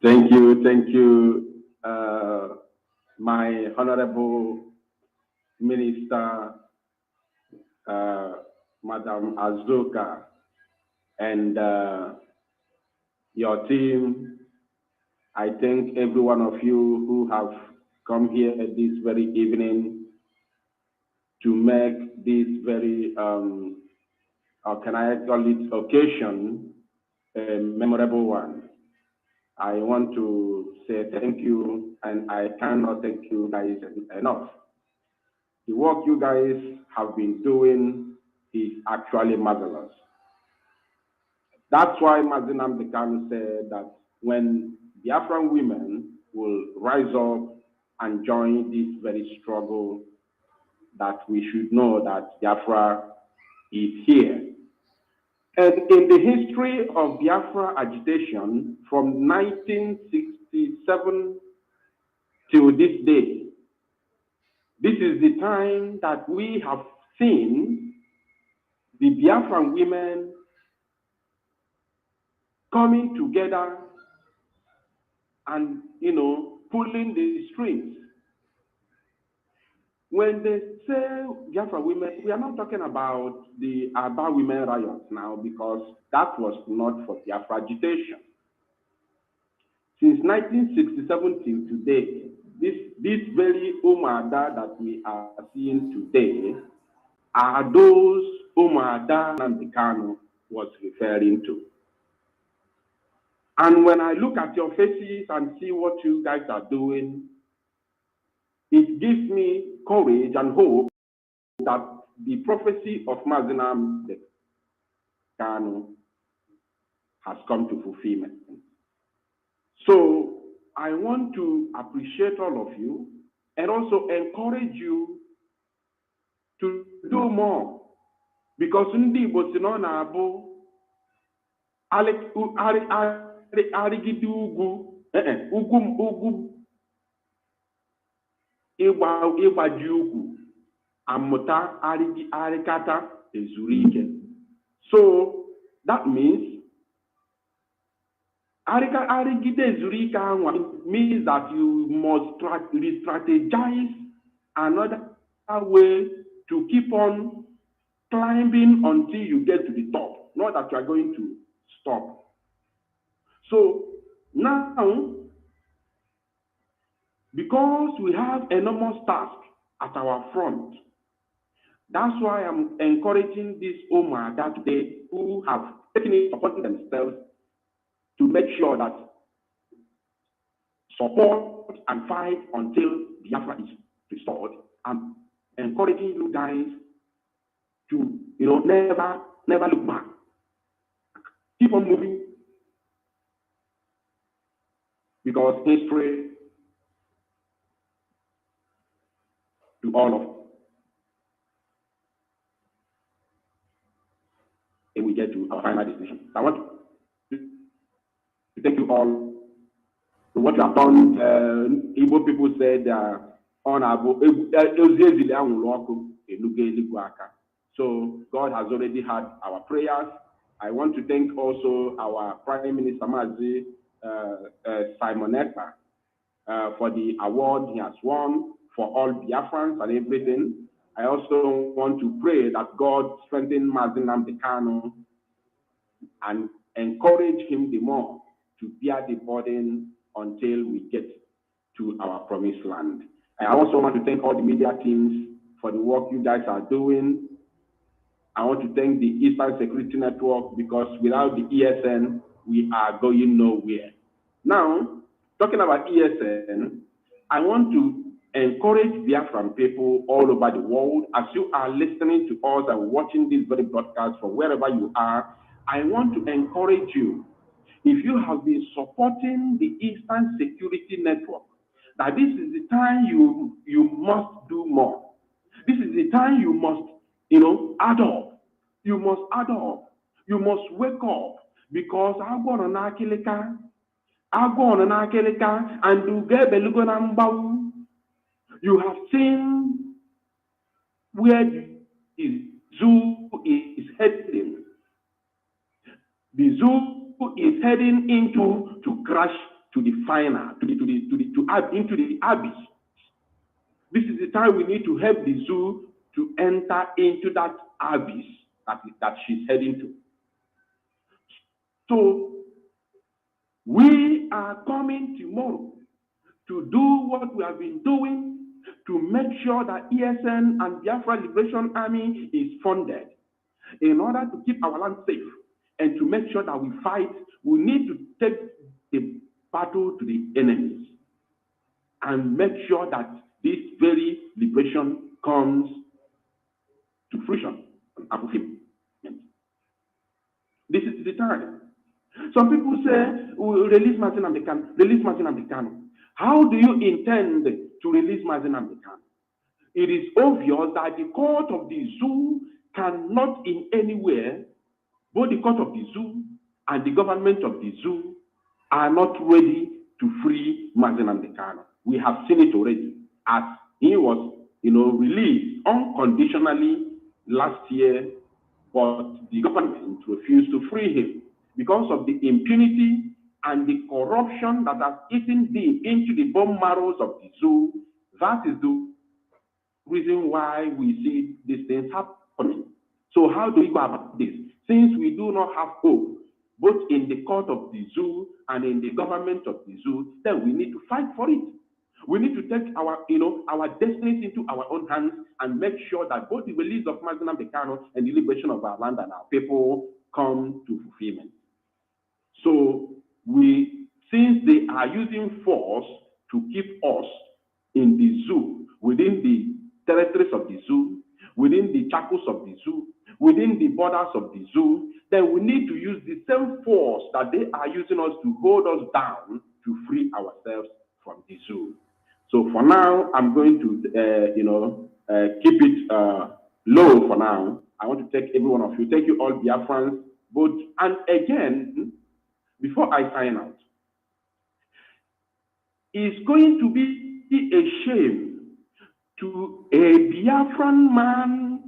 Speaker 2: Thank you, my Honorable Minister, Madam Azuka, and your team. I thank every one of you who have come here this very evening to make this very, how can I call it, occasion, a memorable one. I want to say thank you, and I cannot thank you guys enough. The work you guys have been doing is actually marvelous. That's why Mazi Nnamdi Kanu said that when Biafran women will rise up and join this very struggle, that we should know that Biafra is here. And in the history of Biafra agitation from 1967 till this day, this is the time that we have seen the Biafran women coming together and, pulling the strings. When they say Biafra women, we are not talking about the Aba women riots now, because that was not for Biafra agitation. Since 1967 till today, this very Umuada that we are seeing today are those Umuada Nambikano was referring to. And when I look at your faces and see what you guys are doing, it gives me courage and hope that the prophecy of Mazinam Kano has come to fulfillment. So I want to appreciate all of you and also encourage you to do more, because Ndi Bosinona Abu Arigidi Ugu Iba Jugu Amuta Arikata Ezurike. So that means Arigide Zurika means that you must re-strategize another way to keep on climbing until you get to the top, not that you are going to stop. So now, because we have enormous task at our front, that's why I'm encouraging this Umuada today, who have taken it upon themselves to make sure that support and fight until Biafra is restored. I'm encouraging you guys to, never look back. Keep on moving, because history to all of us, and we get to our final destination. I want to thank you all for what you have done. Igbo people said, so God has already had our prayers. I want to thank also our Prime Minister Mazi Simon Ekpa for the award he has won for all Biafrans and everything. I also want to pray that God strengthen Mazi Kano and encourage him the more to bear the burden until we get to our promised land. I also want to thank all the media teams for the work you guys are doing. I want to thank the Eastern Security Network, because without the ESN, we are going nowhere. Now, talking about ESN, I want to encourage Biafran people all over the world, as you are listening to us and watching this very broadcast from wherever you are. I want to encourage you, if you have been supporting the Eastern Security Network, that this is the time you must do more. This is the time you must, add up. You must add up. You must wake up, because I'm going to and you have seen where the zoo is heading. The zoo is heading into to crash to the final, into the abyss. This is the time we need to help the zoo to enter into that abyss that she's heading to. So we are coming tomorrow to do what we have been doing, to make sure that ESN and Biafra Liberation Army is funded in order to keep our land safe and to make sure that we fight. We need to take the battle to the enemies and make sure that this very liberation comes to fruition and fulfillment. This is the time. Some people say, we'll release Mazin Amdekano, release Mazin Amdekano. How do you intend to release Mazin Amdekano? It is obvious that the court of the zoo cannot in any way, both the court of the zoo and the government of the zoo are not ready to free Mazin Amdekano. We have seen it already, as he was, released unconditionally last year but the government refused to free him because of the impunity and the corruption that has eaten deep into the bone marrows of the zoo. That is the reason why we see these things happening. So how do we go about this? Since we do not have hope, both in the court of the zoo and in the government of the zoo, then we need to fight for it. We need to take our, our destinies into our own hands and make sure that both the release of Magnum Decano and the liberation of our land and our people come to fulfillment. So since they are using force to keep us in the zoo, within the territories of the zoo, within the chapels of the zoo, within the borders of the zoo, then we need to use the same force that they are using us to hold us down to free ourselves from the zoo. So for now, I'm going to, keep it low for now. I want to thank every one of you. Thank you all, Biafrans. And again, before I sign out, it's going to be a shame to a Biafran man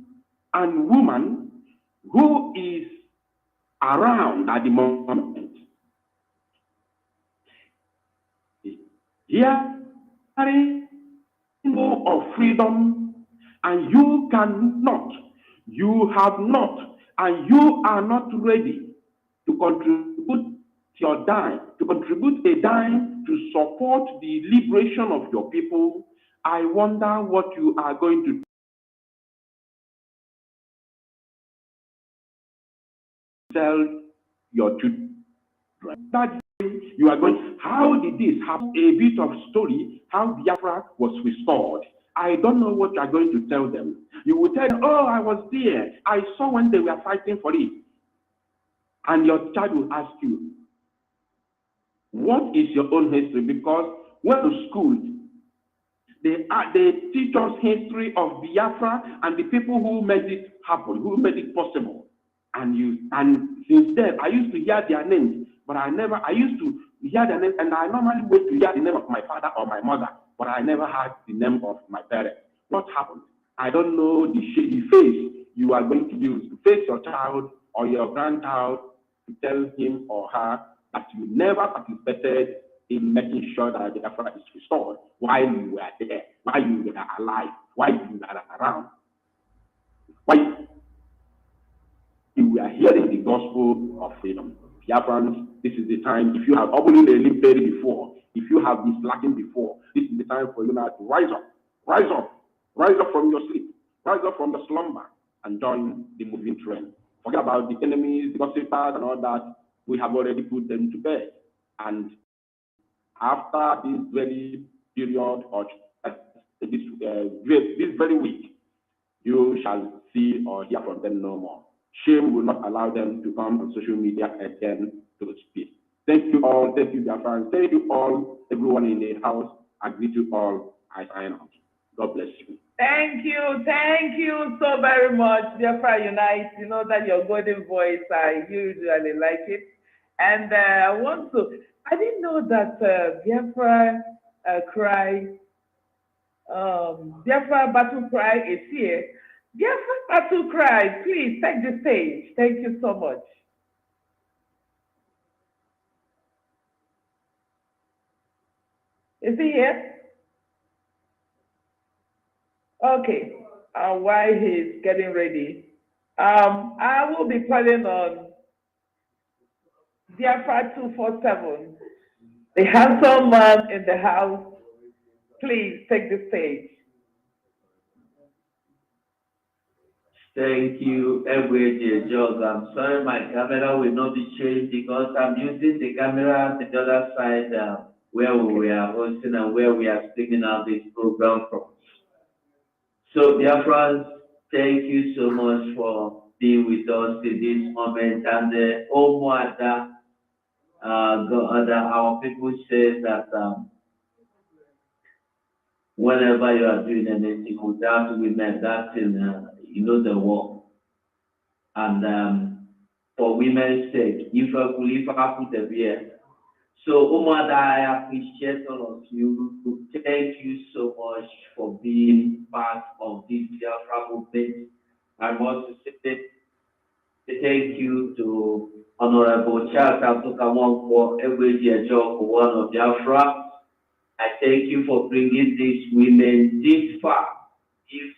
Speaker 2: and woman who is around at the moment. Here, more of freedom, and you cannot, you have not, and you are not ready to contribute your dime, to contribute a dime to support the liberation of your people. I wonder what you are going to tell your children. That you are going, how did this happen? A bit of story, how Biafra was restored. I don't know what you are going to tell them. You will tell them, oh, I was there. I saw when they were fighting for it. And your child will ask you, what is your own history? Because when to school, they teach us history of Biafra and the people who made it happen, who made it possible. And since then, I used to hear their names, but I used to hear their names, and I normally wait to hear the name of my father or my mother, but I never heard the name of my parents. What happened? I don't know the face you are going to use to face your child or your grandchild to tell him or her that you never participated in making sure that the Biafra is restored while you were there, while you were alive, while you were around, while you were hearing the gospel of freedom. Biafrans, this is the time. If you have opened a lip before, if you have been slacking before, this is the time for you now to rise up, rise up, rise up from your sleep, rise up from the slumber, and join the moving train. Forget about the enemies, the gossipers, and all that. We have already put them to bed. And after this very period, or this very week, you shall see or hear from them no more. Shame will not allow them to come on social media again to speak. Thank you all. Thank you, dear friends. Thank you all, everyone in the house. I greet you all. I sign out. God bless you.
Speaker 14: Thank you so very much, Biafra Unite. You know that your golden voice, I usually like it. And I didn't know that Biafra Biafra Battle Cry is here. Biafra Battle Cry, please take the stage. Thank you so much. Is he here? Okay. While he's getting ready, I will be calling on Biafra 247, the handsome man in the house. Please take the stage.
Speaker 10: Thank you, everybody. Jog. I'm sorry my camera will not be changed because I'm using the camera on the other side where we are hosting and where we are speaking out this program from. So, dear friends, thank you so much for being with us in this moment. And Umuada, our people say that whenever you are doing anything without women, that's in the war. And for women's sake, if I put a beer. So, Umuada, I appreciate all of you. Thank you so much for being part of this Biafra movement. I want to say thank you to Honorable Charles Abdukamon for every job for one of Biafra. I thank you for bringing these women this far. If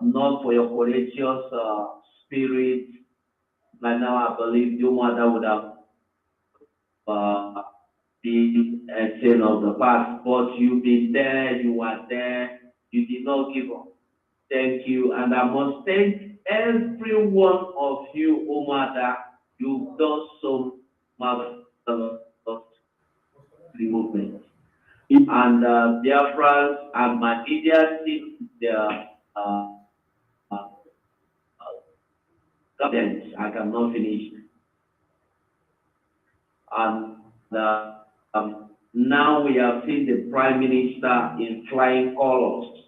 Speaker 10: not for your courageous spirit, by now I believe your mother would have been a sin of the past. But you've been there, you are there, you did not give up. Thank you. And I must thank every one of you, Umuada. You've done so much for the movement. And Biafrans and my media team, their government, I cannot finish. And now we have seen the Prime Minister in flying colors.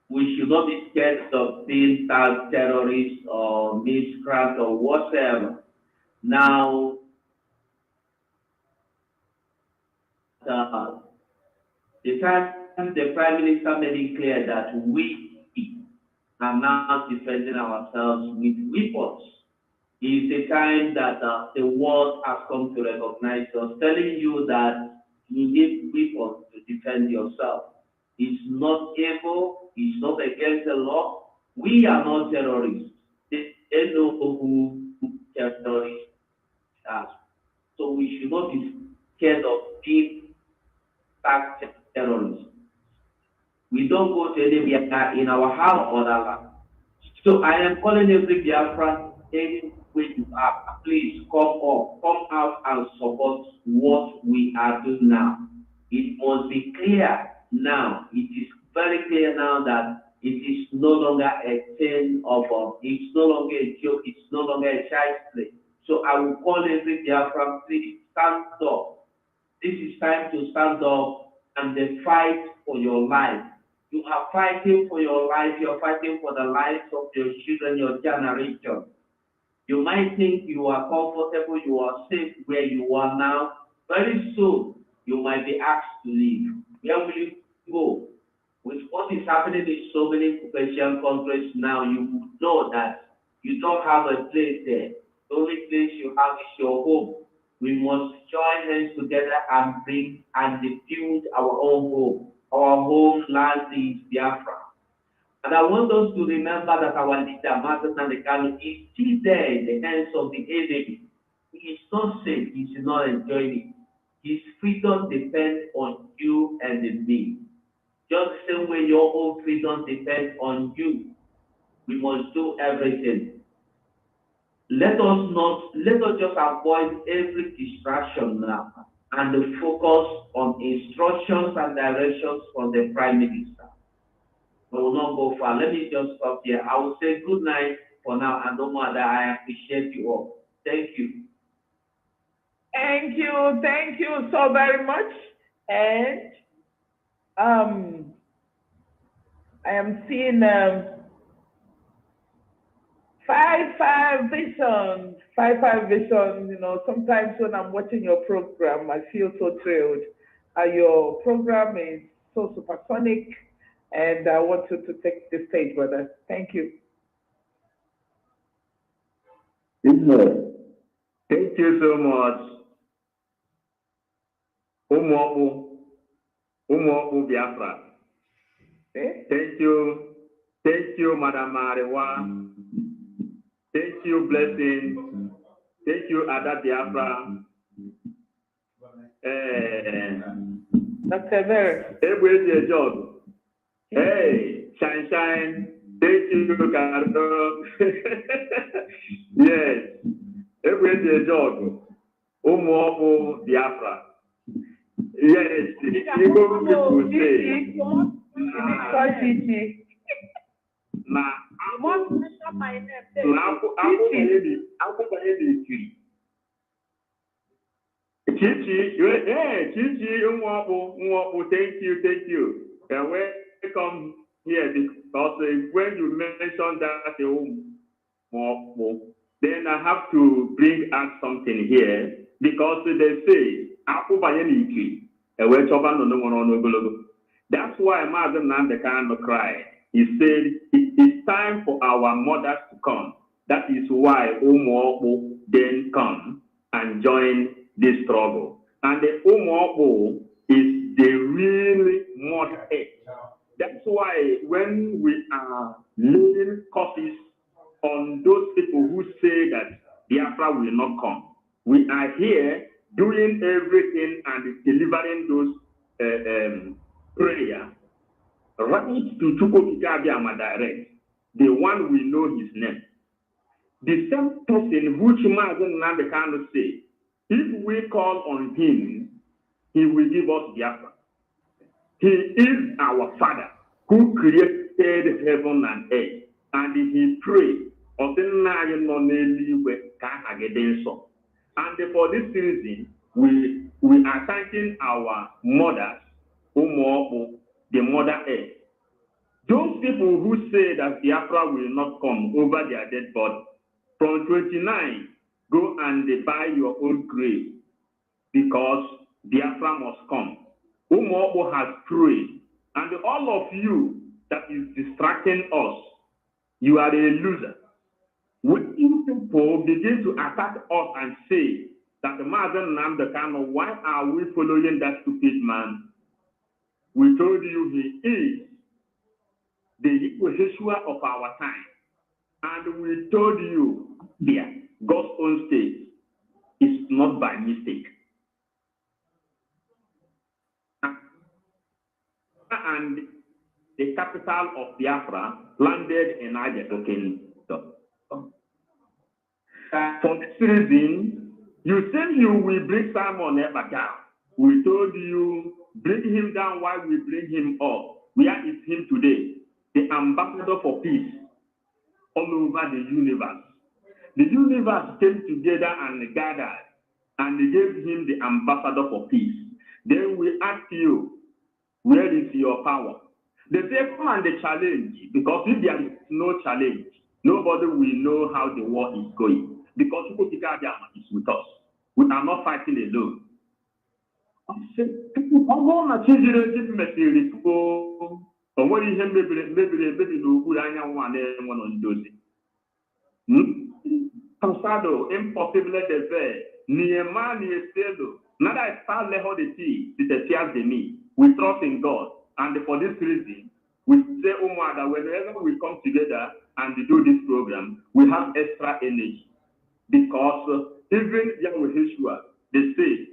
Speaker 10: We should not be scared of being terrorists or miscreants or whatever. Now, the time the Prime Minister made it clear that we are now defending ourselves with weapons. It's a time that the world has come to recognize us, telling you that you need weapons to defend yourself. It's not evil, it's not against the law. We are not terrorists. They know who terrorists are. So we should not be scared of being terrorists. We don't go to any Biafra in our house or that land. So I am calling every Biafra, anywhere you are, please come out and support what we are doing now. It must be clear now. It is very clear now that it is no longer a thing of, it's no longer a joke, it's no longer a child's play. So I will call every Biafra, please stand up. This is time to stand up and then fight for your life. You are fighting for your life, you are fighting for the lives of your children, your generation. You might think you are comfortable, you are safe where you are now. Very soon, you might be asked to leave. Where will you go? With what is happening in so many Asian countries now, you know that you don't have a place there. The only place you have is your home. We must join hands together and bring and build our own home. Our homeland is Biafra. And I want us to remember that our leader, Martin Nandekano, is still there in the hands of the enemy. He is not safe, he is not enjoying it. His freedom depends on you and me. Just the same way your own freedom depends on you. We must do everything. Let us just avoid every distraction now and focus on instructions and directions from the Prime Minister. We will not go far. Let me just stop here. I will say good night for now, and Umuada, I appreciate you all. Thank you.
Speaker 14: Thank you so very much. And I am seeing 5-5 vision. 5-5 vision. You know, sometimes when I'm watching your program, I feel so thrilled. Your program is so supersonic, and I want you to take the stage, brother. Thank you.
Speaker 8: Thank you so much. Umuada Biafra. Thank you, Madam Arewa. Thank you, Blessing. Thank you, Ada Biafra.
Speaker 14: Dr. Ver.
Speaker 8: Every job. Hey, shine. Thank you, Cardo. Yes. Every job. Umuada Biafra. Yes, Igbo people say. Na Chichi, thank you. Welcome here because when you mentioned that then I have to bring out something here because they say that's why Mazen Nandekano cried. He said, it is time for our mothers to come. That is why Umuada then come and join this struggle. And the Umuada is the really mother earth. That's why when we are laying curses on those people who say that Biafra will not come, we are here doing everything and delivering those prayers right to Chukwukikabiama direct, the one we know his name. The same person which Mazen Nandekano say, if we call on him, he will give us Biafra. He is our Father who created heaven and earth, and he prayed. And for this reason, we are thanking our mothers, Umuada, the mother earth. Those people who say that Biafra will not come over their dead body, from 29, go and buy your own grave, because Biafra must come. Umuada has prayed, and all of you that is distracting us, you are a loser. When you people begin to attack us and say that the Mazen Namdekano, why are we following that stupid man? We told you he is the Yeshua of our time. And we told you, there, God's own state is not by mistake. And the capital of Biafra landed in Nigeria Kingdom. For this reason, you said you will bring Simon Eber down. We told you, bring him down while we bring him up. Where is him today? The ambassador for peace all over the universe. The universe came together and gathered, and they gave him the ambassador for peace. Then we ask you, where is your power? They say, come and the challenge, because if there is no challenge, nobody will know how the war is going. Because Chukwukikabiama is with us. We are not fighting alone. Cansado, impossible de ver, ni ema ni estelo. Nada está lejos de ti, si te fías de mí. We trust in God, and for this reason, we say, Umuada, whenever we come together and do this program, we have extra energy. Because even Yahweh Yeshua, they say,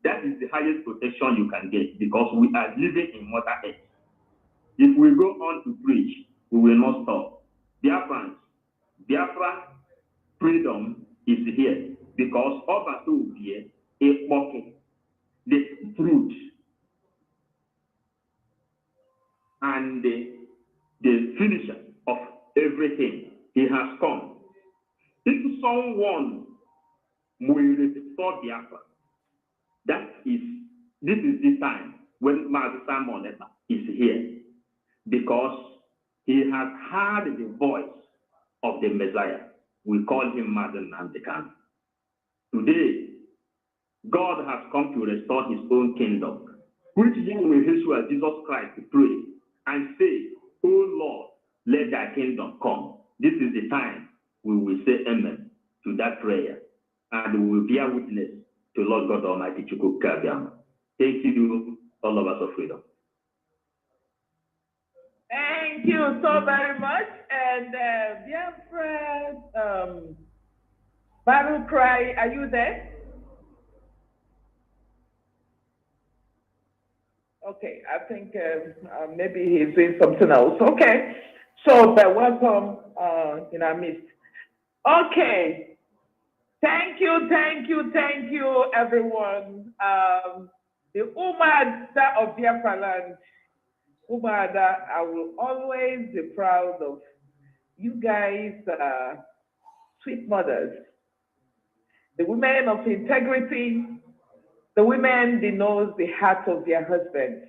Speaker 8: that is the highest protection you can get, because we are living in Mother Earth. If we go on to preach, we will not stop. Biafra freedom is here, because over to here, a pocket, the truth, and the finisher of everything, he has come. If someone will restore Biafra, this is the time when Master Simon is here, because he has heard the voice of the Messiah. We call him Master Namdekan. Today, God has come to restore his own kingdom, which Yahweh Yeshua Jesus Christ pray and say, oh Lord, let thy kingdom come. This is the time we will say amen to that prayer, and we will bear witness to Lord God Almighty Chukwukikabiama. Thank you, all of us of freedom.
Speaker 14: Thank you so very much. And dear friend, Bible Cry, are you there? Okay, I think maybe he's doing something else. Okay, so welcome in our midst. Okay, thank you, everyone. The Umuada of Biafra land, Umuada, I will always be proud of you guys, sweet mothers, the women of integrity, the women that knows the heart of their husbands,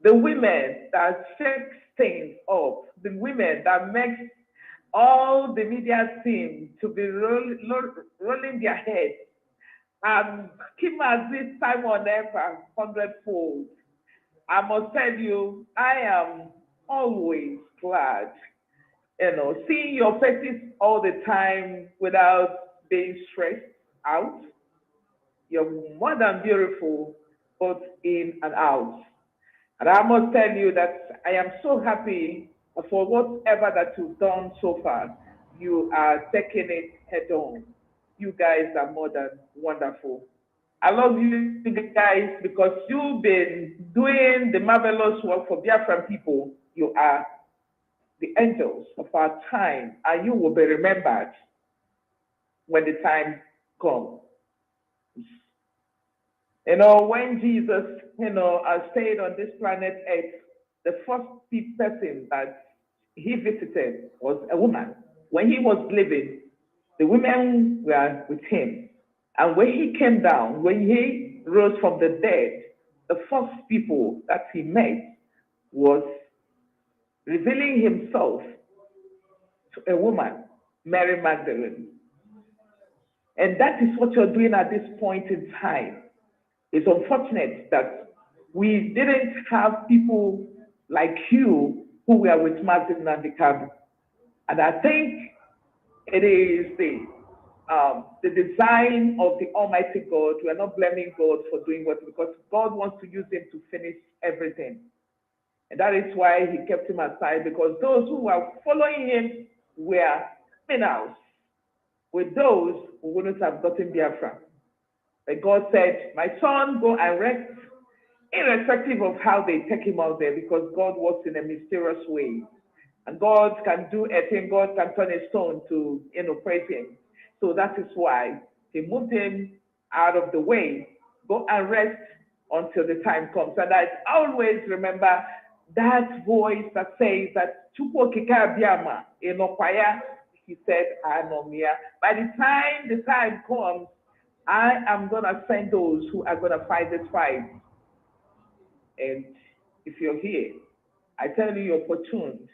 Speaker 14: the women that fix things up, the women that makes all the media team to be rolling their heads and keep at this time on ever 100-fold. I must tell you, I am always glad. Seeing your faces all the time without being stressed out. You're more than beautiful, both in and out. And I must tell you that I am so happy for whatever that you've done so far. You are taking it head on. You guys are more than wonderful. I love you guys because you've been doing the marvelous work for Biafran people. You are the angels of our time, and you will be remembered when the time comes. When Jesus, stayed on this planet Earth, the first person that he visited was a woman. When he was living, the women were with him. And when he came down, when he rose from the dead, the first people that he met was revealing himself to a woman, Mary Magdalene. And that is what you're doing at this point in time. It's unfortunate that we didn't have people like you who were with Martin and the Cabo. And I think it is the design of the Almighty God. We are not blaming God for doing what, because God wants to use him to finish everything. And that is why he kept him aside, because those who were following him were criminals. With those who wouldn't have gotten Biafra. But God said, my son, go and rest, irrespective of how they take him out there, because God works in a mysterious way. And God can do a thing, God can turn a stone to, praise him. So that is why he moved him out of the way. Go and rest until the time comes. And I always remember that voice that says that Chukwu Okike Abiama, he said, Anomia. By the time comes, I am going to send those who are going to fight this fight. And if you're here, I tell you, you're opportune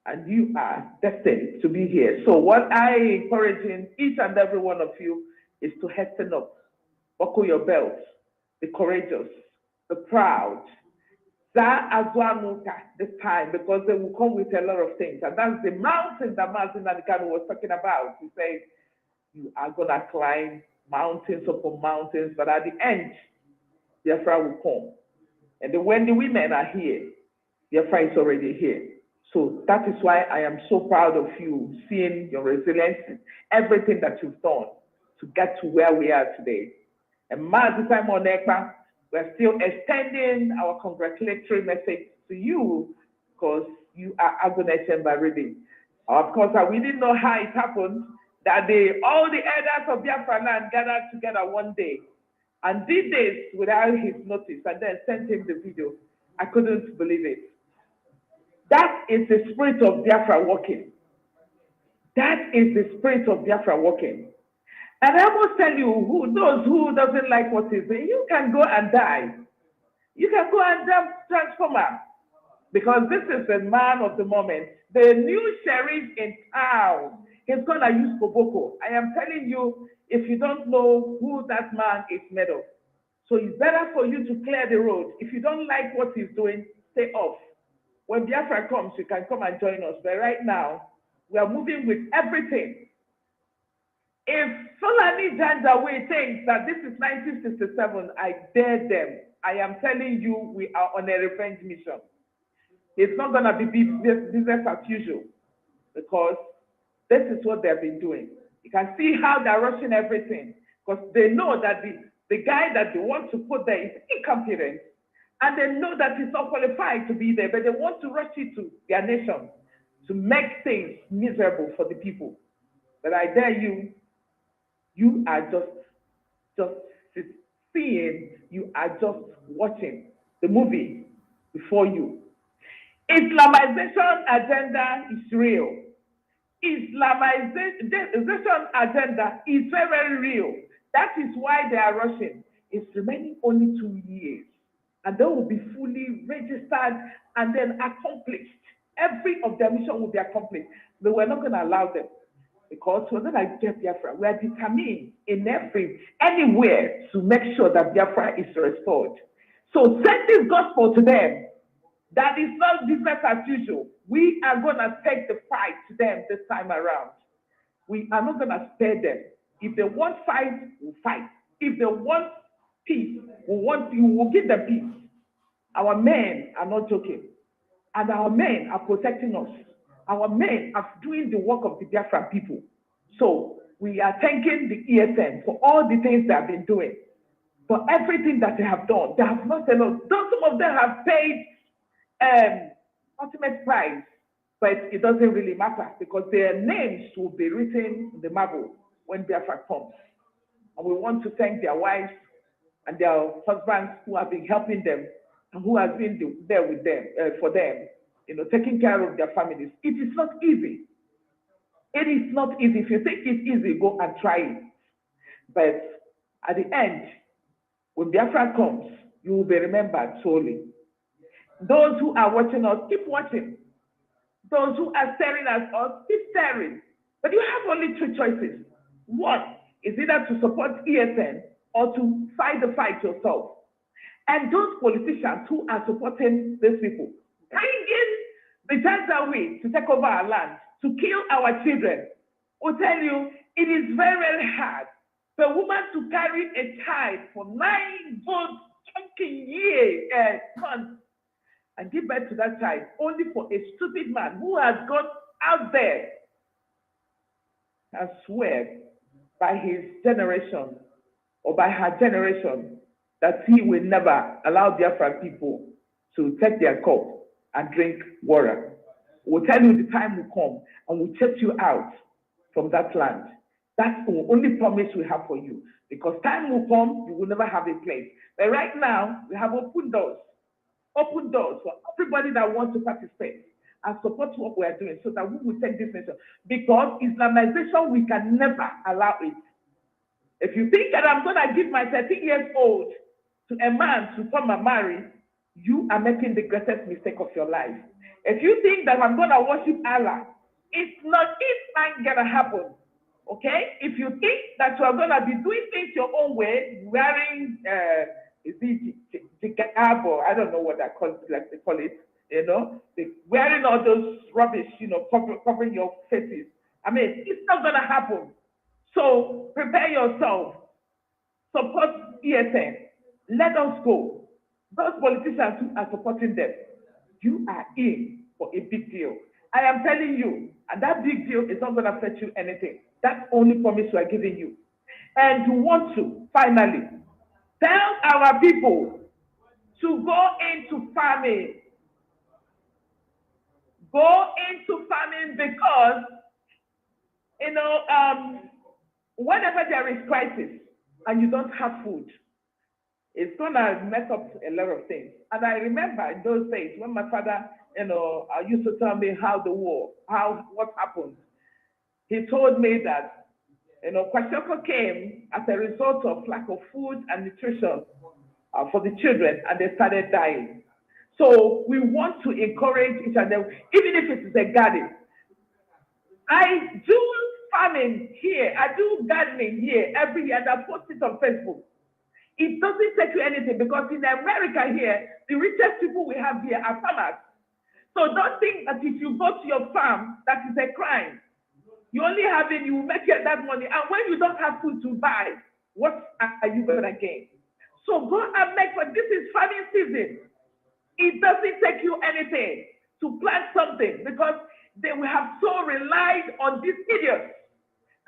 Speaker 14: and you are destined to be here. So what I encourage each and every one of you is to hasten up, buckle your belts, be courageous, be proud. This time, because they will come with a lot of things. And that's the mountain that Martin Nadikano was talking about. He said, you are going to climb mountains upon mountains, but at the end, Biafra will come. And then when the women are here, Biafra is already here. So that is why I am so proud of you, seeing your resilience, everything that you've done to get to where we are today. And Martin Simon Ekpa, we're still extending our congratulatory message to you, because you are agonizing and reading. Of course, we didn't know how it happened, that all the elders of Biafra land gathered together one day and did this without his notice, and then sent him the video. I couldn't believe it. That is the spirit of Biafra working. That is the spirit of Biafra working. And I must tell you, those who doesn't like what is there, you can go and die. You can go and dump transformer, because this is the man of the moment. The new sheriff in town, he's gonna use Koboko. I am telling you, if you don't know who that man is made of. So it's better for you to clear the road. If you don't like what he's doing, stay off. When Biafra comes, you can come and join us. But right now, we are moving with everything. If Solani Janjawe thinks that this is 1967, I dare them. I am telling you, we are on a revenge mission. It's not going to be business as usual, because this is what they've been doing. You can see how they're rushing everything, because they know that the guy that they want to put there is incompetent, and they know that he's not qualified to be there, but they want to rush it to their nation to make things miserable for the people. But I dare you, you are just seeing, you are just watching the movie before you. Islamization agenda is real. Islamization agenda is very, very real. That is why they are rushing. It's remaining only 2 years, and they will be fully registered and then accomplished. Every of their mission will be accomplished. But we're not going to allow them, because we're not like Biafra. We are determined in anywhere to make sure that Biafra is restored. So send this gospel to them. That is not business as usual. We are going to take the fight to them this time around. We are not going to spare them. If they want fight, we'll fight. If they want peace, we'll give them peace. Our men are not joking. And our men are protecting us. Our men are doing the work of the Biafra people. So we are thanking the ESN for all the things they have been doing, for everything that they have done. They have not alone. Some of them have paid ultimate price, but it doesn't really matter because their names will be written in the marble when Biafra comes. And we want to thank their wives and their husbands who have been helping them and who have been there with them, for them, taking care of their families. It is not easy. It is not easy. If you think it's easy, go and try it. But at the end, when Biafra comes, you will be remembered solely. Those who are watching us, keep watching. Those who are staring at us, keep staring. But you have only two choices. One is either to support ESN or to fight the fight yourself. And those politicians who are supporting these people, bringing the Janjaweed to take over our land, to kill our children, will tell you it is very, very hard for a woman to carry a child for 9 good chunky years, months, and give birth to that child only for a stupid man who has gone out there and swear by his generation or by her generation that he will never allow Biafran people to take their cup and drink water. We'll tell you the time will come and we'll chase you out from that land. That's the only promise we have for you. Because time will come, you will never have a place. But right now, we have open doors for everybody that wants to participate and support what we are doing so that we will take this nation. Because Islamization, we can never allow it. If you think that I'm going to give my 13 years old to a man to come and marry, you are making the greatest mistake of your life. If you think that I'm going to worship Allah, it's not going to happen. Okay? If you think that you are going to be doing things your own way, wearing hijab, or I don't know what that calls, like they call it, wearing all those rubbish, covering your faces. I mean, it's not going to happen. So prepare yourself. Support ESN. Let us go. Those politicians who are supporting them, you are in for a big deal. I am telling you, and that big deal is not going to fetch you anything. That's the only promise we are giving you. And you want to, finally, tell our people to go into farming. Go into farming because, whenever there is crisis and you don't have food, it's gonna mess up a lot of things. And I remember in those days when my father, used to tell me what happened. He told me that, Kwashiorkor came as a result of lack of food and nutrition for the children, and they started dying. So we want to encourage each other, even if it is a garden. I do farming here, I do gardening here every year, and I post it on Facebook. It doesn't take you anything because in America here, the richest people we have here are farmers. So don't think that if you go to your farm, that is a crime. You only have it, you make that money. And when you don't have food to buy, what are you going to gain? So go and make, but this is farming season. It doesn't take you anything to plant something because they will have so relied on these idiots.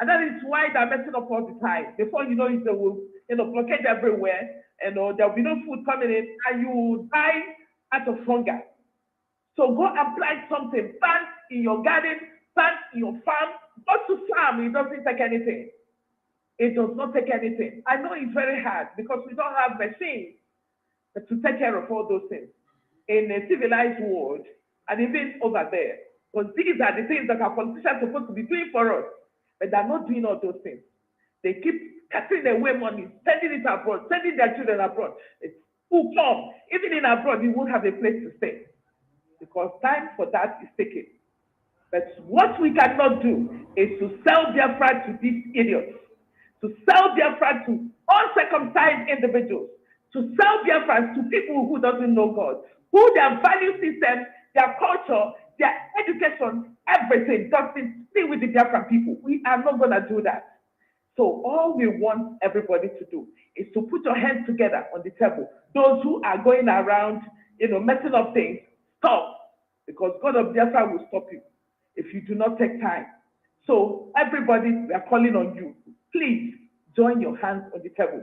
Speaker 14: And that is why they're messing up all the time. Before you know it, they will, blockade everywhere, and there'll be no food coming in, and you will die out of hunger. So go and plant something. Plant in your garden, plant in your farm. Go to farm, it doesn't take anything. It does not take anything. I know it's very hard because we don't have machines to take care of all those things in a civilized world and even over there. Because these are the things that our politicians are supposed to be doing for us. But they're not doing all those things. They keep cutting away money, sending it abroad, sending their children abroad. Who come? Even in abroad, you won't have a place to stay. Because time for that is taken. But what we cannot do is to sell Biafra to these idiots. To sell Biafra to uncircumcised individuals. To sell Biafra to people who doesn't know God. Who their value system, their culture their education, everything, doesn't stay with the Biafran people. We are not going to do that. So all we want everybody to do is to put your hands together on the table. Those who are going around, messing up things, stop. Because God of Biafra will stop you if you do not take time. So everybody, we are calling on you. Please join your hands on the table.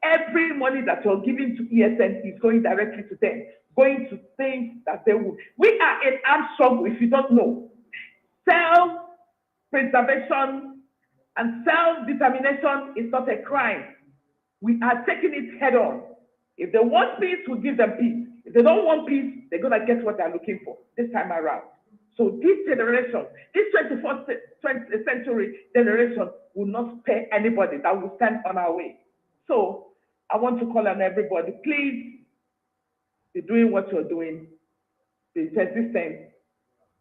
Speaker 14: Every money that you're giving to ESN is going directly to them, going to things that they will. We are in armed struggle, if you don't know. Self-preservation and self-determination is not a crime. We are taking it head on. If they want peace, we'll give them peace. If they don't want peace, they're going to get what they're looking for this time around. So this generation, this 21st century generation will not spare anybody that will stand on our way. So I want to call on everybody, please be doing what you're doing, be persistent,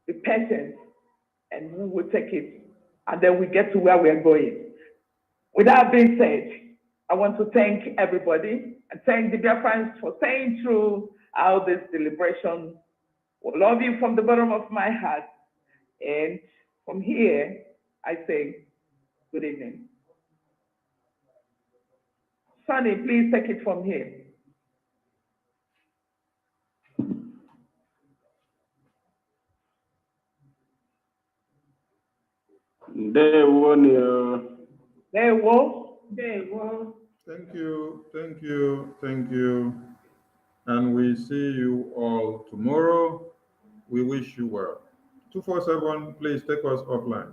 Speaker 14: be patient, and we will take it. And then we get to where we're going. With that being said, I want to thank everybody and thank the Biafrans for staying through all this deliberation. I love you from the bottom of my heart. And from here, I say good evening. Sonny, please take it from here.
Speaker 2: There
Speaker 14: will.
Speaker 9: Thank you, thank you, thank you. And we see you all tomorrow. We wish you well. 247, please take us offline.